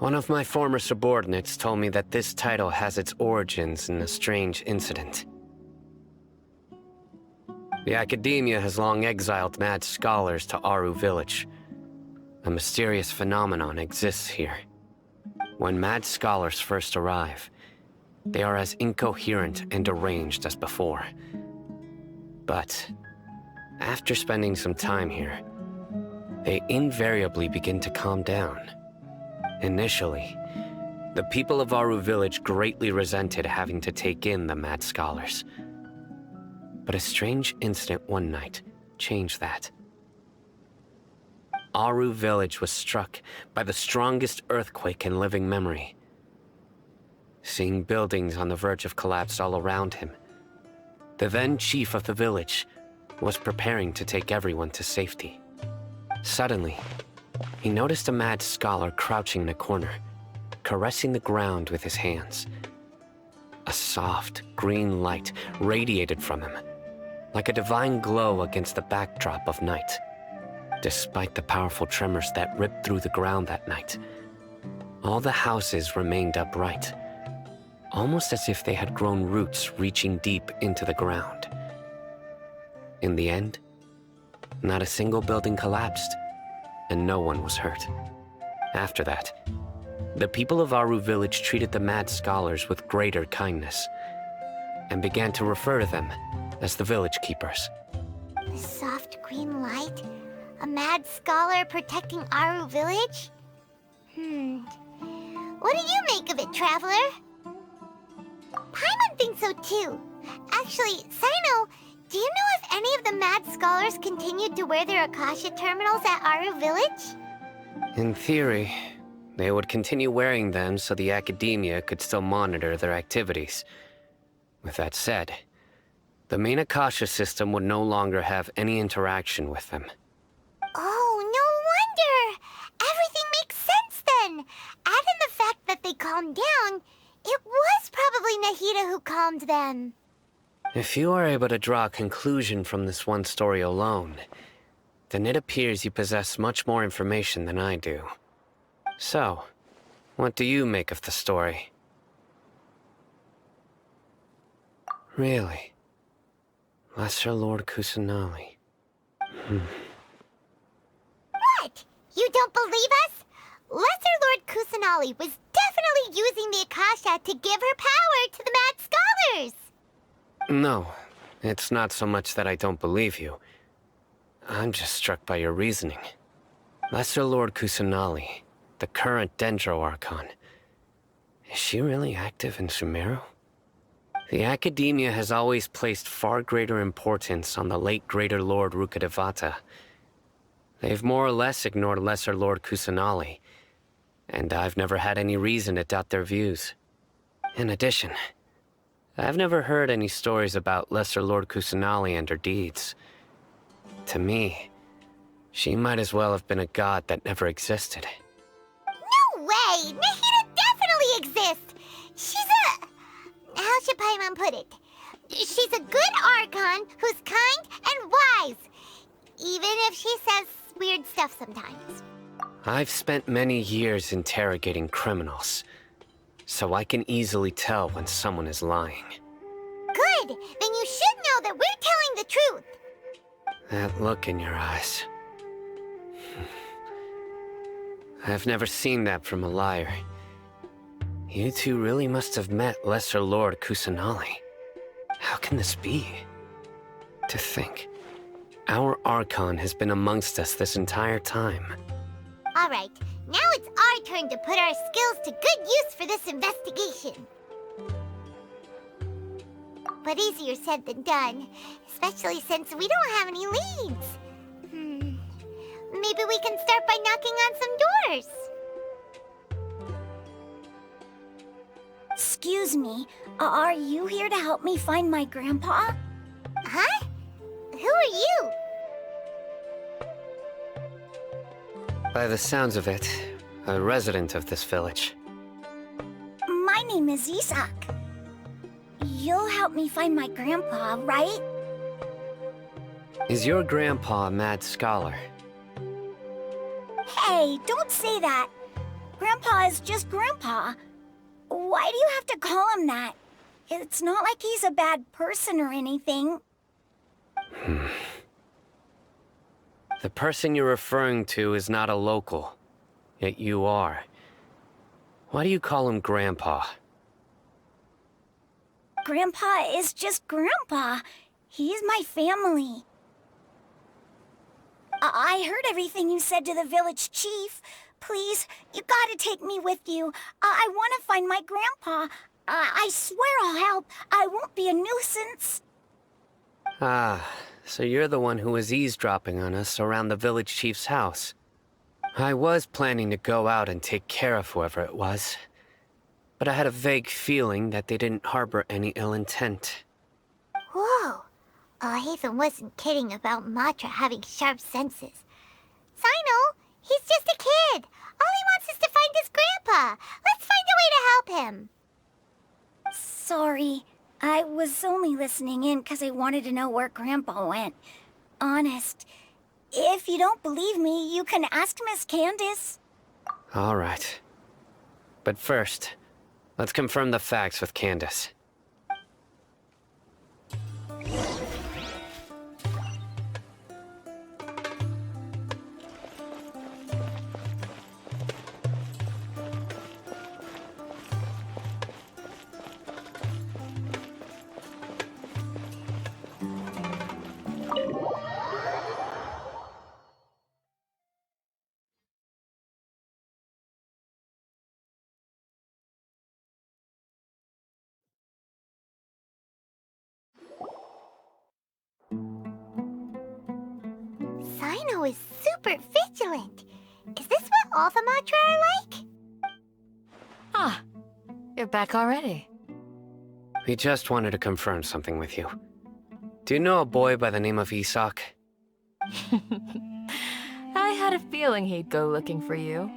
One of my former subordinates told me that this title has its origins in a strange incident. The Academia has long exiled mad scholars to Aru Village. A mysterious phenomenon exists here. When mad scholars first arrive, they are as incoherent and deranged as before. But after spending some time here, they invariably begin to calm down. Initially, the people of Aru Village greatly resented having to take in the mad scholars. But a strange incident one night changed that. Aru Village was struck by the strongest earthquake in living memory. Seeing buildings on the verge of collapse all around him, the then chief of the village was preparing to take everyone to safety. Suddenly, he noticed a mad scholar crouching in a corner, caressing the ground with his hands. A soft, green light radiated from him, like a divine glow against the backdrop of night. Despite the powerful tremors that ripped through the ground that night, all the houses remained upright, almost as if they had grown roots reaching deep into the ground. In the end, not a single building collapsed, and no one was hurt. After that, the people of Aru Village treated the mad scholars with greater kindness, and began to refer to them as the village keepers. The soft green light? A mad scholar protecting Aru Village? What do you make of it, Traveler? Paimon thinks so too. Actually, Sino, do you know if any of the mad scholars continued to wear their Akasha terminals at Aru Village? In theory, they would continue wearing them so the Academia could still monitor their activities. With that said, the main Akasha system would no longer have any interaction with them. Oh, no wonder! Everything makes sense then! Add in the fact that they calmed down, it was probably Nahida who calmed them. If you are able to draw a conclusion from this one story alone, then it appears you possess much more information than I do. So, what do you make of the story? Really? Lesser Lord Kusanali. What? You don't believe us? Lesser Lord Kusanali was definitely using the Akasha to give her power to the mad scholars! No, it's not so much that I don't believe you. I'm just struck by your reasoning. Lesser Lord Kusanali, the current Dendro Archon, is she really active in Sumeru? The Academia has always placed far greater importance on the late Greater Lord Rukkhadevata. They've more or less ignored Lesser Lord Kusanali, and I've never had any reason to doubt their views. In addition, I've never heard any stories about Lesser Lord Kusanali and her deeds. To me, she might as well have been a god that never existed. No way! Nahida definitely exists! She's a... how should Paimon put it? She's a good Archon who's kind and wise, even if she says weird stuff sometimes. I've spent many years interrogating criminals, so I can easily tell when someone is lying. Good! Then you should know that we're telling the truth! That look in your eyes. I've never seen that from a liar. You two really must have met Lesser Lord Kusanali. How can this be? To think, our Archon has been amongst us this entire time. Alright, now it's our turn to put our skills to good use for this investigation. But easier said than done, especially since we don't have any leads. Maybe we can start by knocking on some doors. Excuse me, are you here to help me find my grandpa? Huh? Who are you? By the sounds of it, a resident of this village. My name is Isak. You'll help me find my grandpa, right? Is your grandpa a mad scholar? Hey, don't say that. Grandpa is just Grandpa. Why do you have to call him that? It's not like he's a bad person or anything. The person you're referring to is not a local, yet you are. Why do you call him Grandpa? Grandpa is just Grandpa. He's my family. I heard everything you said to the village chief. Please, you gotta take me with you. I want to find my grandpa. I swear I'll help. I won't be a nuisance. Ah, so you're the one who was eavesdropping on us around the village chief's house. I was planning to go out and take care of whoever it was, but I had a vague feeling that they didn't harbor any ill intent. Whoa. Haven wasn't kidding about Matra having sharp senses. Sino, he's just a kid. All he wants is to find his grandpa. Let's find a way to help him. Sorry. I was only listening in because I wanted to know where Grandpa went. Honest. If you don't believe me, you can ask Miss Candace. All right. But first, let's confirm the facts with Candace. Sino is super vigilant. Is this what all the Matra are like? Ah, you're back already. We just wanted to confirm something with you. Do you know a boy by the name of Isak? I had a feeling he'd go looking for you.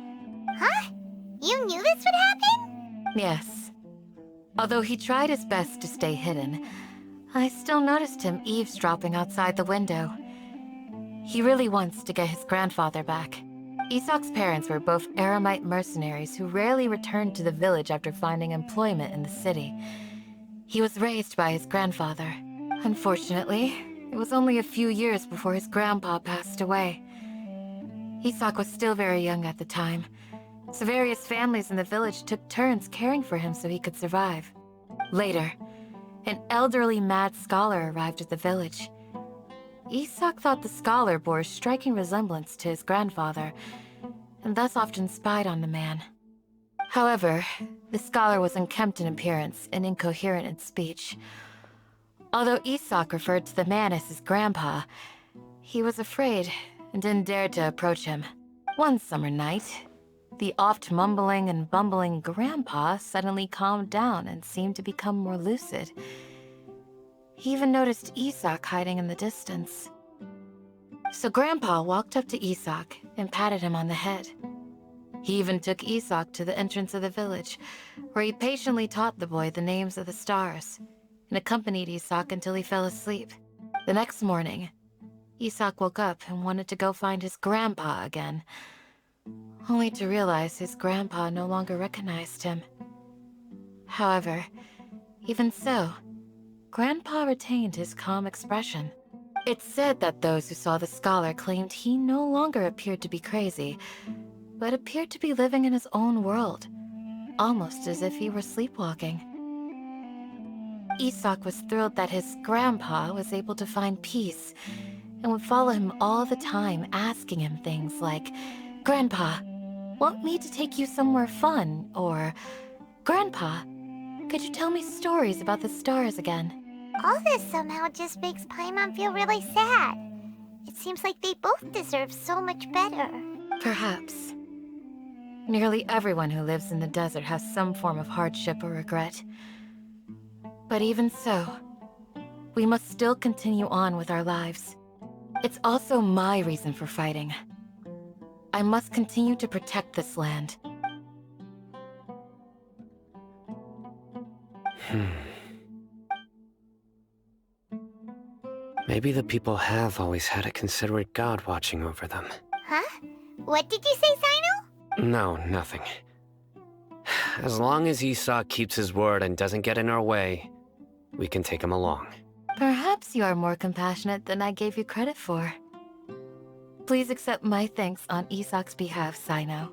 Huh? You knew this would happen? Yes. Although he tried his best to stay hidden, I still noticed him eavesdropping outside the window. He really wants to get his grandfather back. Isak's parents were both Aramite mercenaries who rarely returned to the village after finding employment in the city. He was raised by his grandfather. Unfortunately, it was only a few years before his grandpa passed away. Isak was still very young at the time, so various families in the village took turns caring for him so he could survive. Later, an elderly mad scholar arrived at the village. Isak thought the scholar bore a striking resemblance to his grandfather, and thus often spied on the man. However, the scholar was unkempt in appearance and incoherent in speech. Although Isak referred to the man as his grandpa, he was afraid and didn't dare to approach him. One summer night, the oft mumbling and bumbling grandpa suddenly calmed down and seemed to become more lucid. He even noticed Isak hiding in the distance. So Grandpa walked up to Isak and patted him on the head. He even took Isak to the entrance of the village, where he patiently taught the boy the names of the stars, and accompanied Isak until he fell asleep. The next morning, Isak woke up and wanted to go find his grandpa again, only to realize his grandpa no longer recognized him. However, even so, Grandpa retained his calm expression. It's said that those who saw the scholar claimed he no longer appeared to be crazy, but appeared to be living in his own world, almost as if he were sleepwalking. Isak was thrilled that his grandpa was able to find peace, and would follow him all the time, asking him things like, "Grandpa, want me to take you somewhere fun?" Or, "Grandpa, could you tell me stories about the stars again?" All this somehow just makes Paimon feel really sad. It seems like they both deserve so much better. Perhaps. Nearly everyone who lives in the desert has some form of hardship or regret. But even so, we must still continue on with our lives. It's also my reason for fighting. I must continue to protect this land. Maybe the people have always had a considerate god watching over them. Huh? What did you say, Sino? No, nothing. As long as Esau keeps his word and doesn't get in our way, we can take him along. Perhaps you are more compassionate than I gave you credit for. Please accept my thanks on Isak's behalf, Sino.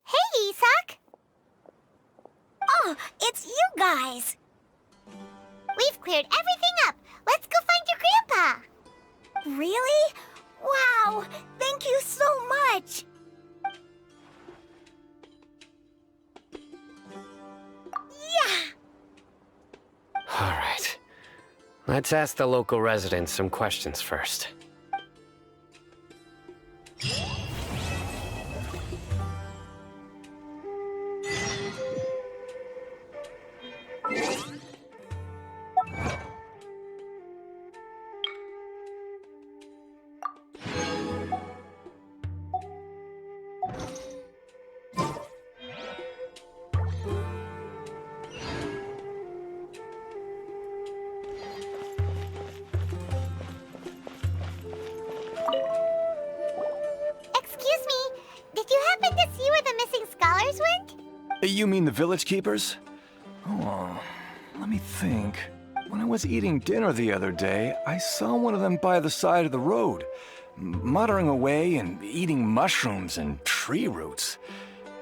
Hey, Isak! Oh, it's you guys! We've cleared everything up. Let's go find your grandpa. Really? Wow! Thank you so much! Yeah! All right. Let's ask the local residents some questions first. Excuse me, did you happen to see where the missing scholars went? You mean the village keepers? Oh, let me think. When I was eating dinner the other day, I saw one of them by the side of the road, muttering away and eating mushrooms and tree roots.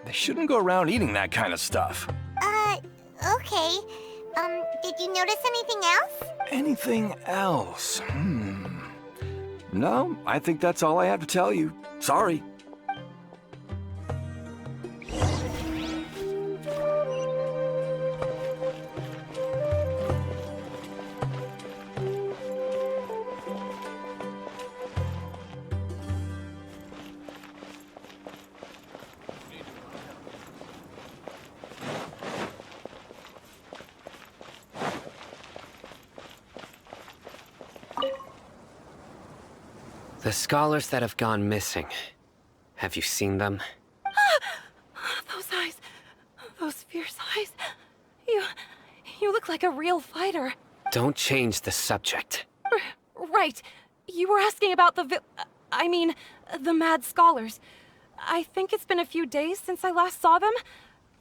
They shouldn't go around eating that kind of stuff. Okay. Did you notice anything else? Anything else? No, I think that's all I have to tell you. Sorry. The scholars that have gone missing. Have you seen them? Those eyes. Those fierce eyes. You look like a real fighter. Don't change the subject. Right. You were asking about the mad scholars. I think it's been a few days since I last saw them.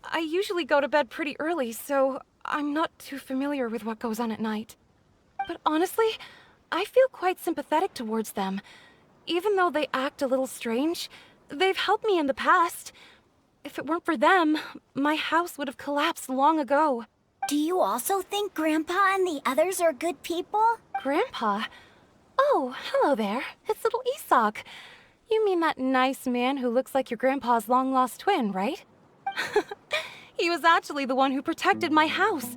I usually go to bed pretty early, so I'm not too familiar with what goes on at night. But honestly, I feel quite sympathetic towards them. Even though they act a little strange, they've helped me in the past. If it weren't for them, my house would have collapsed long ago. Do you also think Grandpa and the others are good people? Grandpa? Oh, hello there. It's little Isak. You mean that nice man who looks like your grandpa's long-lost twin, right? He was actually the one who protected my house.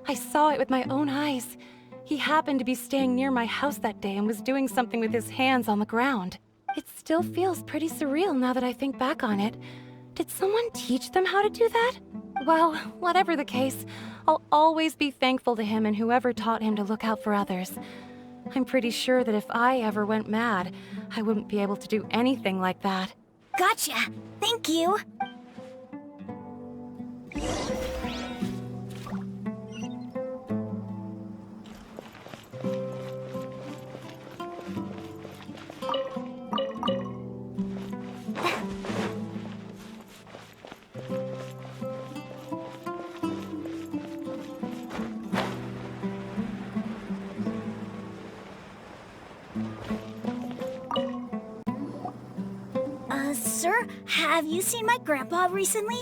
I saw it with my own eyes. He happened to be staying near my house that day and was doing something with his hands on the ground. It still feels pretty surreal now that I think back on it. Did someone teach them how to do that? Well, whatever the case, I'll always be thankful to him and whoever taught him to look out for others. I'm pretty sure that if I ever went mad, I wouldn't be able to do anything like that. Gotcha! Thank you! Sir, have you seen my grandpa recently?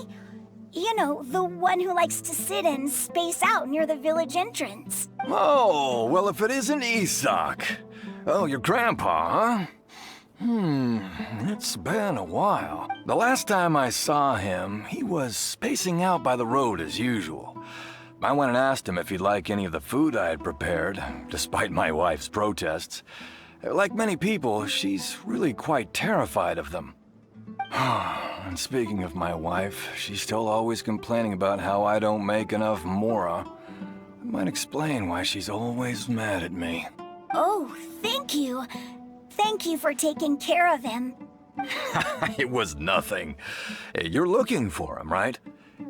You know, the one who likes to sit and space out near the village entrance. Oh, well, if it isn't Isak. Oh, your grandpa, huh? It's been a while. The last time I saw him, he was spacing out by the road as usual. I went and asked him if he'd like any of the food I had prepared, despite my wife's protests. Like many people, she's really quite terrified of them. And speaking of my wife, she's still always complaining about how I don't make enough mora. That might explain why she's always mad at me. Oh, thank you. Thank you for taking care of him. It was nothing. You're looking for him, right?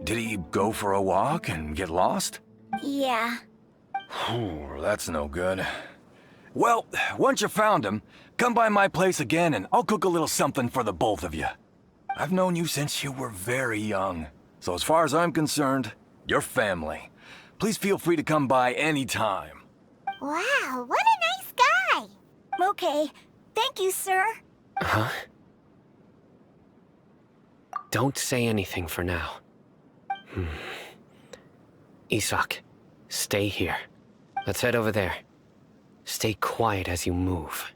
Did he go for a walk and get lost? Yeah. Ooh, that's no good. Well, once you found him, come by my place again and I'll cook a little something for the both of you. I've known you since you were very young, so as far as I'm concerned, you're family. Please feel free to come by anytime. Wow, what a nice guy! Okay. Thank you, sir. Huh? Don't say anything for now. Isak, stay here. Let's head over there. Stay quiet as you move.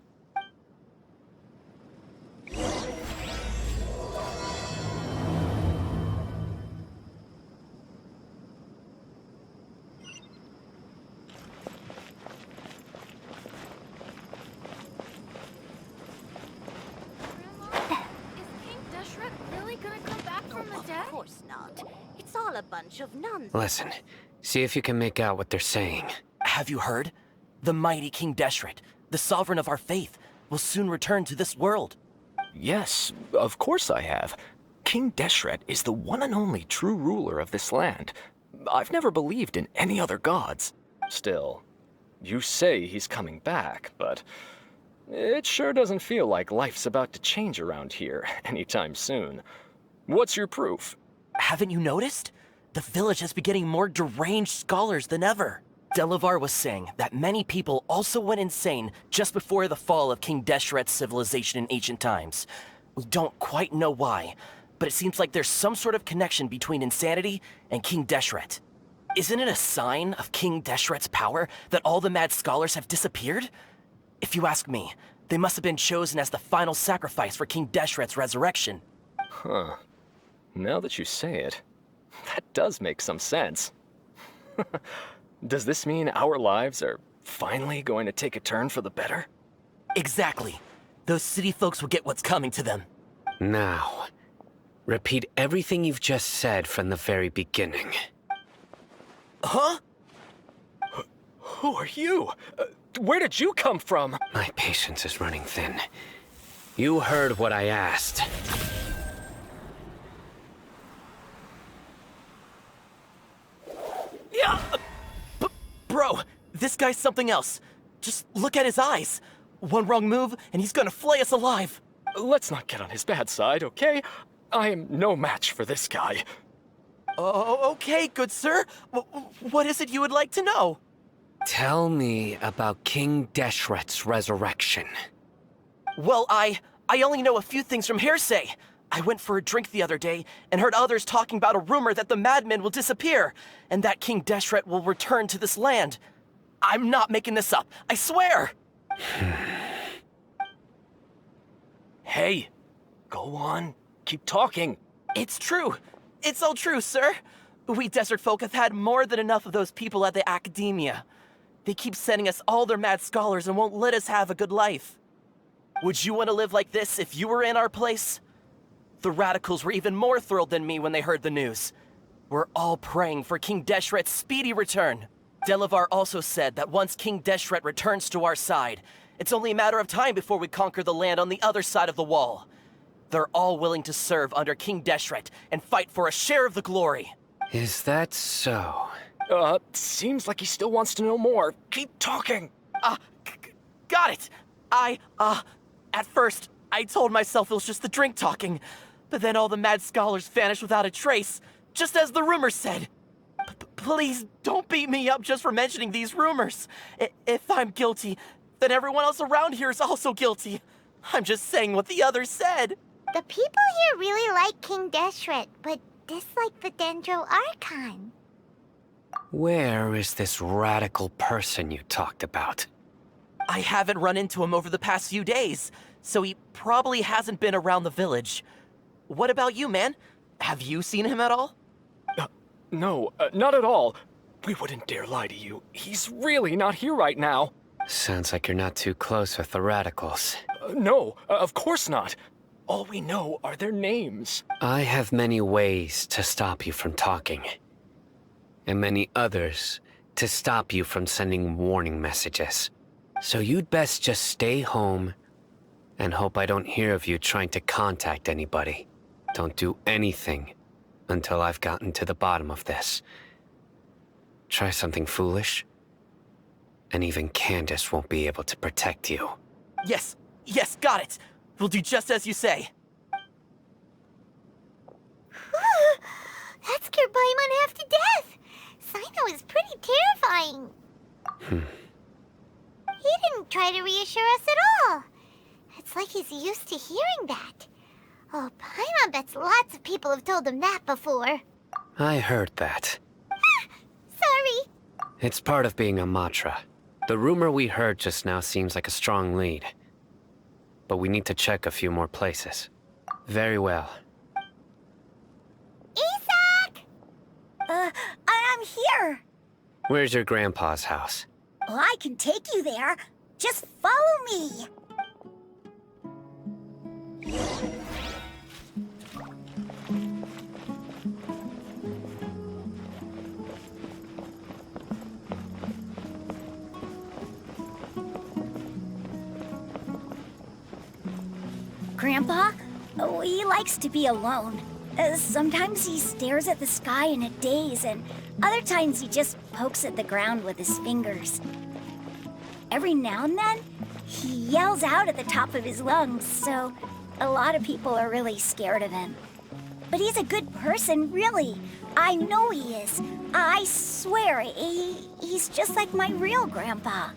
Of course not. It's all a bunch of nonsense. Listen, see if you can make out what they're saying. Have you heard? The mighty King Deshret, the sovereign of our faith, will soon return to this world. Yes, of course I have. King Deshret is the one and only true ruler of this land. I've never believed in any other gods. Still, you say he's coming back, but it sure doesn't feel like life's about to change around here anytime soon. What's your proof? Haven't you noticed? The village has been getting more deranged scholars than ever. Delavar was saying that many people also went insane just before the fall of King Deshret's civilization in ancient times. We don't quite know why, but it seems like there's some sort of connection between insanity and King Deshret. Isn't it a sign of King Deshret's power that all the mad scholars have disappeared? If you ask me, they must have been chosen as the final sacrifice for King Deshret's resurrection. Huh. Now that you say it, that does make some sense. Does this mean our lives are finally going to take a turn for the better? Exactly. Those city folks will get what's coming to them. Now, repeat everything you've just said from the very beginning. Huh? Who are you? Where did you come from? My patience is running thin. You heard what I asked. Yeah! Bro, this guy's something else. Just look at his eyes. One wrong move, and he's gonna flay us alive. Let's not get on his bad side, okay? I am no match for this guy. Oh, okay, good sir. What is it you would like to know? Tell me about King Deshret's resurrection. Well, I only know a few things from hearsay. I went for a drink the other day and heard others talking about a rumor that the madmen will disappear and that King Deshret will return to this land. I'm not making this up, I swear! Hey, go on. Keep talking. It's true. It's all true, sir. We desert folk have had more than enough of those people at the academia. They keep sending us all their mad scholars and won't let us have a good life. Would you want to live like this if you were in our place? The radicals were even more thrilled than me when they heard the news. We're all praying for King Deshret's speedy return. Delavar also said that once King Deshret returns to our side, it's only a matter of time before we conquer the land on the other side of the wall. They're all willing to serve under King Deshret and fight for a share of the glory. Is that so? Seems like he still wants to know more. Keep talking. Got it. At first, I told myself it was just the drink talking, but then all the mad scholars vanished without a trace, just as the rumors said. Please don't beat me up just for mentioning these rumors. If I'm guilty, then everyone else around here is also guilty. I'm just saying what the others said. The people here really like King Deshret, but dislike the Dendro Archon. Where is this radical person you talked about? I haven't run into him over the past few days, so he probably hasn't been around the village. What about you, man? Have you seen him at all? No, not at all. We wouldn't dare lie to you. He's really not here right now. Sounds like you're not too close with the radicals. No, of course not. All we know are their names. I have many ways to stop you from talking. And many others to stop you from sending warning messages. So you'd best just stay home and hope I don't hear of you trying to contact anybody. Don't do anything until I've gotten to the bottom of this. Try something foolish, and even Candace won't be able to protect you. Yes, got it. We'll do just as you say. That scared Paimon half to death. Sino is pretty terrifying. He didn't try to reassure us at all. It's like he's used to hearing that. Oh, Paimon bets lots of people have told him that before. I heard that. Sorry. It's part of being a Matra. The rumor we heard just now seems like a strong lead. But we need to check a few more places. Very well. Isak! I'm here. Where's your grandpa's house? Well, I can take you there. Just follow me. Grandpa? Oh, he likes to be alone. Sometimes he stares at the sky in a daze, and other times he just pokes at the ground with his fingers. Every now and then, he yells out at the top of his lungs, so a lot of people are really scared of him. But he's a good person, really. I know he is. I swear, he's just like my real grandpa.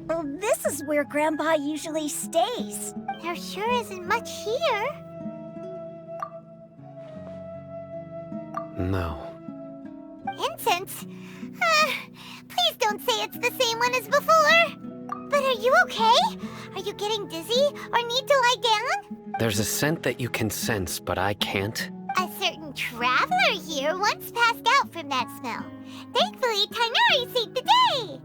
Well, this is where Grandpa usually stays. There sure isn't much here. No. Incense? Please don't say it's the same one as before. But are you okay? Are you getting dizzy or need to lie down? There's a scent that you can sense, but I can't. A certain traveler here once passed out from that smell. Thankfully, Tainari saved the day.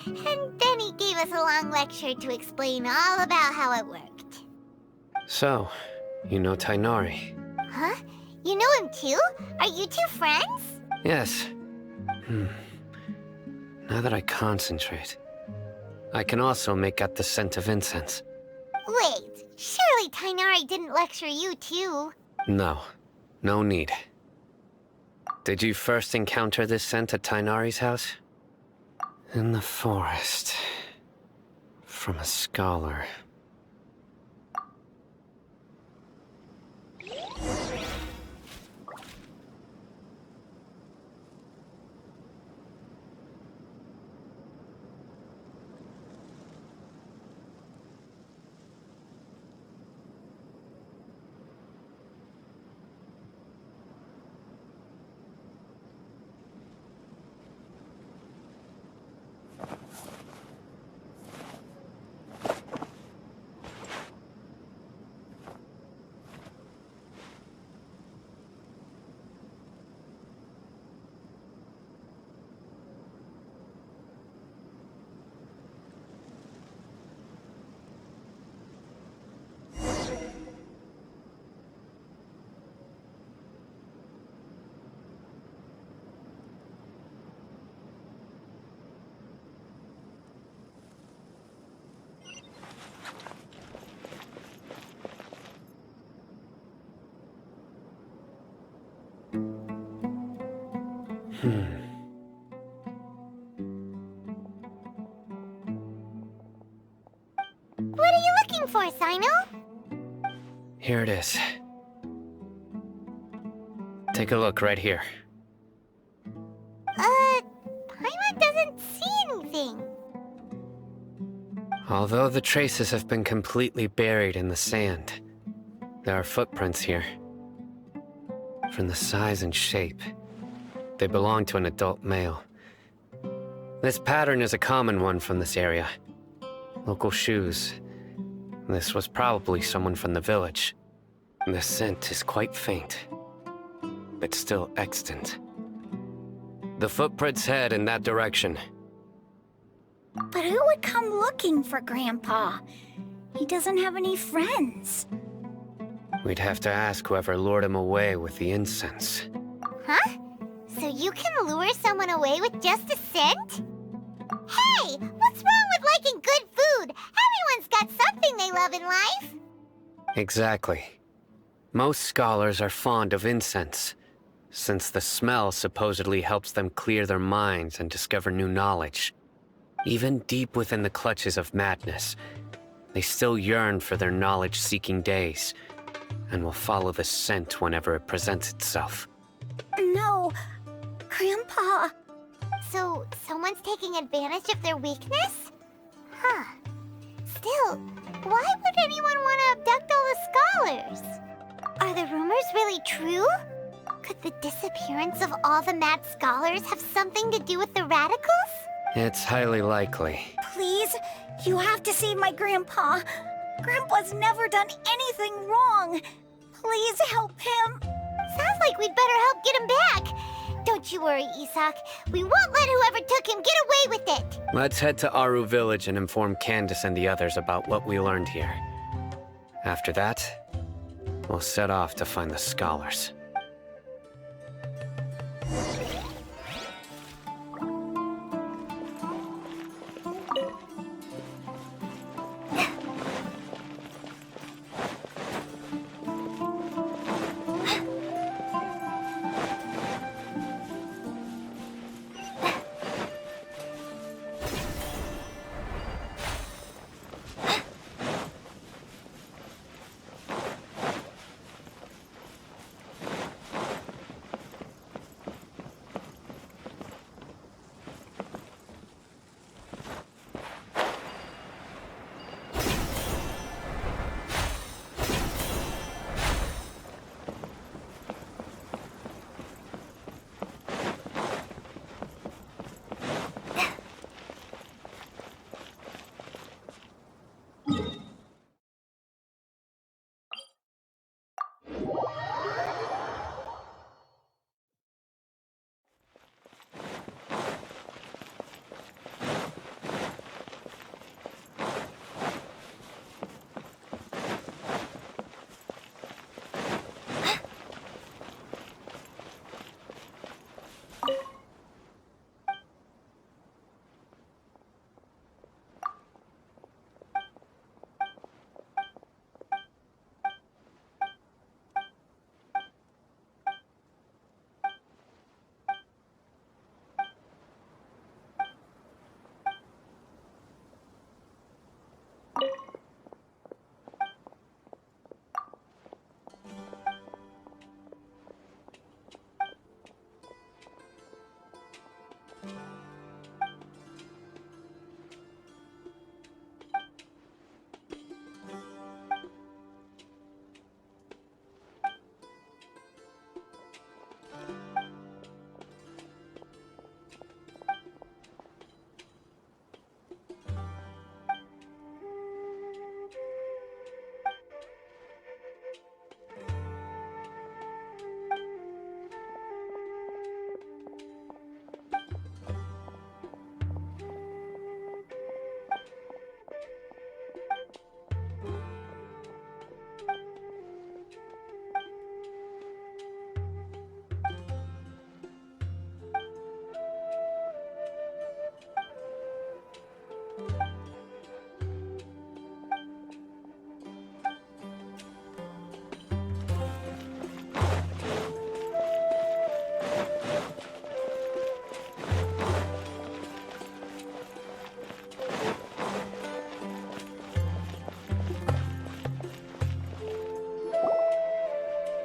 And then he gave us a long lecture to explain all about how it worked. So, you know Tainari? Huh? You know him too? Are you two friends? Yes. Now that I concentrate, I can also make out the scent of incense. Wait, surely Tainari didn't lecture you too? No. No need. Did you first encounter this scent at Tainari's house? In the forest. From a scholar. What are you looking for, Sino? Here it is. Take a look right here. Paimon doesn't see anything. Although the traces have been completely buried in the sand, there are footprints here. From the size and shape, they belong to an adult male. This pattern is a common one from this area. Local shoes. This was probably someone from the village. The scent is quite faint, but still extant. The footprints head in that direction. But who would come looking for Grandpa? He doesn't have any friends. We'd have to ask whoever lured him away with the incense. Huh? So you can lure someone away with just a scent? Hey, what's wrong with liking good food? Everyone's got something they love in life. Exactly. Most scholars are fond of incense, since the smell supposedly helps them clear their minds and discover new knowledge. Even deep within the clutches of madness, they still yearn for their knowledge-seeking days, and will follow the scent whenever it presents itself. No, Grandpa. So, someone's taking advantage of their weakness? Huh. Still, why would anyone want to abduct all the scholars? Are the rumors really true? Could the disappearance of all the mad scholars have something to do with the radicals? It's highly likely. Please, you have to save my Grandpa. Grandpa's never done anything wrong. Please help him. Sounds like we'd better help get him back. Don't you worry, Isak. We won't let whoever took him get away with it. Let's head to Aru Village and inform Candace and the others about what we learned here. After that, we'll set off to find the scholars.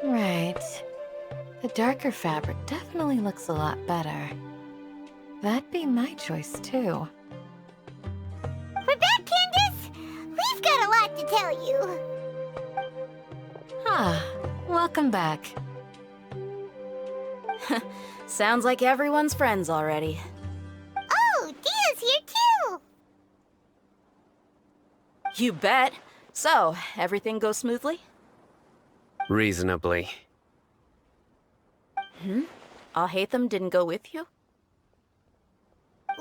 Right. The darker fabric definitely looks a lot better. That'd be my choice, too. We're back, Candace! We've got a lot to tell you. Ah, welcome back. Sounds like everyone's friends already. Oh, Dia's here too! You bet. So, everything goes smoothly? Reasonably. Alhaitham didn't go with you?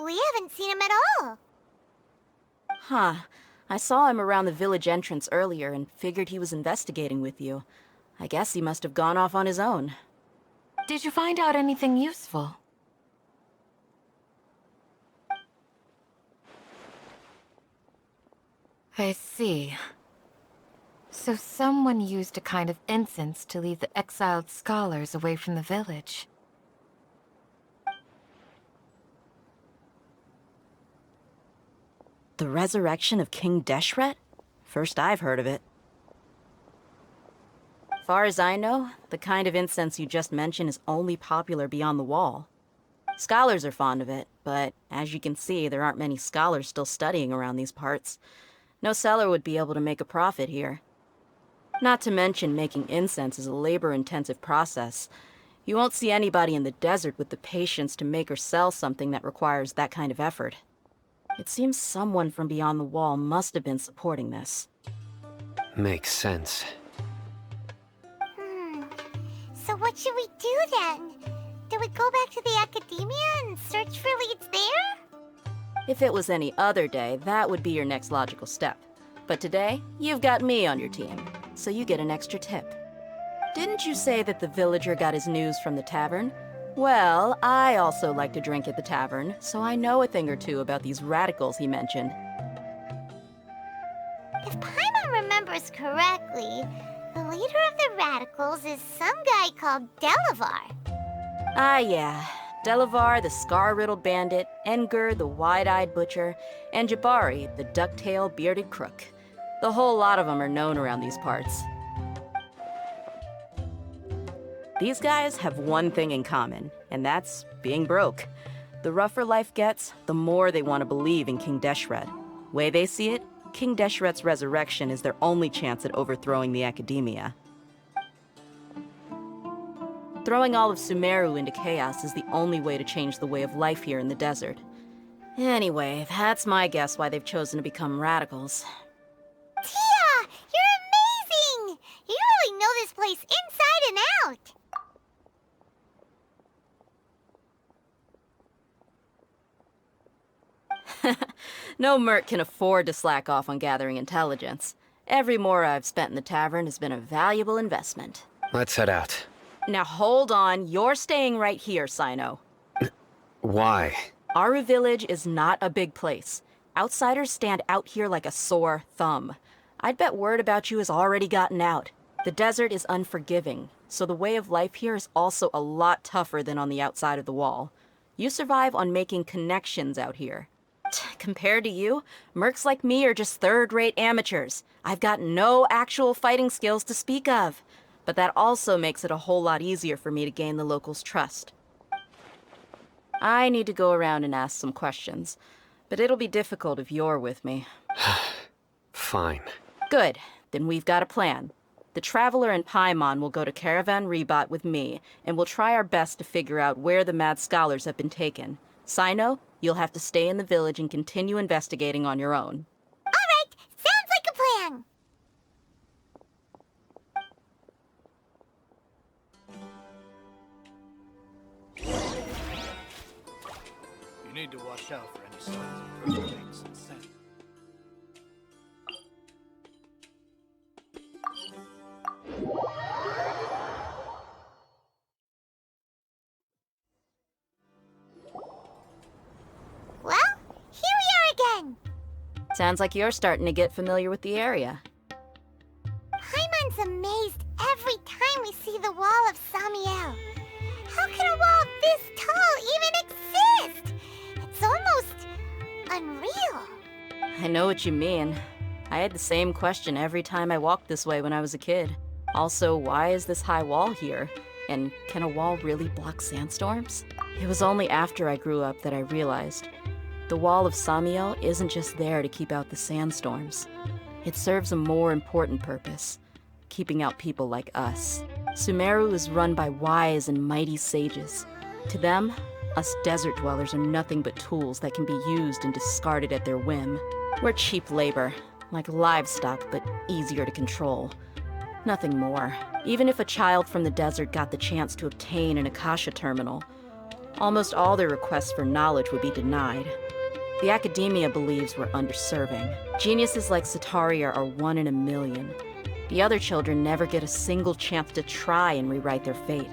We haven't seen him at all. Huh. I saw him around the village entrance earlier and figured he was investigating with you. I guess he must have gone off on his own. Did you find out anything useful? I see. So someone used a kind of incense to lead the exiled scholars away from the village. The resurrection of King Deshret? First I've heard of it. Far as I know, the kind of incense you just mentioned is only popular beyond the wall. Scholars are fond of it, but as you can see, there aren't many scholars still studying around these parts. No seller would be able to make a profit here. Not to mention, making incense is a labor-intensive process. You won't see anybody in the desert with the patience to make or sell something that requires that kind of effort. It seems someone from beyond the wall must have been supporting this. Makes sense. So what should we do then? Do we go back to the academia and search for leads there? If it was any other day, that would be your next logical step. But today, you've got me on your team, so you get an extra tip. Didn't you say that the villager got his news from the tavern? Well, I also like to drink at the tavern, so I know a thing or two about these radicals he mentioned. If Paimon remembers correctly, the leader of the radicals is some guy called Delavar. Ah, yeah. Delavar, the scar-riddled bandit, Engur, the wide-eyed butcher, and Jabari, the duck-tailed bearded crook. The whole lot of them are known around these parts. These guys have one thing in common, and that's being broke. The rougher life gets, the more they want to believe in King Deshret. Way they see it, King Deshret's resurrection is their only chance at overthrowing the academia. Throwing all of Sumeru into chaos is the only way to change the way of life here in the desert. Anyway, that's my guess why they've chosen to become radicals. Tia! You're amazing! You really know this place inside and out! No merc can afford to slack off on gathering intelligence. Every mora I've spent in the tavern has been a valuable investment. Let's head out. Now hold on, you're staying right here, Sino. Why? Aru Village is not a big place. Outsiders stand out here like a sore thumb. I'd bet word about you has already gotten out. The desert is unforgiving, so the way of life here is also a lot tougher than on the outside of the wall. You survive on making connections out here. Compared to you, mercs like me are just third-rate amateurs. I've got no actual fighting skills to speak of. But that also makes it a whole lot easier for me to gain the locals' trust. I need to go around and ask some questions, but it'll be difficult if you're with me. Fine. Good, then we've got a plan. The Traveler and Paimon will go to Caravan Rebot with me, and we'll try our best to figure out where the mad scholars have been taken. Sino, you'll have to stay in the village and continue investigating on your own. All right, sounds like a plan. You need to watch out for any signs of earthquakes and sand. Well, here we are again. Sounds like you're starting to get familiar with the area. Paimon's amazed every time we see the wall of Samiel. How can a wall this tall even exist? It's almost unreal. I know what you mean. I had the same question every time I walked this way when I was a kid. Also, why is this high wall here? And can a wall really block sandstorms? It was only after I grew up that I realized the wall of Samiel isn't just there to keep out the sandstorms. It serves a more important purpose, keeping out people like us. Sumeru is run by wise and mighty sages. To them, us desert dwellers are nothing but tools that can be used and discarded at their whim. We're cheap labor, like livestock, but easier to control. Nothing more. Even if a child from the desert got the chance to obtain an Akasha terminal, almost all their requests for knowledge would be denied. The academia believes we're underserving. Geniuses like Sataria are 1 in a million. The other children never get a single chance to try and rewrite their fate.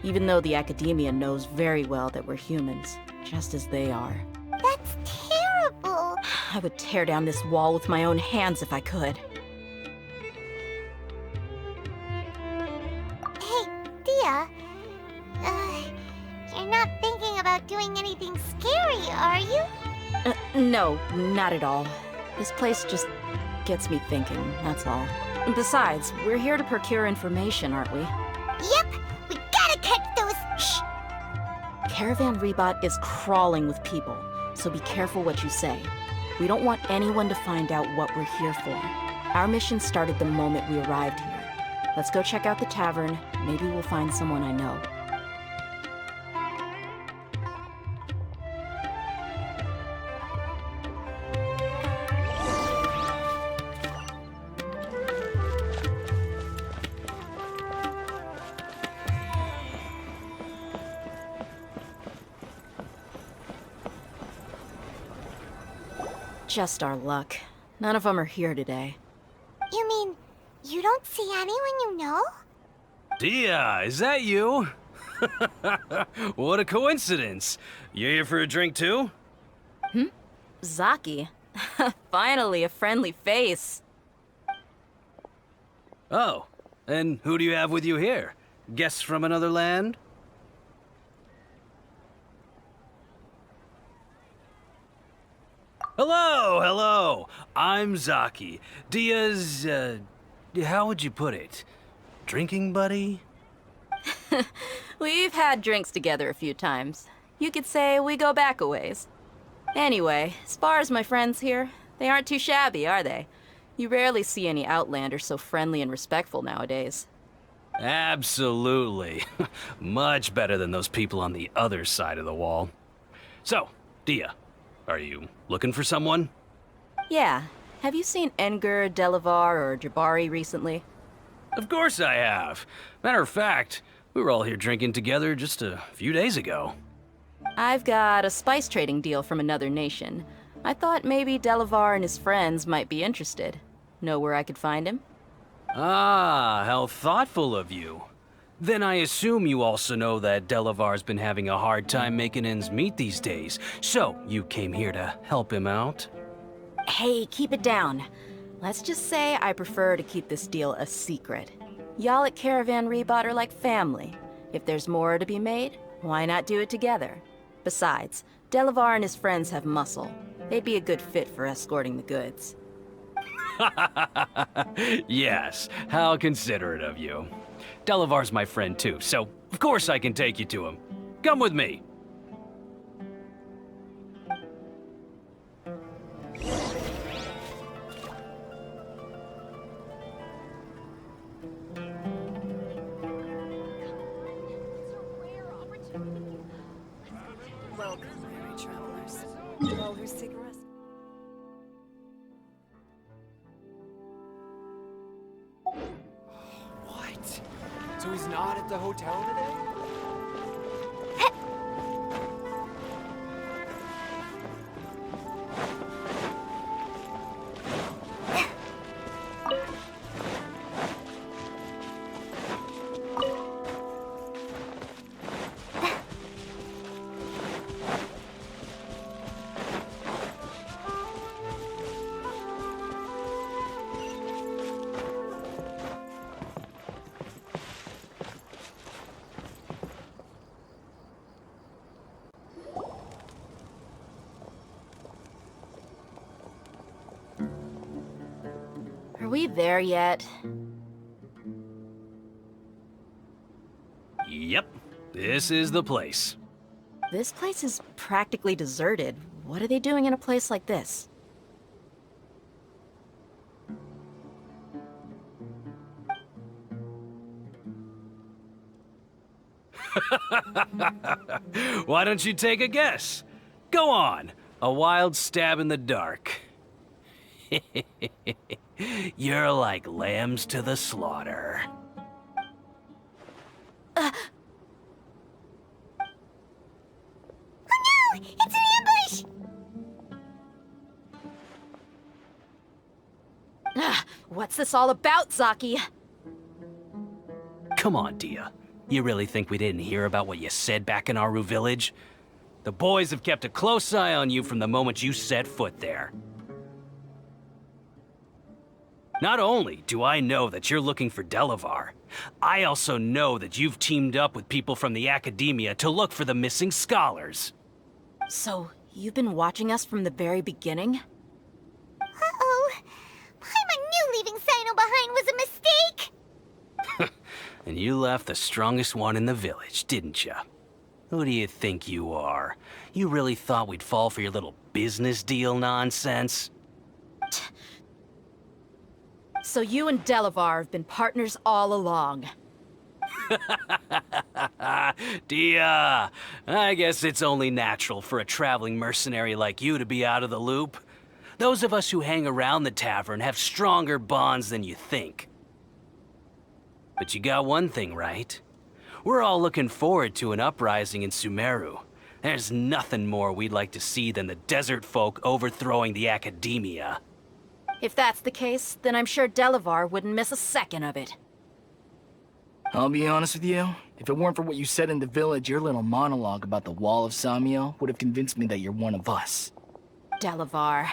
Even though the academia knows very well that we're humans, just as they are. That's terrible. I would tear down this wall with my own hands if I could. Hey, Dia. You're not thinking about doing anything scary, are you? No, not at all. This place just gets me thinking, that's all. Besides, we're here to procure information, aren't we? Yep, we gotta catch those. Shh! Caravan Rebot is crawling with people, so be careful what you say. We don't want anyone to find out what we're here for. Our mission started the moment we arrived here. Let's go check out the tavern. Maybe we'll find someone I know. Just our luck. None of them are here today. You mean, you don't see anyone you know? Dia, is that you? What a coincidence. You here for a drink too? Zaki. Finally, a friendly face. Oh, and who do you have with you here? Guests from another land? Hello, hello. I'm Zaki. Dia's, how would you put it? Drinking buddy? We've had drinks together a few times. You could say we go back a ways. Anyway, as far as my friends here, they aren't too shabby, are they? You rarely see any Outlanders so friendly and respectful nowadays. Absolutely. Much better than those people on the other side of the wall. So, Dia, are you looking for someone? Yeah. Have you seen Enger, Delavar, or Jabari recently? Of course I have. Matter of fact, we were all here drinking together just a few days ago. I've got a spice trading deal from another nation. I thought maybe Delavar and his friends might be interested. Know where I could find him? Ah, how thoughtful of you. Then I assume you also know that Delavar's been having a hard time making ends meet these days, so you came here to help him out? Hey, keep it down. Let's just say I prefer to keep this deal a secret. Y'all at Caravan Rebot are like family. If there's more to be made, why not do it together? Besides, Delavar and his friends have muscle. They'd be a good fit for escorting the goods. Yes, how considerate of you. Delavar's my friend too, so of course I can take you to him. Come with me. Welcome, weary travelers. Roll your cigarettes. What? So he's not at the hotel today? Are we there yet? Yep, this is the place. This place is practically deserted. What are they doing in a place like this? Why don't you take a guess? Go on, a wild stab in the dark. You're like lambs to the slaughter. Oh no! It's an ambush! What's this all about, Zaki? Come on, Dia. You really think we didn't hear about what you said back in Aru village? The boys have kept a close eye on you from the moment you set foot there. Not only do I know that you're looking for Delavar, I also know that you've teamed up with people from the Academia to look for the missing scholars. So, you've been watching us from the very beginning? Uh-oh. Paimon knew leaving Sino behind was a mistake! And you left the strongest one in the village, didn't you? Who do you think you are? You really thought we'd fall for your little business deal nonsense? So you and Delavar have been partners all along. Dia, I guess it's only natural for a traveling mercenary like you to be out of the loop. Those of us who hang around the tavern have stronger bonds than you think. But you got one thing right. We're all looking forward to an uprising in Sumeru. There's nothing more we'd like to see than the desert folk overthrowing the Academia. If that's the case, then I'm sure Delavar wouldn't miss a second of it. I'll be honest with you. If it weren't for what you said in the village, your little monologue about the Wall of Samiel would have convinced me that you're one of us. Delavar.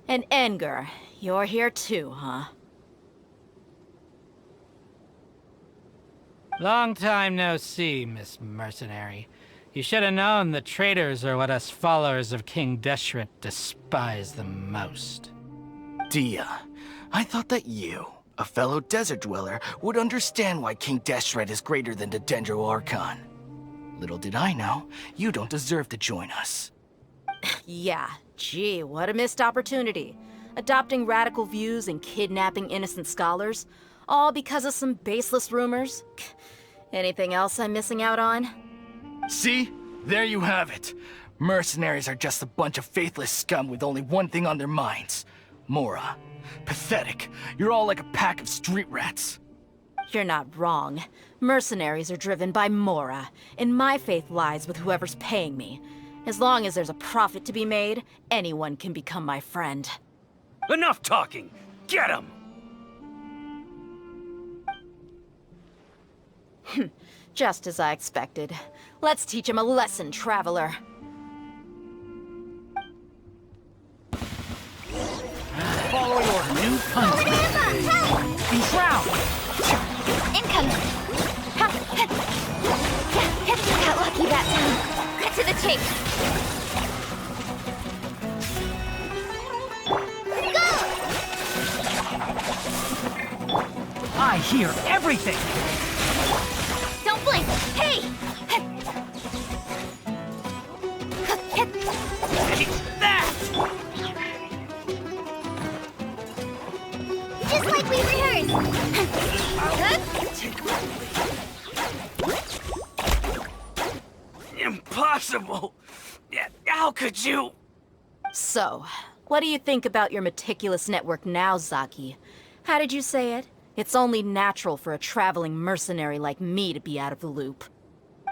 And Engar, you're here too, huh? Long time no see, Miss Mercenary. You should have known the traitors are what us followers of King Deshret despise the most. Dia, I thought that you, a fellow desert dweller, would understand why King Deshret is greater than the Dendro Archon. Little did I know, you don't deserve to join us. Yeah, gee, what a missed opportunity. Adopting radical views and kidnapping innocent scholars, all because of some baseless rumors. Anything else I'm missing out on? See? There you have it. Mercenaries are just a bunch of faithless scum with only one thing on their minds. Mora. Pathetic. You're all like a pack of street rats. You're not wrong. Mercenaries are driven by Mora, and my faith lies with whoever's paying me. As long as there's a profit to be made, anyone can become my friend. Enough talking! Get him! Just as I expected. Let's teach him a lesson, traveler. Follow your new punch. Drown! Incoming! Got lucky that time. Cut to the chase. I hear everything! Don't blink! Hey! Just like we rehearsed! Impossible! Yeah, how could you? So, what do you think about your meticulous network now, Zaki? How did you say it? It's only natural for a traveling mercenary like me to be out of the loop.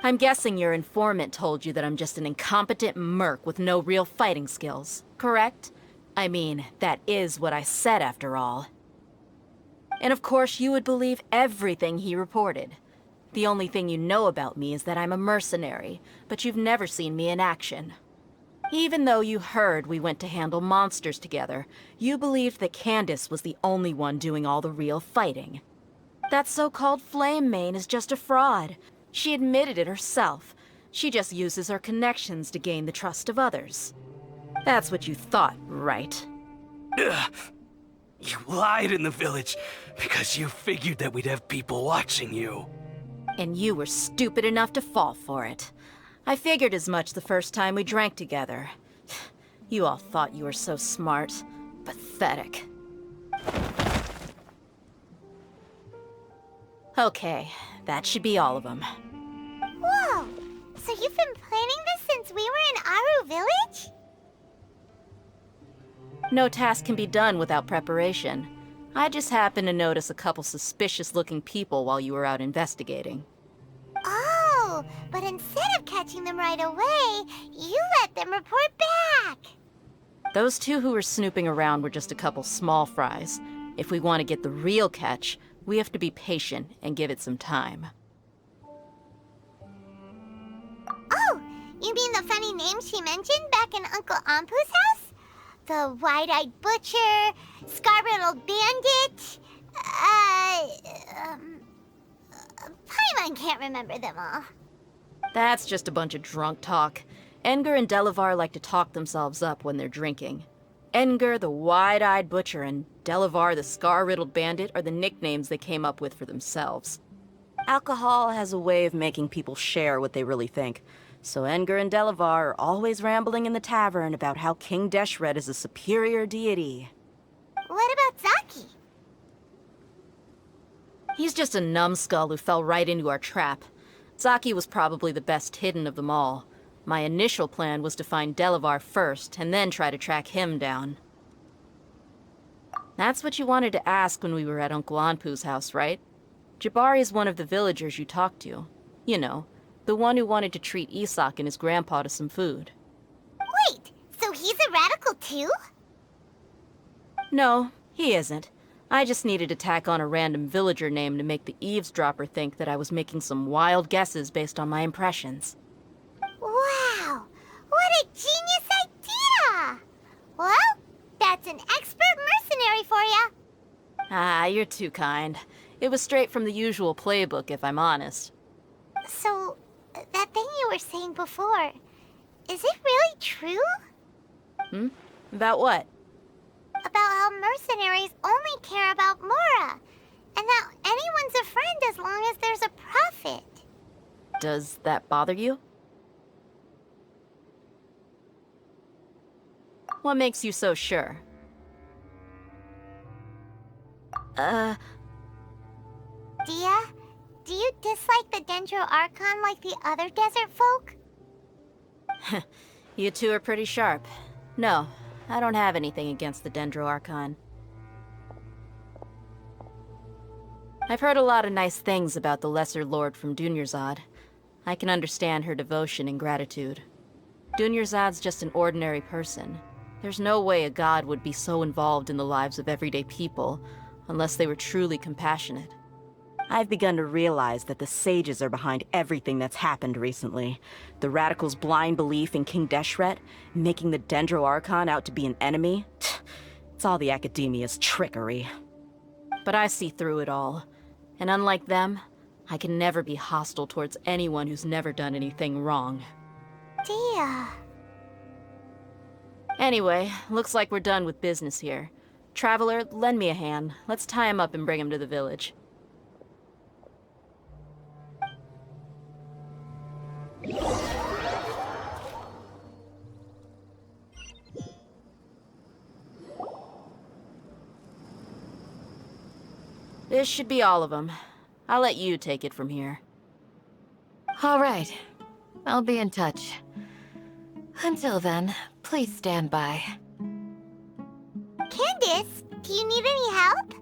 I'm guessing your informant told you that I'm just an incompetent merc with no real fighting skills, correct? I mean, that is what I said after all. And of course you would believe everything he reported. The only thing you know about me is that I'm a mercenary, but you've never seen me in action. Even though you heard we went to handle monsters together, you believed that Candace was the only one doing all the real fighting. That so-called Flame Mane is just a fraud. She admitted it herself. She just uses her connections to gain the trust of others. That's what you thought, right? Ugh. You lied in the village because you figured that we'd have people watching you. And you were stupid enough to fall for it. I figured as much the first time we drank together. You all thought you were so smart. Pathetic. Okay, that should be all of them. Whoa! So you've been planning this since we were in Aru village? No task can be done without preparation. I just happened to notice a couple suspicious-looking people while you were out investigating. Oh, but instead of catching them right away, you let them report back! Those two who were snooping around were just a couple small fries. If we want to get the real catch, we have to be patient and give it some time. You mean the funny name she mentioned back in Uncle Ampu's house? The wide-eyed butcher, scar-riddled bandit, Paimon can't remember them all. That's just a bunch of drunk talk. Edgar and Delavar like to talk themselves up when they're drinking. Edgar, the wide-eyed butcher, and Delavar, the scar-riddled bandit, are the nicknames they came up with for themselves. Alcohol has a way of making people share what they really think. So Edgar and Delavar are always rambling in the tavern about how King Deshret is a superior deity. What about Zaki? He's just a numbskull who fell right into our trap. Zaki was probably the best hidden of them all. My initial plan was to find Delavar first, and then try to track him down. That's what you wanted to ask when we were at Uncle Anpu's house, right? Jabari is one of the villagers you talked to. You know, the one who wanted to treat Isak and his grandpa to some food. Wait, so he's a radical too? No, he isn't. I just needed to tack on a random villager name to make the eavesdropper think that I was making some wild guesses based on my impressions. Wow, what a genius idea! Well, that's an expert mercenary for ya. Ah, you're too kind. It was straight from the usual playbook, if I'm honest. So, that thing you were saying before, is it really true? Hmm? About what? About how mercenaries only care about Mora, and that anyone's a friend as long as there's a profit. Does that bother you? What makes you so sure? Dia, do you dislike the Dendro Archon like the other desert folk? You two are pretty sharp. No, I don't have anything against the Dendro Archon. I've heard a lot of nice things about the Lesser Lord from Dunyarzad. I can understand her devotion and gratitude. Dunyarzad's just an ordinary person. There's no way a god would be so involved in the lives of everyday people, unless they were truly compassionate. I've begun to realize that the sages are behind everything that's happened recently. The radicals' blind belief in King Deshret, making the Dendro Archon out to be an enemy. It's all the academia's trickery. But I see through it all. And unlike them, I can never be hostile towards anyone who's never done anything wrong. Dia. Anyway, looks like we're done with business here. Traveler, lend me a hand. Let's tie him up and bring him to the village. This should be all of them. I'll let you take it from here. All right. I'll be in touch. Until then, please stand by. Candace, do you need any help?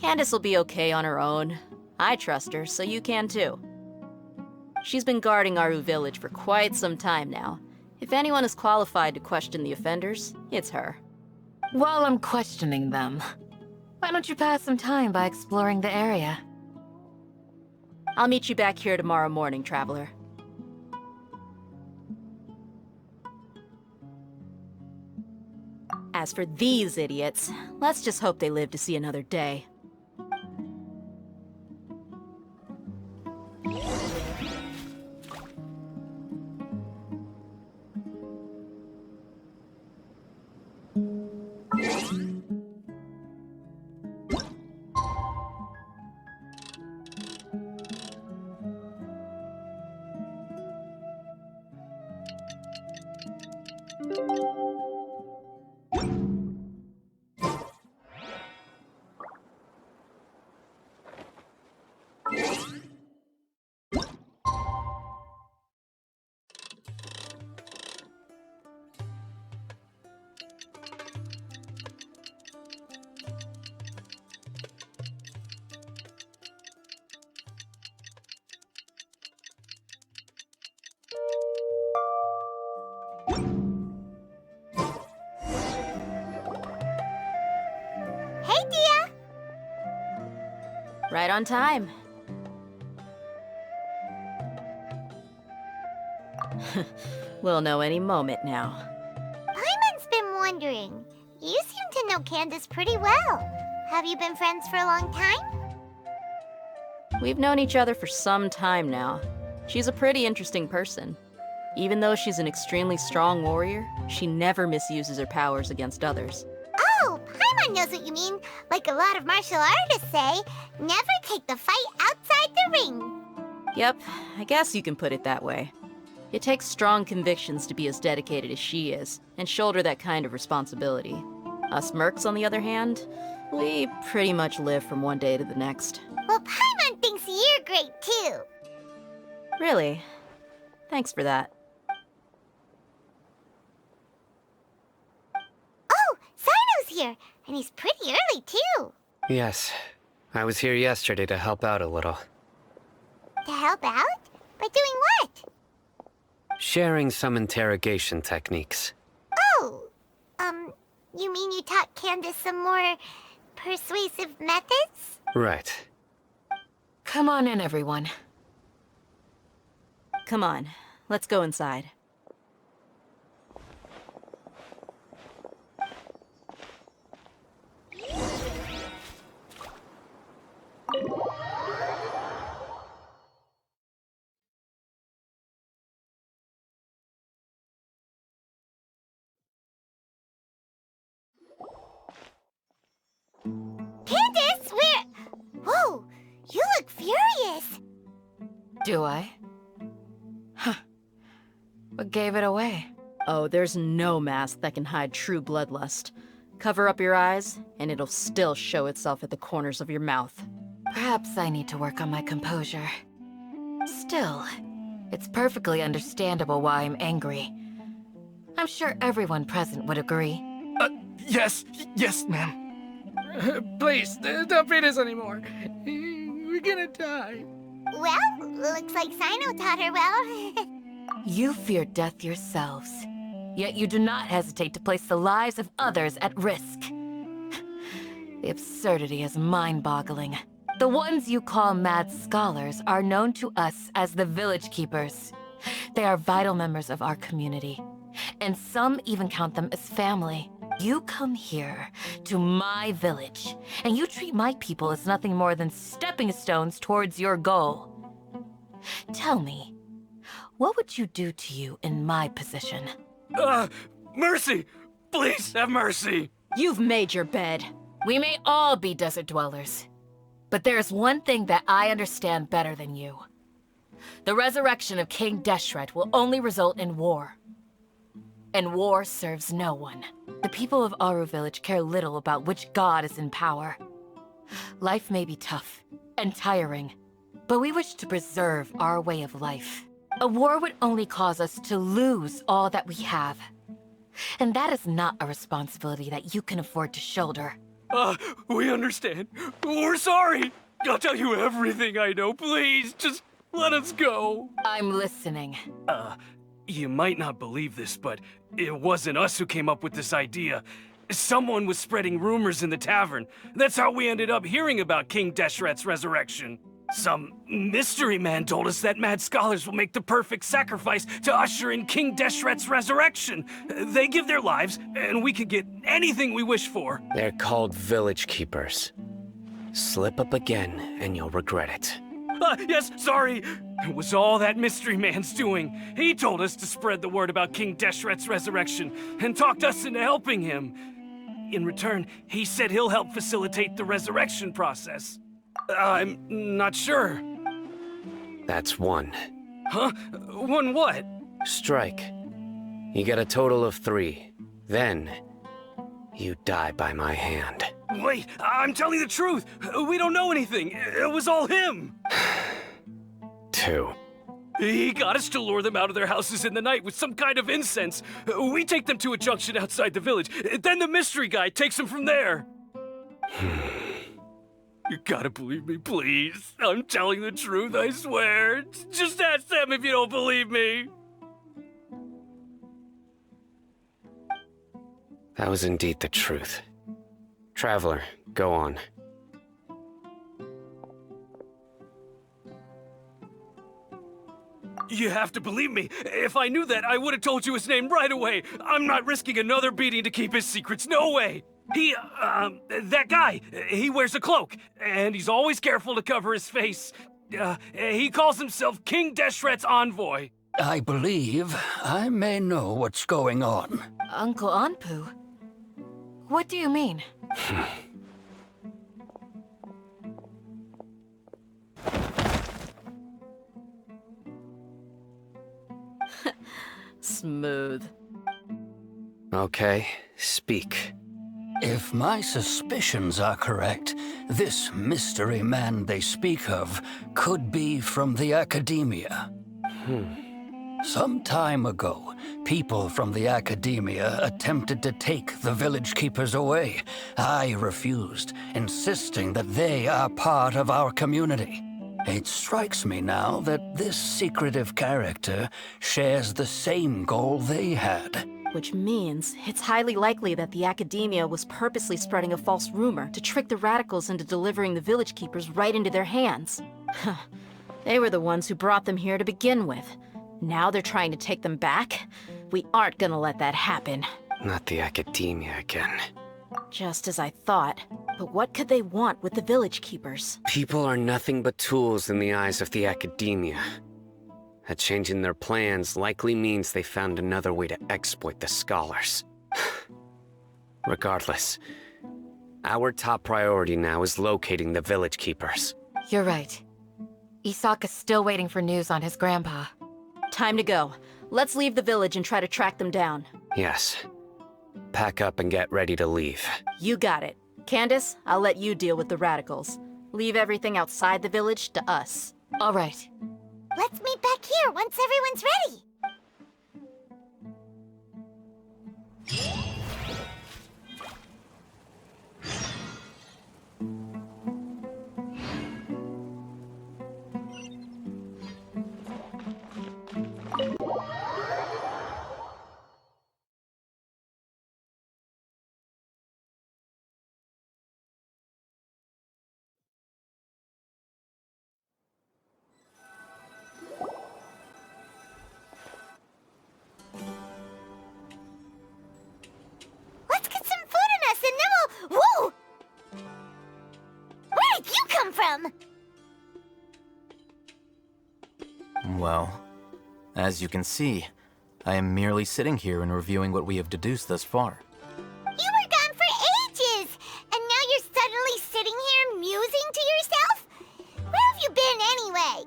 Candace will be okay on her own. I trust her, so you can too. She's been guarding Aru village for quite some time now. If anyone is qualified to question the offenders, it's her. While I'm questioning them, why don't you pass some time by exploring the area? I'll meet you back here tomorrow morning, Traveler. As for these idiots, let's just hope they live to see another day. Hey, Dia! Right on time. We'll know any moment now. Paimon's been wondering. You seem to know Candace pretty well. Have you been friends for a long time? We've known each other for some time now. She's a pretty interesting person. Even though she's an extremely strong warrior, she never misuses her powers against others. Oh, Paimon knows what you mean. Like a lot of martial artists say, never take the fight outside the ring. Yep, I guess you can put it that way. It takes strong convictions to be as dedicated as she is, and shoulder that kind of responsibility. Us mercs, on the other hand, we pretty much live from one day to the next. Well, Paimon thinks you're great too. Really? Thanks for that. Oh, Sino's here, and he's pretty early too. Yes. I was here yesterday to help out a little. To help out? By doing what? Sharing some interrogation techniques. Oh, you mean you taught Candace some more persuasive methods? Right. Come on in, everyone. Come on, let's go inside. Candace, where? Whoa, you look furious. Do I? Huh. What gave it away? Oh, there's no mask that can hide true bloodlust. Cover up your eyes, and it'll still show itself at the corners of your mouth. Perhaps I need to work on my composure. Still, it's perfectly understandable why I'm angry. I'm sure everyone present would agree. Yes, ma'am. Please, don't beat us anymore. We're gonna die. Well, looks like Sino taught her well. You fear death yourselves, yet you do not hesitate to place the lives of others at risk. The absurdity is mind-boggling. The ones you call mad scholars are known to us as the Village Keepers. They are vital members of our community, and some even count them as family. You come here, to my village, and you treat my people as nothing more than stepping stones towards your goal. Tell me, what would you do to you in my position? Mercy! Please have mercy! You've made your bed. We may all be desert dwellers, but there's one thing that I understand better than you. The resurrection of King Deshret will only result in war. And war serves no one. The people of Aru Village care little about which god is in power. Life may be tough and tiring, but we wish to preserve our way of life. A war would only cause us to lose all that we have. And that is not a responsibility that you can afford to shoulder. We understand. We're sorry. I'll tell you everything I know. Please, just let us go. I'm listening. You might not believe this, but it wasn't us who came up with this idea. Someone was spreading rumors in the tavern. That's how we ended up hearing about King Deshret's resurrection. Some mystery man told us that mad scholars will make the perfect sacrifice to usher in King Deshret's resurrection. They give their lives, and we can get anything we wish for. They're called Village Keepers. Slip up again, and you'll regret it. Yes, sorry. It was all that mystery man's doing. He told us to spread the word about King Deshret's resurrection, and talked us into helping him. In return, he said he'll help facilitate the resurrection process. I'm not sure. That's one. Huh? One what? Strike. You get a total of 3. Then, you die by my hand. Wait, I'm telling the truth. We don't know anything. It was all him. 2. He got us to lure them out of their houses in the night with some kind of incense. We take them to a junction outside the village. Then the mystery guy takes them from there. You gotta believe me, please. I'm telling the truth, I swear. Just ask them if you don't believe me. That was indeed the truth. Traveler, go on. You have to believe me. If I knew that, I would have told you his name right away. I'm not risking another beating to keep his secrets. No way. That guy, he wears a cloak, and he's always careful to cover his face. He calls himself King Deshret's envoy. I believe I may know what's going on. Uncle Anpu? What do you mean? Smooth. Okay, speak. If my suspicions are correct, this mystery man they speak of could be from the Academia. Some time ago, people from the Academia attempted to take the village keepers away. I refused, insisting that they are part of our community. It strikes me now that this secretive character shares the same goal they had. Which means it's highly likely that the Academia was purposely spreading a false rumor to trick the radicals into delivering the village keepers right into their hands. They were the ones who brought them here to begin with. Now they're trying to take them back? We aren't gonna let that happen. Not the Academia again. Just as I thought. But what could they want with the village keepers? People are nothing but tools in the eyes of the Academia. A change in their plans likely means they found another way to exploit the scholars. Regardless, our top priority now is locating the village keepers. You're right. Isak is still waiting for news on his grandpa. Time to go. Let's leave the village and try to track them down. Yes. Pack up and get ready to leave. You got it. Candace, I'll let you deal with the radicals. Leave everything outside the village to us. All right. Let's meet back here once everyone's ready. Let's get some food in us and then we'll... Whoa! Where did you come from? Well, as you can see, I am merely sitting here and reviewing what we have deduced thus far. You were gone for ages! And now you're suddenly sitting here musing to yourself? Where have you been anyway?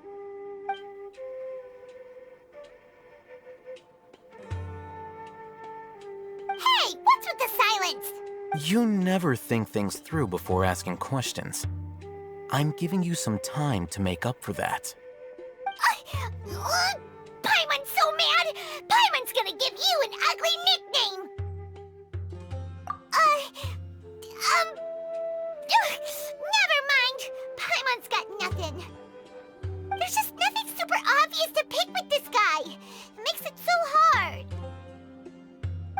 Hey, what's with the silence? You never think things through before asking questions. I'm giving you some time to make up for that. Paimon's so mad! Paimon's gonna give you an ugly nickname! Never mind! Paimon's got nothing. There's just nothing super obvious to pick with this guy. It makes it so hard.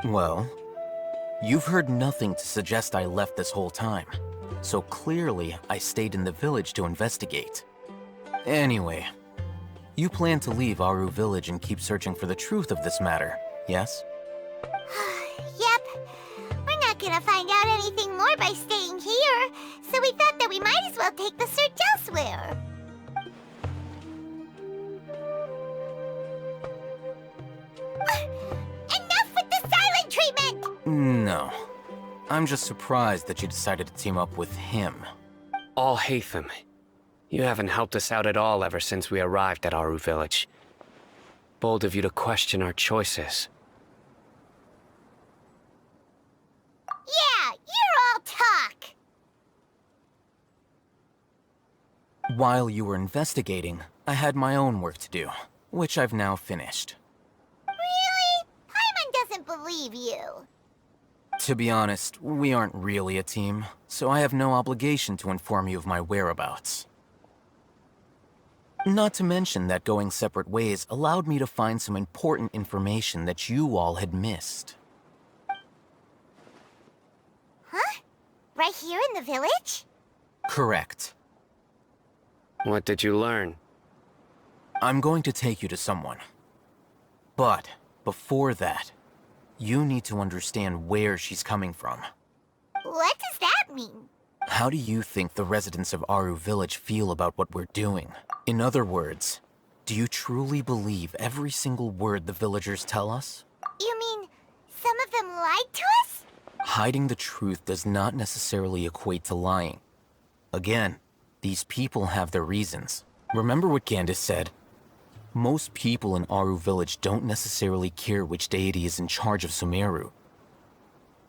Well, you've heard nothing to suggest I left this whole time. So clearly, I stayed in the village to investigate. Anyway, you plan to leave Aru village and keep searching for the truth of this matter, yes? Yep. We're not gonna find out anything more by staying here, so we thought that we might as well take the search elsewhere. Enough with the silent treatment! No. I'm just surprised that you decided to team up with him. All Hatham. You haven't helped us out at all ever since we arrived at Aru village. Bold of you to question our choices. Yeah, you're all talk! While you were investigating, I had my own work to do, which I've now finished. Really? Paimon doesn't believe you. To be honest, we aren't really a team, so I have no obligation to inform you of my whereabouts. Not to mention that going separate ways allowed me to find some important information that you all had missed. Huh? Right here in the village? Correct. What did you learn? I'm going to take you to someone. But before that, you need to understand where she's coming from. What does that mean? How do you think the residents of Aru Village feel about what we're doing? In other words, do you truly believe every single word the villagers tell us? You mean some of them lied to us? Hiding the truth does not necessarily equate to lying. Again, these people have their reasons. Remember what Gandis said? Most people in Aru Village don't necessarily care which deity is in charge of Sumeru.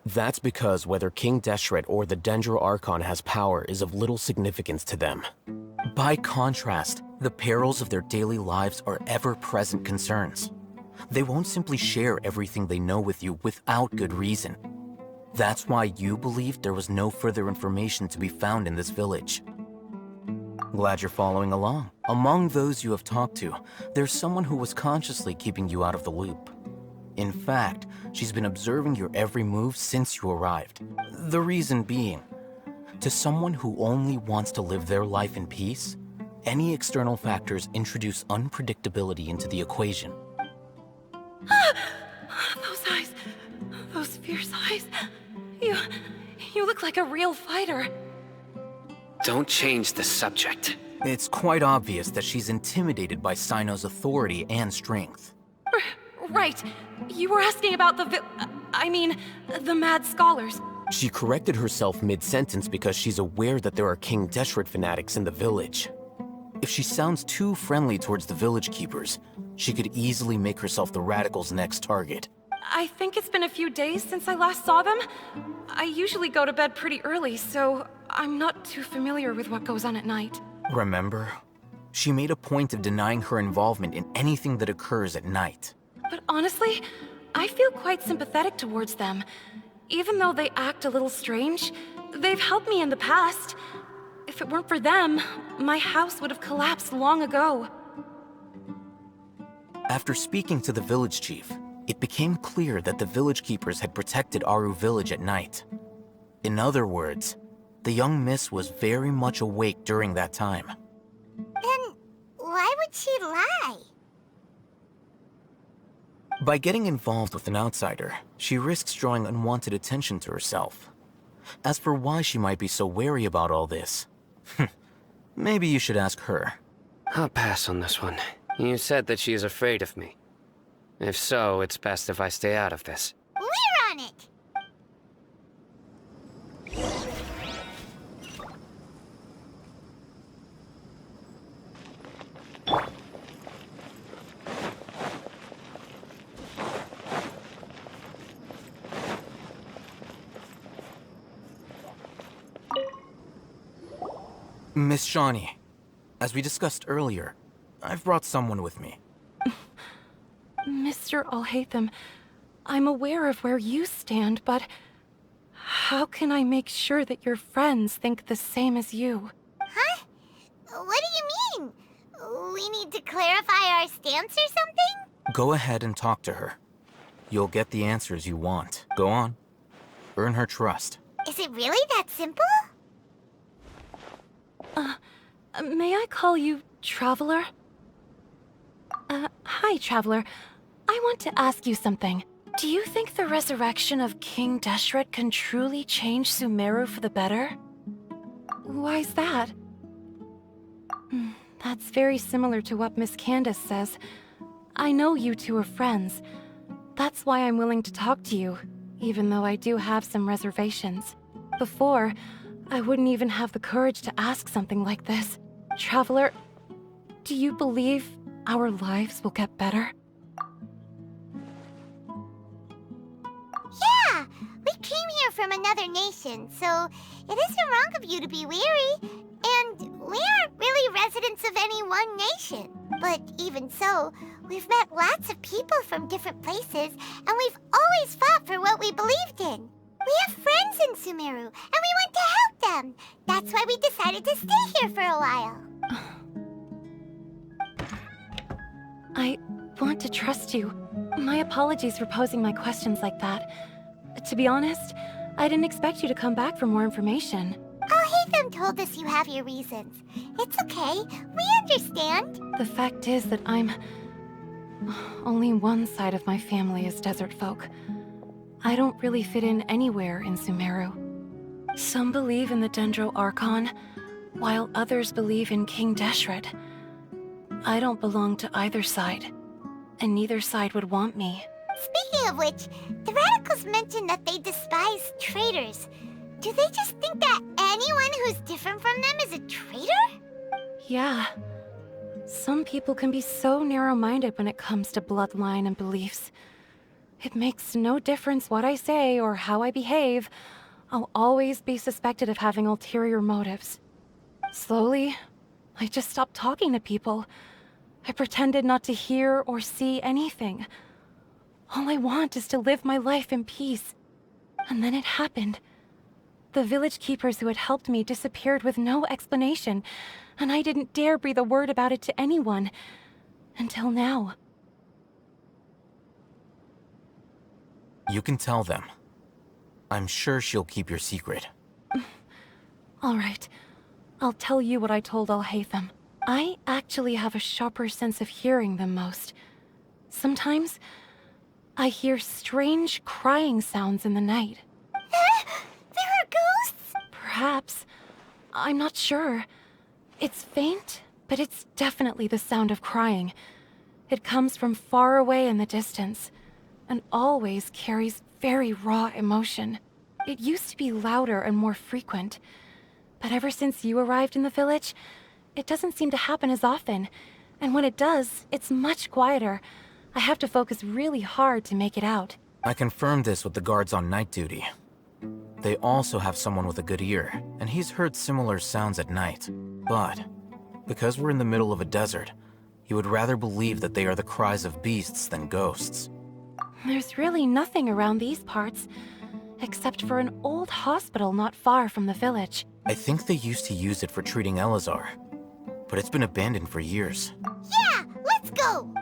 That's because whether King Deshret or the Dendro Archon has power is of little significance to them. By contrast, the perils of their daily lives are ever-present concerns. They won't simply share everything they know with you without good reason. That's why you believed there was no further information to be found in this village. Glad you're following along. Among those you have talked to, there's someone who was consciously keeping you out of the loop. In fact, she's been observing your every move since you arrived. The reason being, to someone who only wants to live their life in peace, any external factors introduce unpredictability into the equation. Those eyes. Those fierce eyes. You look like a real fighter. Don't change the subject. It's quite obvious that she's intimidated by Sino's authority and strength. Right. You were asking about the Mad Scholars. She corrected herself mid-sentence because she's aware that there are King Deshret fanatics in the village. If she sounds too friendly towards the village keepers, she could easily make herself the radicals' next target. I think it's been a few days since I last saw them. I usually go to bed pretty early, so I'm not too familiar with what goes on at night. Remember? She made a point of denying her involvement in anything that occurs at night. But honestly, I feel quite sympathetic towards them. Even though they act a little strange, they've helped me in the past. If it weren't for them, my house would have collapsed long ago. After speaking to the village chief, it became clear that the village keepers had protected Aru Village at night. In other words, the young miss was very much awake during that time. Then why would she lie? By getting involved with an outsider, she risks drawing unwanted attention to herself. As for why she might be so wary about all this, maybe you should ask her. I'll pass on this one. You said that she is afraid of me. If so, it's best if I stay out of this. We're on it! Miss Shawnee, as we discussed earlier, I've brought someone with me. Mr. Alhaitham, I'm aware of where you stand, but how can I make sure that your friends think the same as you? Huh? What do you mean? We need to clarify our stance or something? Go ahead and talk to her. You'll get the answers you want. Go on. Earn her trust. Is it really that simple? May I call you Traveler? Hi, Traveler. I want to ask you something. Do you think the resurrection of King Deshret can truly change Sumeru for the better? Why's that? That's very similar to what Miss Candace says. I know you two are friends. That's why I'm willing to talk to you, even though I do have some reservations. Before, I wouldn't even have the courage to ask something like this. Traveler, do you believe our lives will get better? Yeah! We came here from another nation, so it isn't wrong of you to be weary. And we aren't really residents of any one nation. But even so, we've met lots of people from different places, and we've always fought for what we believed in. We have friends in Sumeru, and we want to help them. That's why we decided to stay here for a while. I want to trust you. My apologies for posing my questions like that. To be honest, I didn't expect you to come back for more information. Oh, Hatham told us you have your reasons. It's okay. We understand. The fact is that only one side of my family is desert folk. I don't really fit in anywhere in Sumeru. Some believe in the Dendro Archon, while others believe in King Deshret. I don't belong to either side, and neither side would want me. Speaking of which, the radicals mentioned that they despise traitors. Do they just think that anyone who's different from them is a traitor? Yeah. Some people can be so narrow-minded when it comes to bloodline and beliefs. It makes no difference what I say or how I behave. I'll always be suspected of having ulterior motives. Slowly, I just stopped talking to people. I pretended not to hear or see anything. All I want is to live my life in peace. And then it happened. The village keepers who had helped me disappeared with no explanation, and I didn't dare breathe a word about it to anyone. Until now. You can tell them. I'm sure she'll keep your secret. All right. I'll tell you what I told Al-Haytham. I actually have a sharper sense of hearing than most. Sometimes, I hear strange crying sounds in the night. There are ghosts? Perhaps. I'm not sure. It's faint, but it's definitely the sound of crying. It comes from far away in the distance, and always carries very raw emotion. It used to be louder and more frequent, but ever since you arrived in the village, it doesn't seem to happen as often, and when it does, it's much quieter. I have to focus really hard to make it out. I confirmed this with the guards on night duty. They also have someone with a good ear, and he's heard similar sounds at night. But, because we're in the middle of a desert, he would rather believe that they are the cries of beasts than ghosts. There's really nothing around these parts, except for an old hospital not far from the village. I think they used to use it for treating Elazar, but it's been abandoned for years. Yeah, let's go!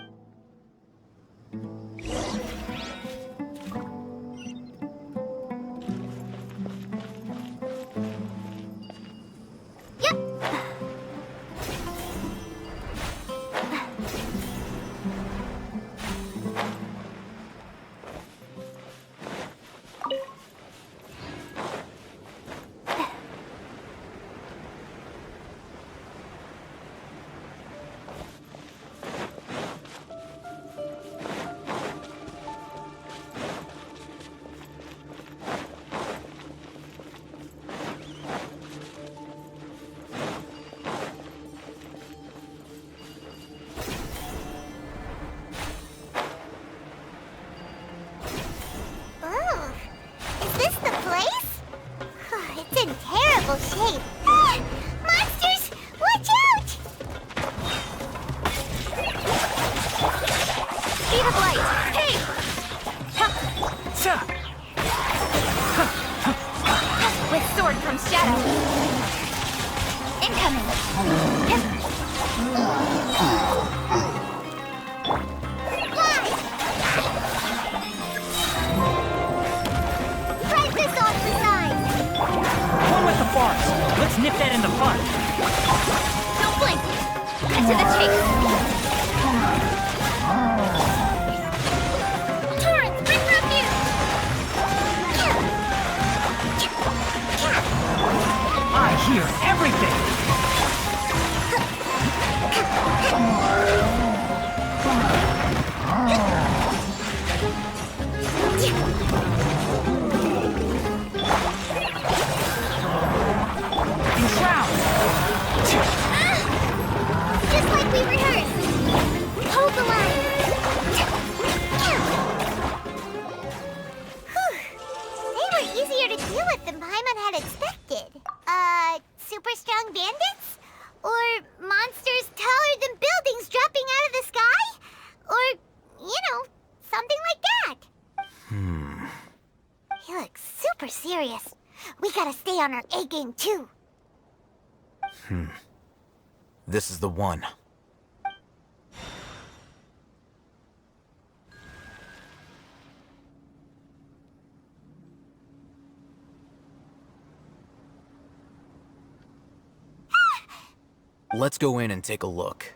Shape. Ah! Monsters! Watch out! Speed of light! Hey! With sword from shadow. Incoming! Break this off the side! One with the farce. Let's nip that in the bud. Don't blink! Cut to the chase! Torrents, bring refuge! I hear everything! Just like we rehearsed! Hold the line! They were easier to deal with than Paimon had expected. Super strong bandits? Or monsters taller than buildings dropping out of the sky? Or, something like that. He looks super serious. We gotta stay on our A game too. This is the one. Let's go in and take a look.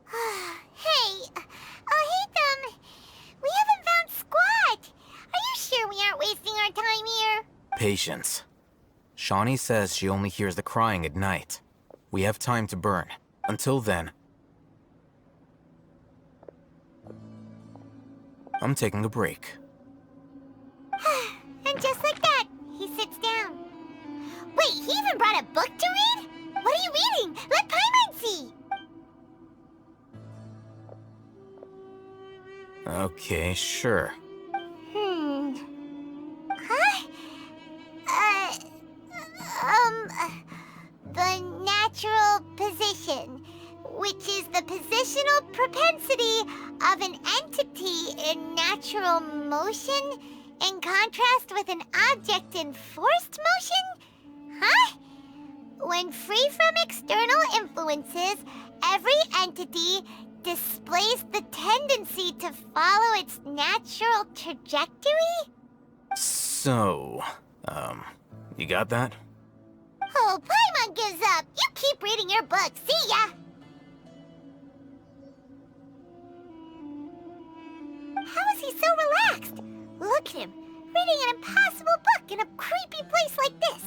Hey, we haven't found squat. Are you sure we aren't wasting our time here? Patience. Shawnee says she only hears the crying at night. We have time to burn. Until then, I'm taking a break. And just like that, he sits down. Wait, he even brought a book to read? What are you reading? Let Paimon see! Okay, sure. Huh? The natural position, which is the positional propensity of an entity in natural motion, in contrast with an object in forced motion? Huh? When free from external influences, every entity displays the tendency to follow its natural trajectory? So, you got that? Oh, Paimon gives up! You keep reading your book, see ya! How is he so relaxed? Look at him, reading an impossible book in a creepy place like this.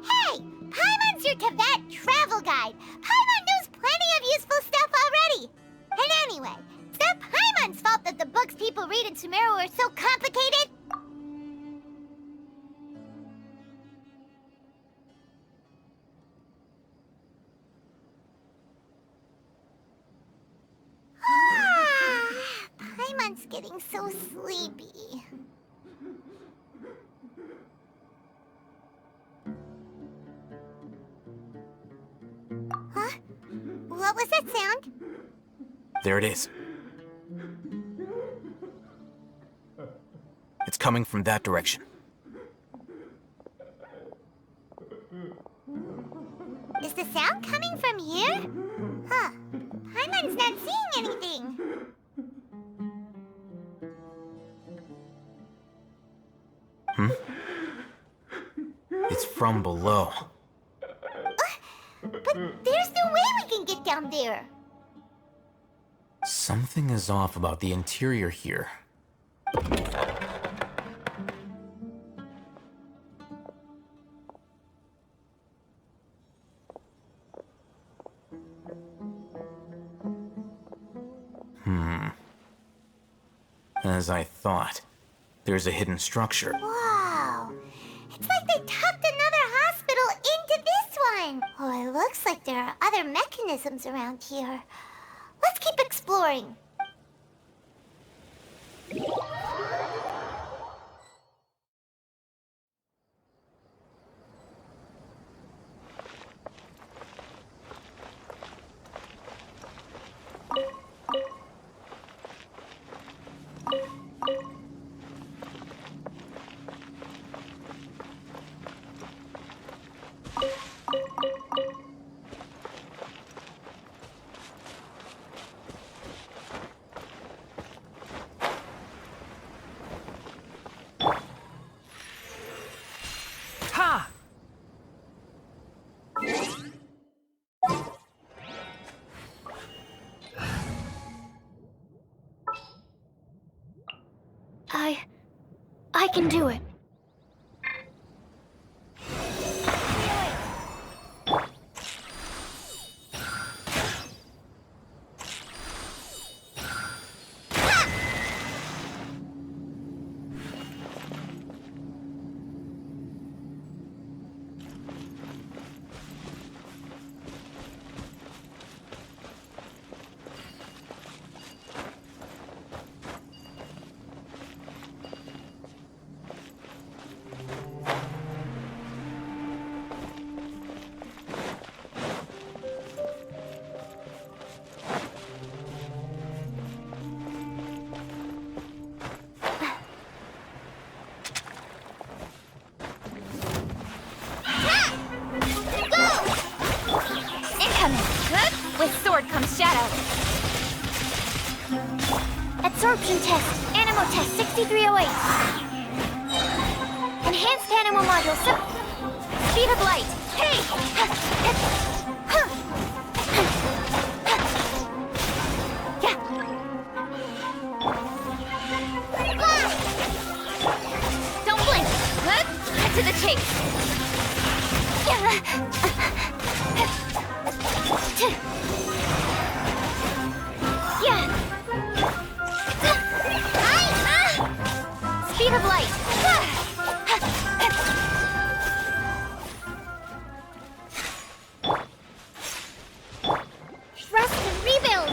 Hey! Paimon's your Tibet travel guide! Paimon knows plenty of useful stuff already! And anyway, it's not Paimon's fault that the books people read in Sumeru are so complicated! Paimon's getting so sleepy. Huh? What was that sound? There it is. It's coming from that direction. Is the sound coming from here? Huh. Paimon's not seeing anything. It's from below. But there's no way we can get down there. Something is off about the interior here. As I thought, there's a hidden structure. Wow. It's like they tucked another hospital into this one. Oh, it looks like there are other mechanisms around here. Let's keep exploring. Ha! I can do it. With sword comes shadow. Absorption test. Animo test 6308. Enhanced animo module. Speed of light. Hey! Don't blink. Cut to the chase. Speed of light. Rest and rebuild.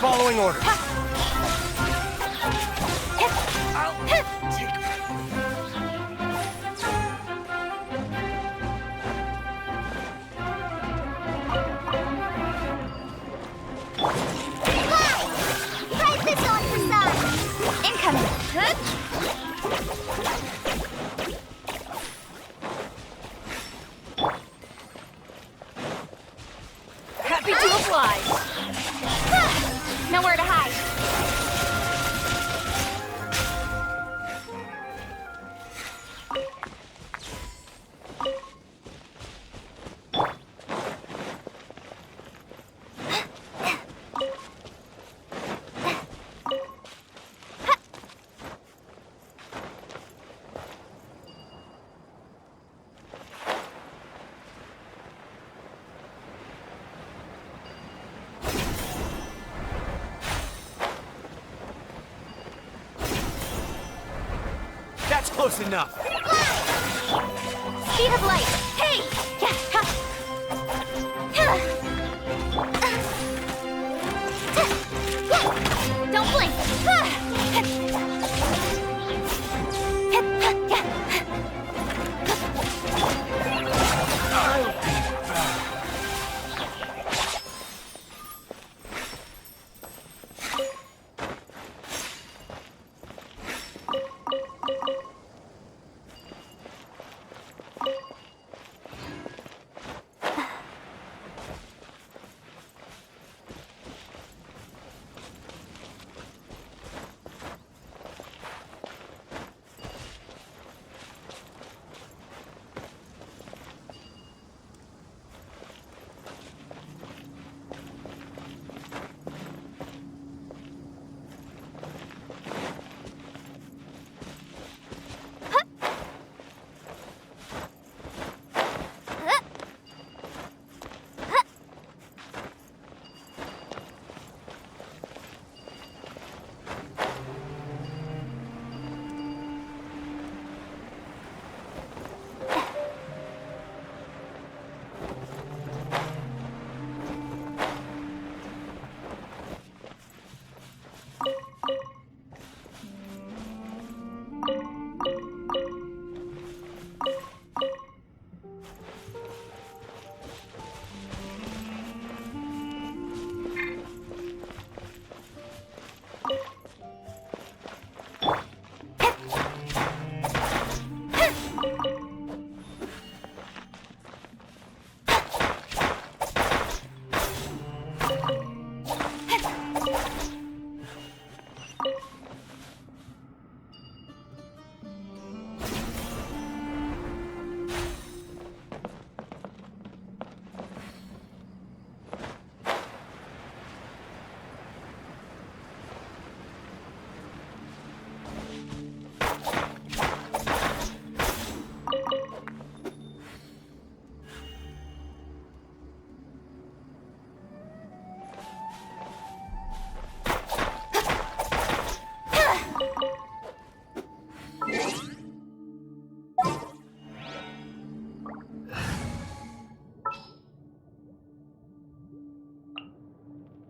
Following orders. Happy to oblige. Nowhere to hide. That's close enough. Speed of light. Hey! Don't blink.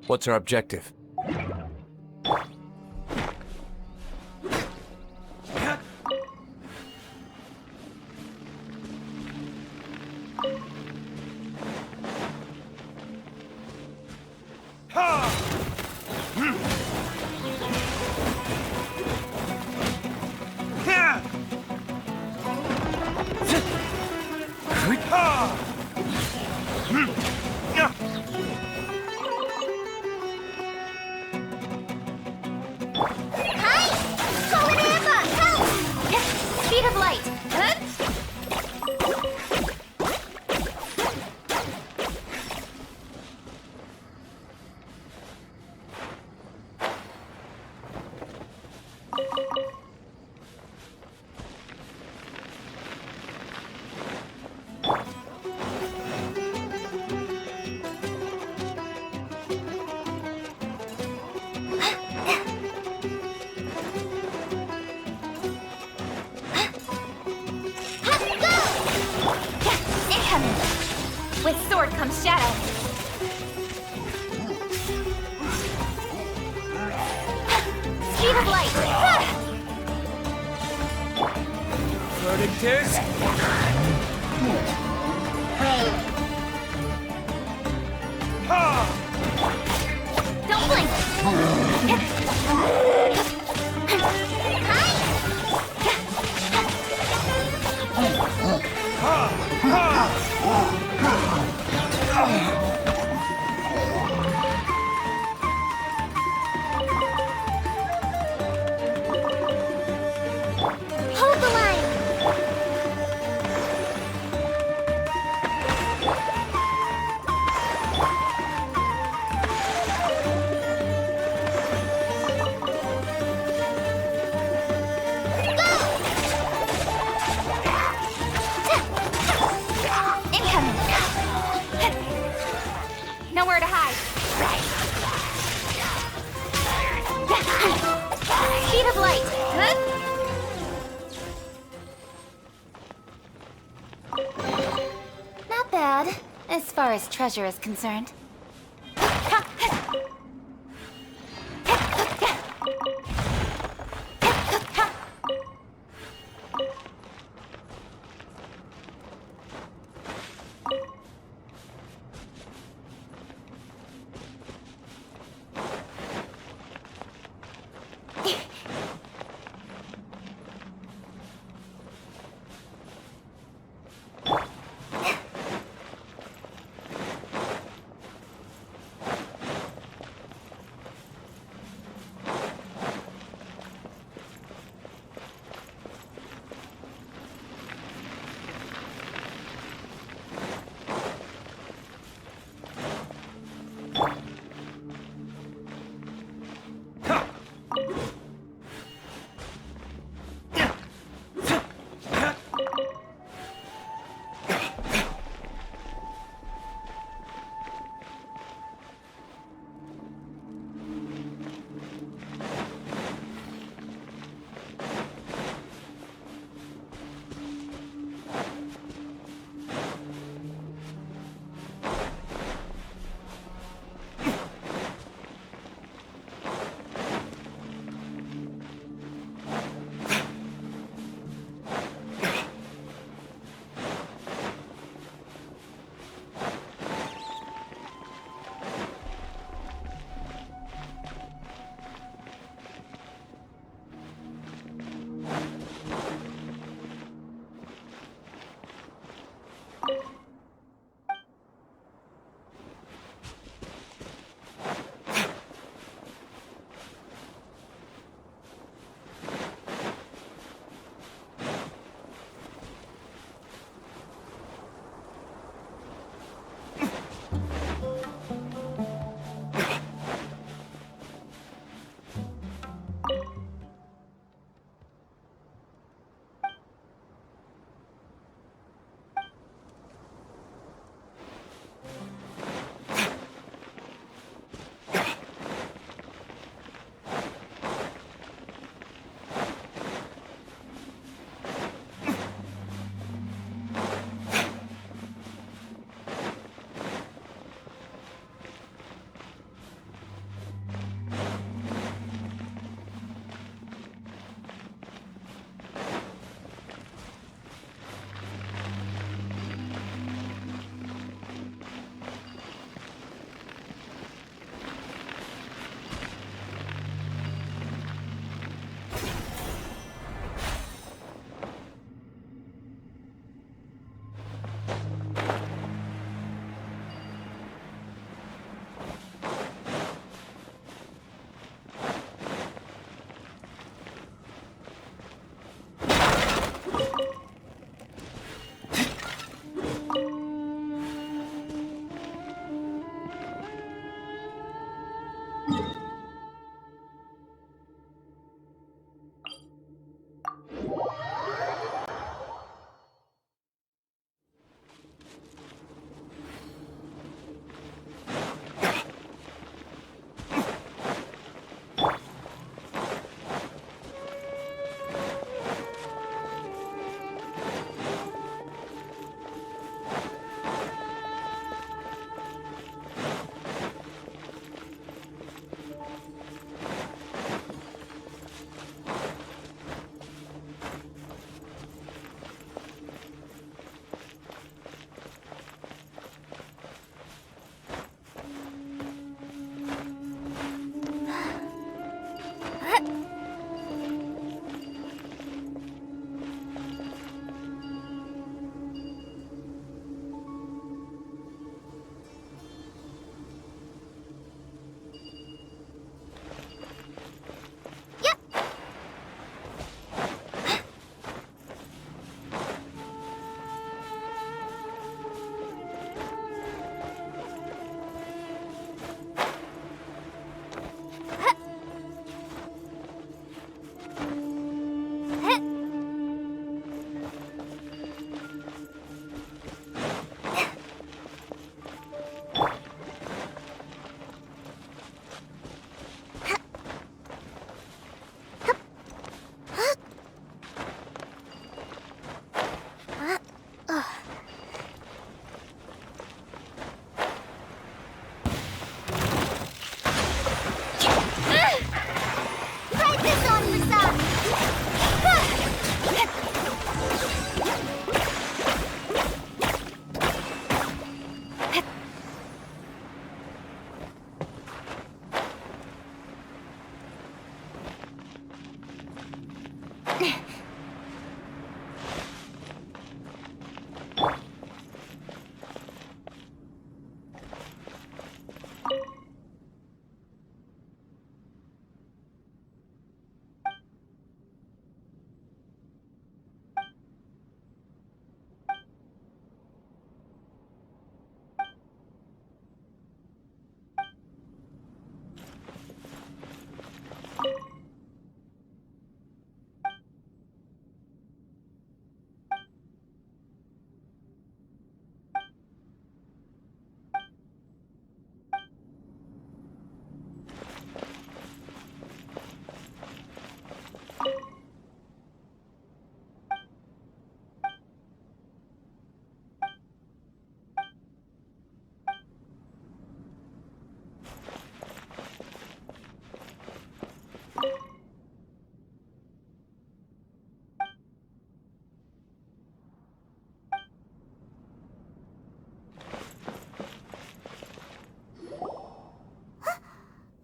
What's our objective? Ha! With sword comes shadow. Speed of light. Verdictus? Don't blink. Hold the line. Incoming. Nowhere to hide. Speed of light. Not bad, as far as treasure is concerned.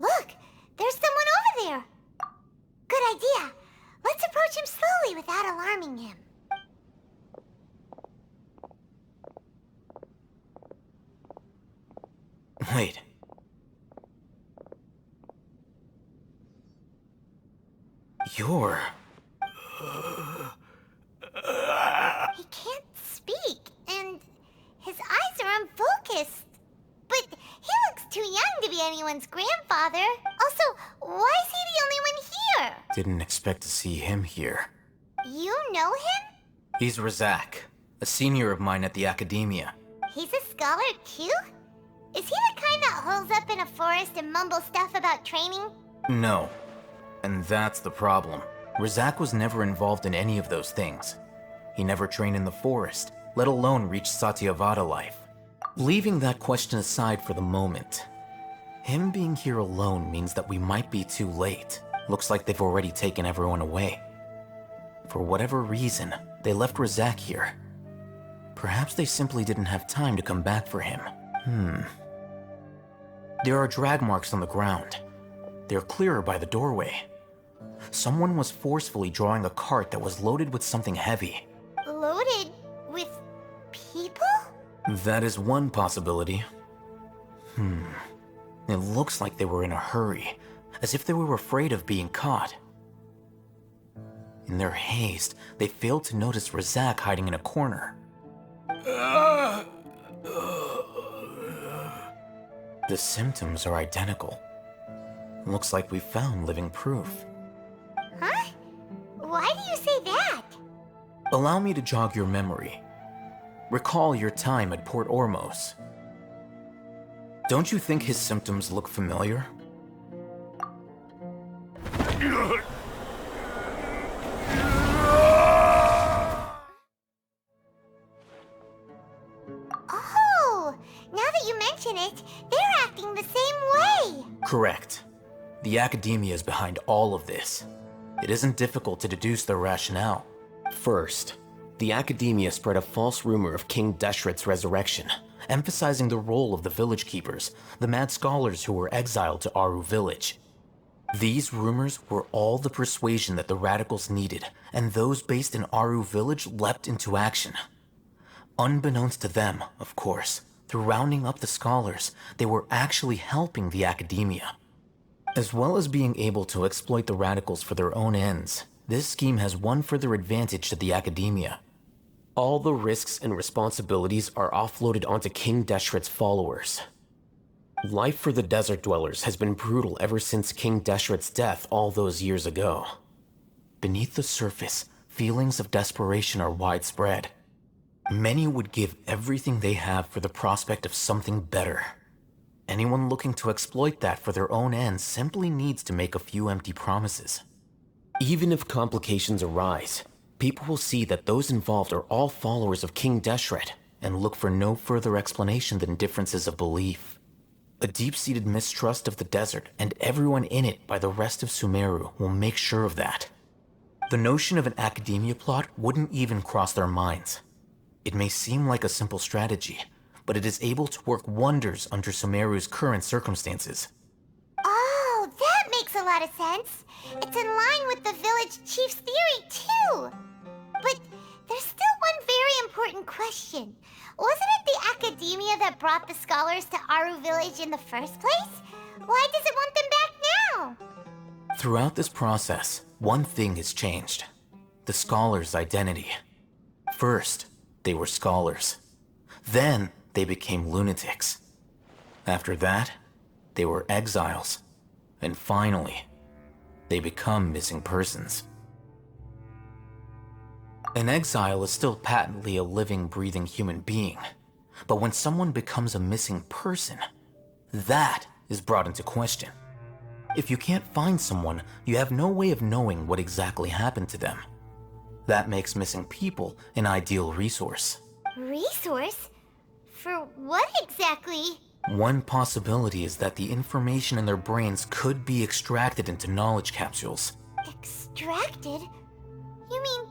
Look, there's someone over there. Good idea. Let's approach him slowly without alarming him. Wait. You're... He can't speak, and his eyes are unfocused. But he looks too young to be anyone's grandfather. Also, why is he the only one here? Didn't expect to see him here. You know him? He's Razak, a senior of mine at the Academia. He's a scholar too? Is he the kind that holes up in a forest and mumbles stuff about training? No. And that's the problem. Razak was never involved in any of those things. He never trained in the forest, let alone reach Satyavada life. Leaving that question aside for the moment, him being here alone means that we might be too late. Looks like they've already taken everyone away. For whatever reason, they left Razak here. Perhaps they simply didn't have time to come back for him. There are drag marks on the ground. They're clearer by the doorway. Someone was forcefully drawing a cart that was loaded with something heavy. Loaded with people? That is one possibility. It looks like they were in a hurry, as if they were afraid of being caught. In their haste, they failed to notice Razak hiding in a corner. The symptoms are identical. Looks like we found living proof. Huh? Why do you say that? Allow me to jog your memory. Recall your time at Port Ormos. Don't you think his symptoms look familiar? Oh, now that you mention it, they're acting the same way. Correct. The Academia is behind all of this. It isn't difficult to deduce their rationale. First, the Academia spread a false rumor of King Deshret's resurrection, emphasizing the role of the village keepers, the mad scholars who were exiled to Aru village. These rumors were all the persuasion that the radicals needed, and those based in Aru village leapt into action. Unbeknownst to them, of course, through rounding up the scholars, they were actually helping the Academia. As well as being able to exploit the radicals for their own ends, this scheme has one further advantage to the Academia. All the risks and responsibilities are offloaded onto King Deshret's followers. Life for the desert dwellers has been brutal ever since King Deshret's death all those years ago. Beneath the surface, feelings of desperation are widespread. Many would give everything they have for the prospect of something better. Anyone looking to exploit that for their own ends simply needs to make a few empty promises. Even if complications arise, people will see that those involved are all followers of King Deshret and look for no further explanation than differences of belief. A deep-seated mistrust of the desert and everyone in it by the rest of Sumeru will make sure of that. The notion of an Academia plot wouldn't even cross their minds. It may seem like a simple strategy, but it is able to work wonders under Sumeru's current circumstances. Oh, that makes a lot of sense. It's in line with the village chief's theory, too. But there's still one very important question. Wasn't it the academia that brought the scholars to Aru Village in the first place? Why does it want them back now? Throughout this process, one thing has changed. The scholars' identity. First, they were scholars. Then, they became lunatics. After that, they were exiles. And finally, they become missing persons. An exile is still patently a living, breathing human being. But when someone becomes a missing person, that is brought into question. If you can't find someone, you have no way of knowing what exactly happened to them. That makes missing people an ideal resource. Resource? For what exactly? One possibility is that the information in their brains could be extracted into knowledge capsules. Extracted? You mean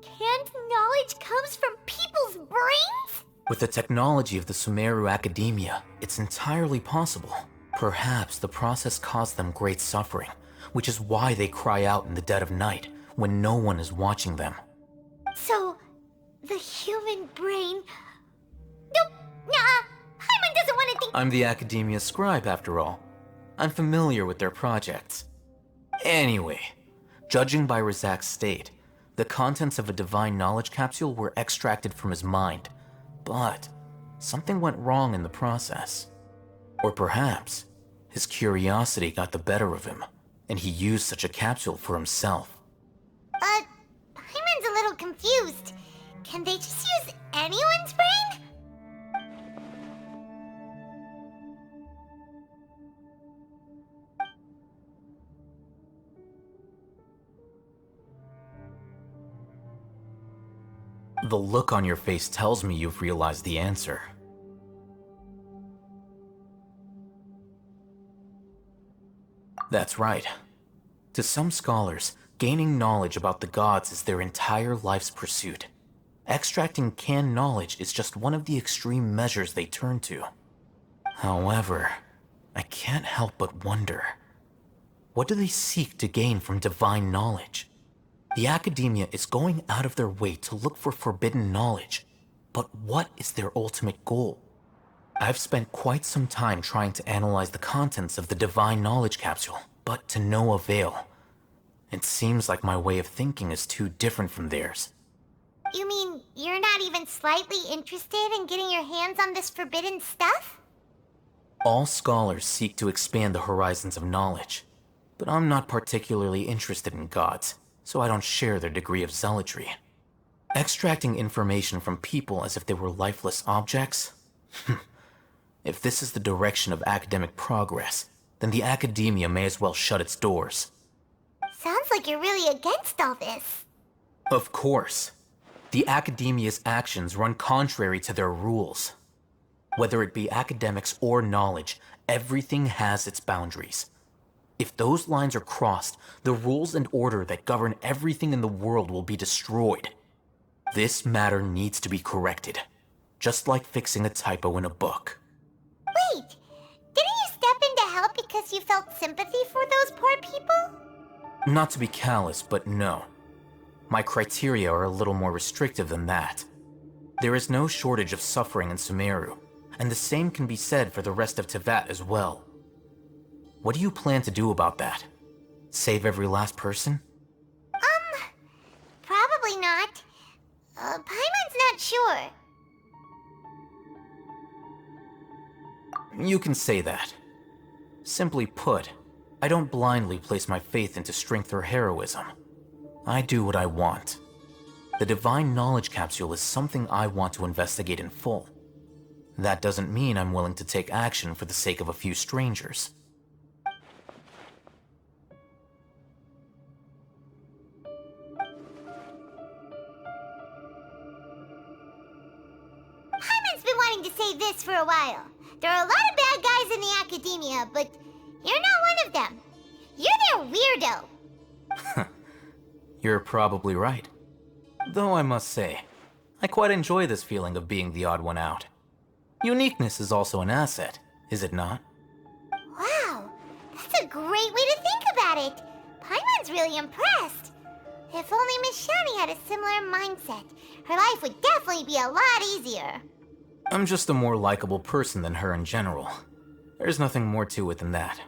canned knowledge comes from people's brains? With the technology of the Sumeru Academia, it's entirely possible. Perhaps the process caused them great suffering, which is why they cry out in the dead of night when no one is watching them. So, the human brain... Nope, nah, Paimon doesn't want to think... I'm the Academia scribe, after all. I'm familiar with their projects. Anyway, judging by Razak's state, the contents of a divine knowledge capsule were extracted from his mind, but something went wrong in the process. Or perhaps his curiosity got the better of him, and he used such a capsule for himself. Paimon's a little confused. Can they just use anyone's brain? The look on your face tells me you've realized the answer. That's right. To some scholars, gaining knowledge about the gods is their entire life's pursuit. Extracting canned knowledge is just one of the extreme measures they turn to. However, I can't help but wonder, what do they seek to gain from divine knowledge? The Academia is going out of their way to look for forbidden knowledge, but what is their ultimate goal? I've spent quite some time trying to analyze the contents of the divine knowledge capsule, but to no avail. It seems like my way of thinking is too different from theirs. You mean you're not even slightly interested in getting your hands on this forbidden stuff? All scholars seek to expand the horizons of knowledge, but I'm not particularly interested in gods, so I don't share their degree of zealotry. Extracting information from people as if they were lifeless objects? If this is the direction of academic progress, then the Academia may as well shut its doors. Sounds like you're really against all this. Of course. The Academia's actions run contrary to their rules. Whether it be academics or knowledge, everything has its boundaries. If those lines are crossed, the rules and order that govern everything in the world will be destroyed. This matter needs to be corrected, just like fixing a typo in a book. Wait, didn't you step in to help because you felt sympathy for those poor people? Not to be callous, but no. My criteria are a little more restrictive than that. There is no shortage of suffering in Sumeru, and the same can be said for the rest of Teyvat as well. What do you plan to do about that? Save every last person? Probably not. Paimon's not sure. You can say that. Simply put, I don't blindly place my faith into strength or heroism. I do what I want. The divine knowledge capsule is something I want to investigate in full. That doesn't mean I'm willing to take action for the sake of a few strangers. Paimon's been wanting to say this for a while. There are a lot of bad guys in the Academia, but you're not one of them. You're their weirdo. You're probably right. Though I must say, I quite enjoy this feeling of being the odd one out. Uniqueness is also an asset, is it not? Wow, that's a great way to think about at it, Paimon's really impressed. If only Miss Shani had a similar mindset, her life would definitely be a lot easier. I'm just a more likable person than her in general. There's nothing more to it than that.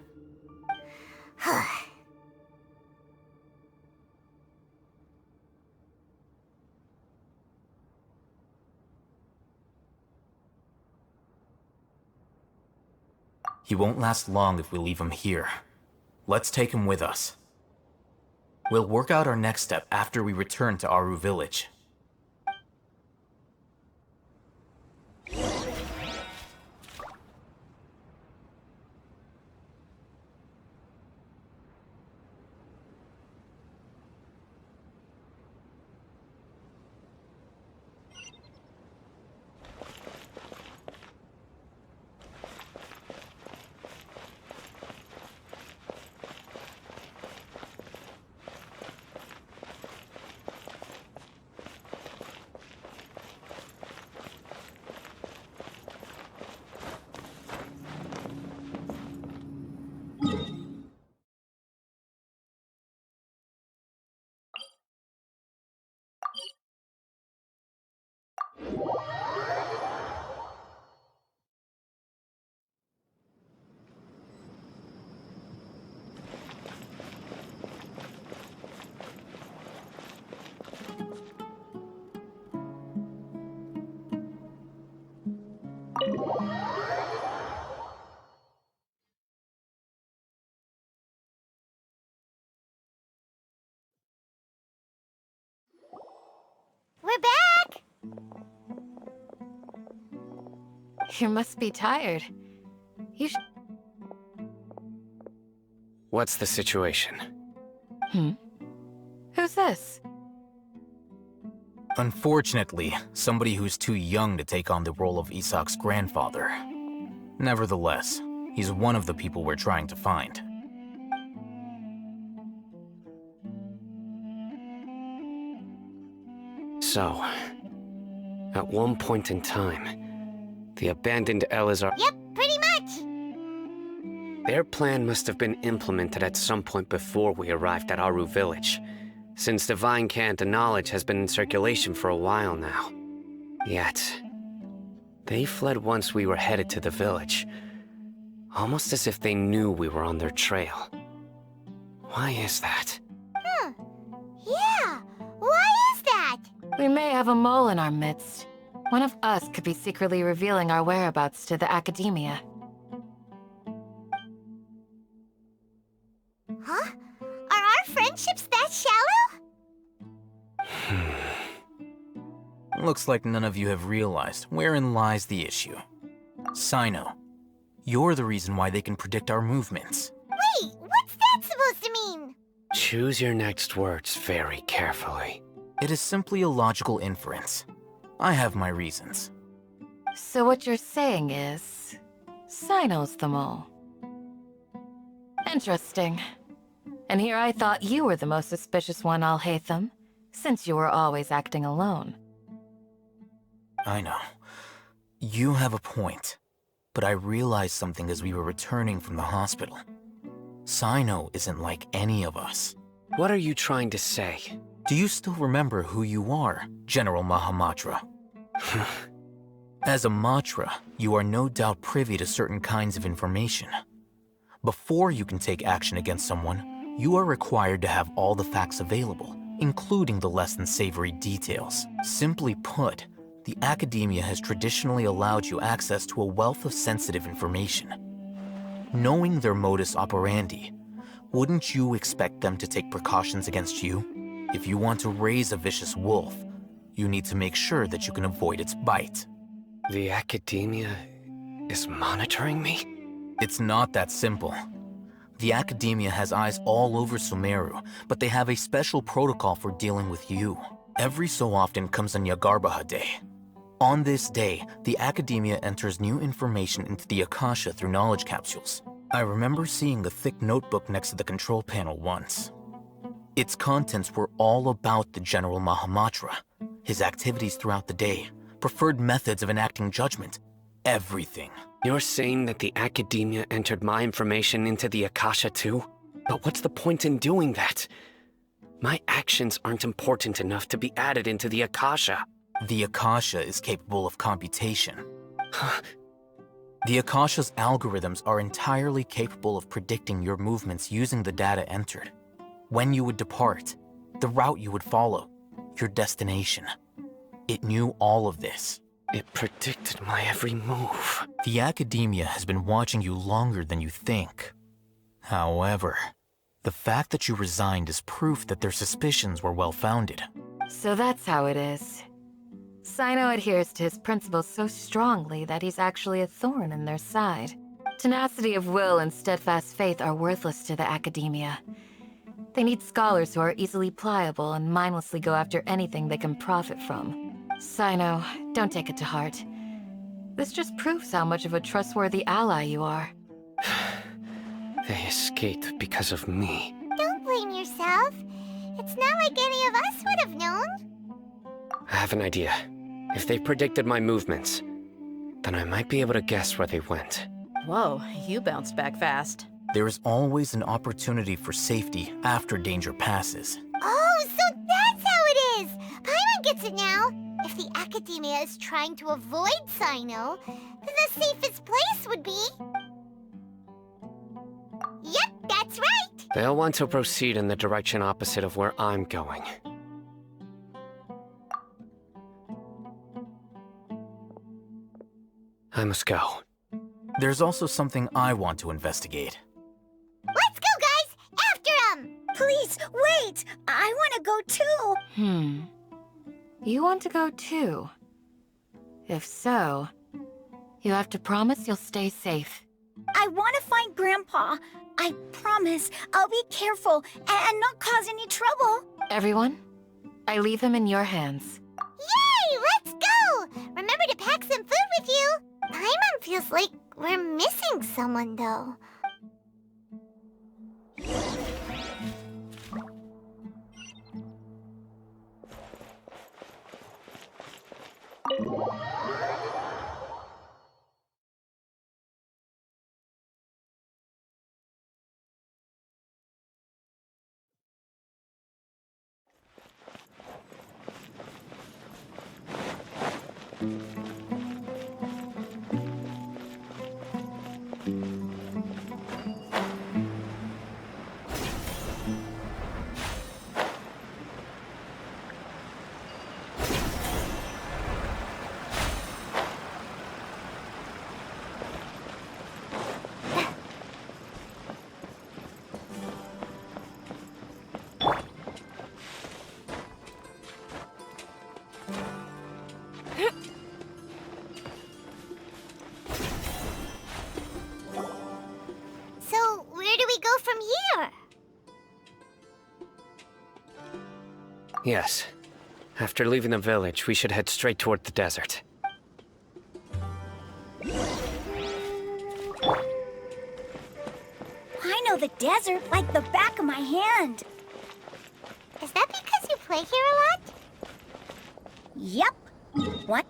He won't last long if we leave him here. Let's take him with us. We'll work out our next step after we return to Aru Village. We're back! You must be tired. You should... What's the situation? Who's this? Unfortunately, somebody who's too young to take on the role of Isak's grandfather. Nevertheless, he's one of the people we're trying to find. So, at one point in time, the abandoned Elazar... Yep, pretty much! Their plan must have been implemented at some point before we arrived at Aru Village, since Divine Cant and knowledge has been in circulation for a while now. Yet, they fled once we were headed to the village, almost as if they knew we were on their trail. Why is that? Yeah, why is that? We may have a mole in our midst. One of us could be secretly revealing our whereabouts to the Academia. Huh? Are our friendships that shallow? Looks like none of you have realized wherein lies the issue. Sino, you're the reason why they can predict our movements. Wait, what's that supposed to mean? Choose your next words very carefully. It is simply a logical inference. I have my reasons. So what you're saying is... Sino's the mole. Interesting. And here I thought you were the most suspicious one, Alhaitham, since you were always acting alone. I know. You have a point. But I realized something as we were returning from the hospital. Sino isn't like any of us. What are you trying to say? Do you still remember who you are, General Mahamatra? As a Matra, you are no doubt privy to certain kinds of information. Before you can take action against someone, you are required to have all the facts available, including the less than savory details. Simply put, the Academia has traditionally allowed you access to a wealth of sensitive information. Knowing their modus operandi, wouldn't you expect them to take precautions against you? If you want to raise a vicious wolf, you need to make sure that you can avoid its bite. The Academia is monitoring me? It's not that simple. The Academia has eyes all over Sumeru, but they have a special protocol for dealing with you. Every so often comes on Yagarbaha Day. On this day, the Academia enters new information into the Akasha through knowledge capsules. I remember seeing the thick notebook next to the control panel once. Its contents were all about the General Mahamatra, his activities throughout the day, preferred methods of enacting judgment, everything. You're saying that the Academia entered my information into the Akasha too? But what's the point in doing that? My actions aren't important enough to be added into the Akasha. The Akasha is capable of computation. The Akasha's algorithms are entirely capable of predicting your movements using the data entered. When you would depart, the route you would follow, your destination. It knew all of this. It predicted my every move. The Academia has been watching you longer than you think. However, the fact that you resigned is proof that their suspicions were well-founded. So that's how it is. Sino adheres to his principles so strongly that he's actually a thorn in their side. Tenacity of will and steadfast faith are worthless to the Academia. They need scholars who are easily pliable and mindlessly go after anything they can profit from. Sino, don't take it to heart. This just proves how much of a trustworthy ally you are. They escaped because of me. Don't blame yourself. It's not like any of us would have known. I have an idea. If they predicted my movements, then I might be able to guess where they went. Whoa, you bounced back fast. There is always an opportunity for safety after danger passes. Oh, so that's how it is! Paimon gets it now. If the Academia is trying to avoid Sino, then the safest place would be... Yep, that's right! They'll want to proceed in the direction opposite of where I'm going. I must go. There's also something I want to investigate. Let's go, guys! After him! Please, wait! I want to go too! You want to go too? If so, you have to promise you'll stay safe. I want to find Grandpa. I promise I'll be careful and not cause any trouble. Everyone, I leave him in your hands. Yay! Let's go! Remember to pack some food with you! Paimon feels like we're missing someone, though. So, where do we go from here? Yes. After leaving the village, we should head straight toward the desert. I know the desert like the back of my hand. Is that because you play here a lot? Yep. What?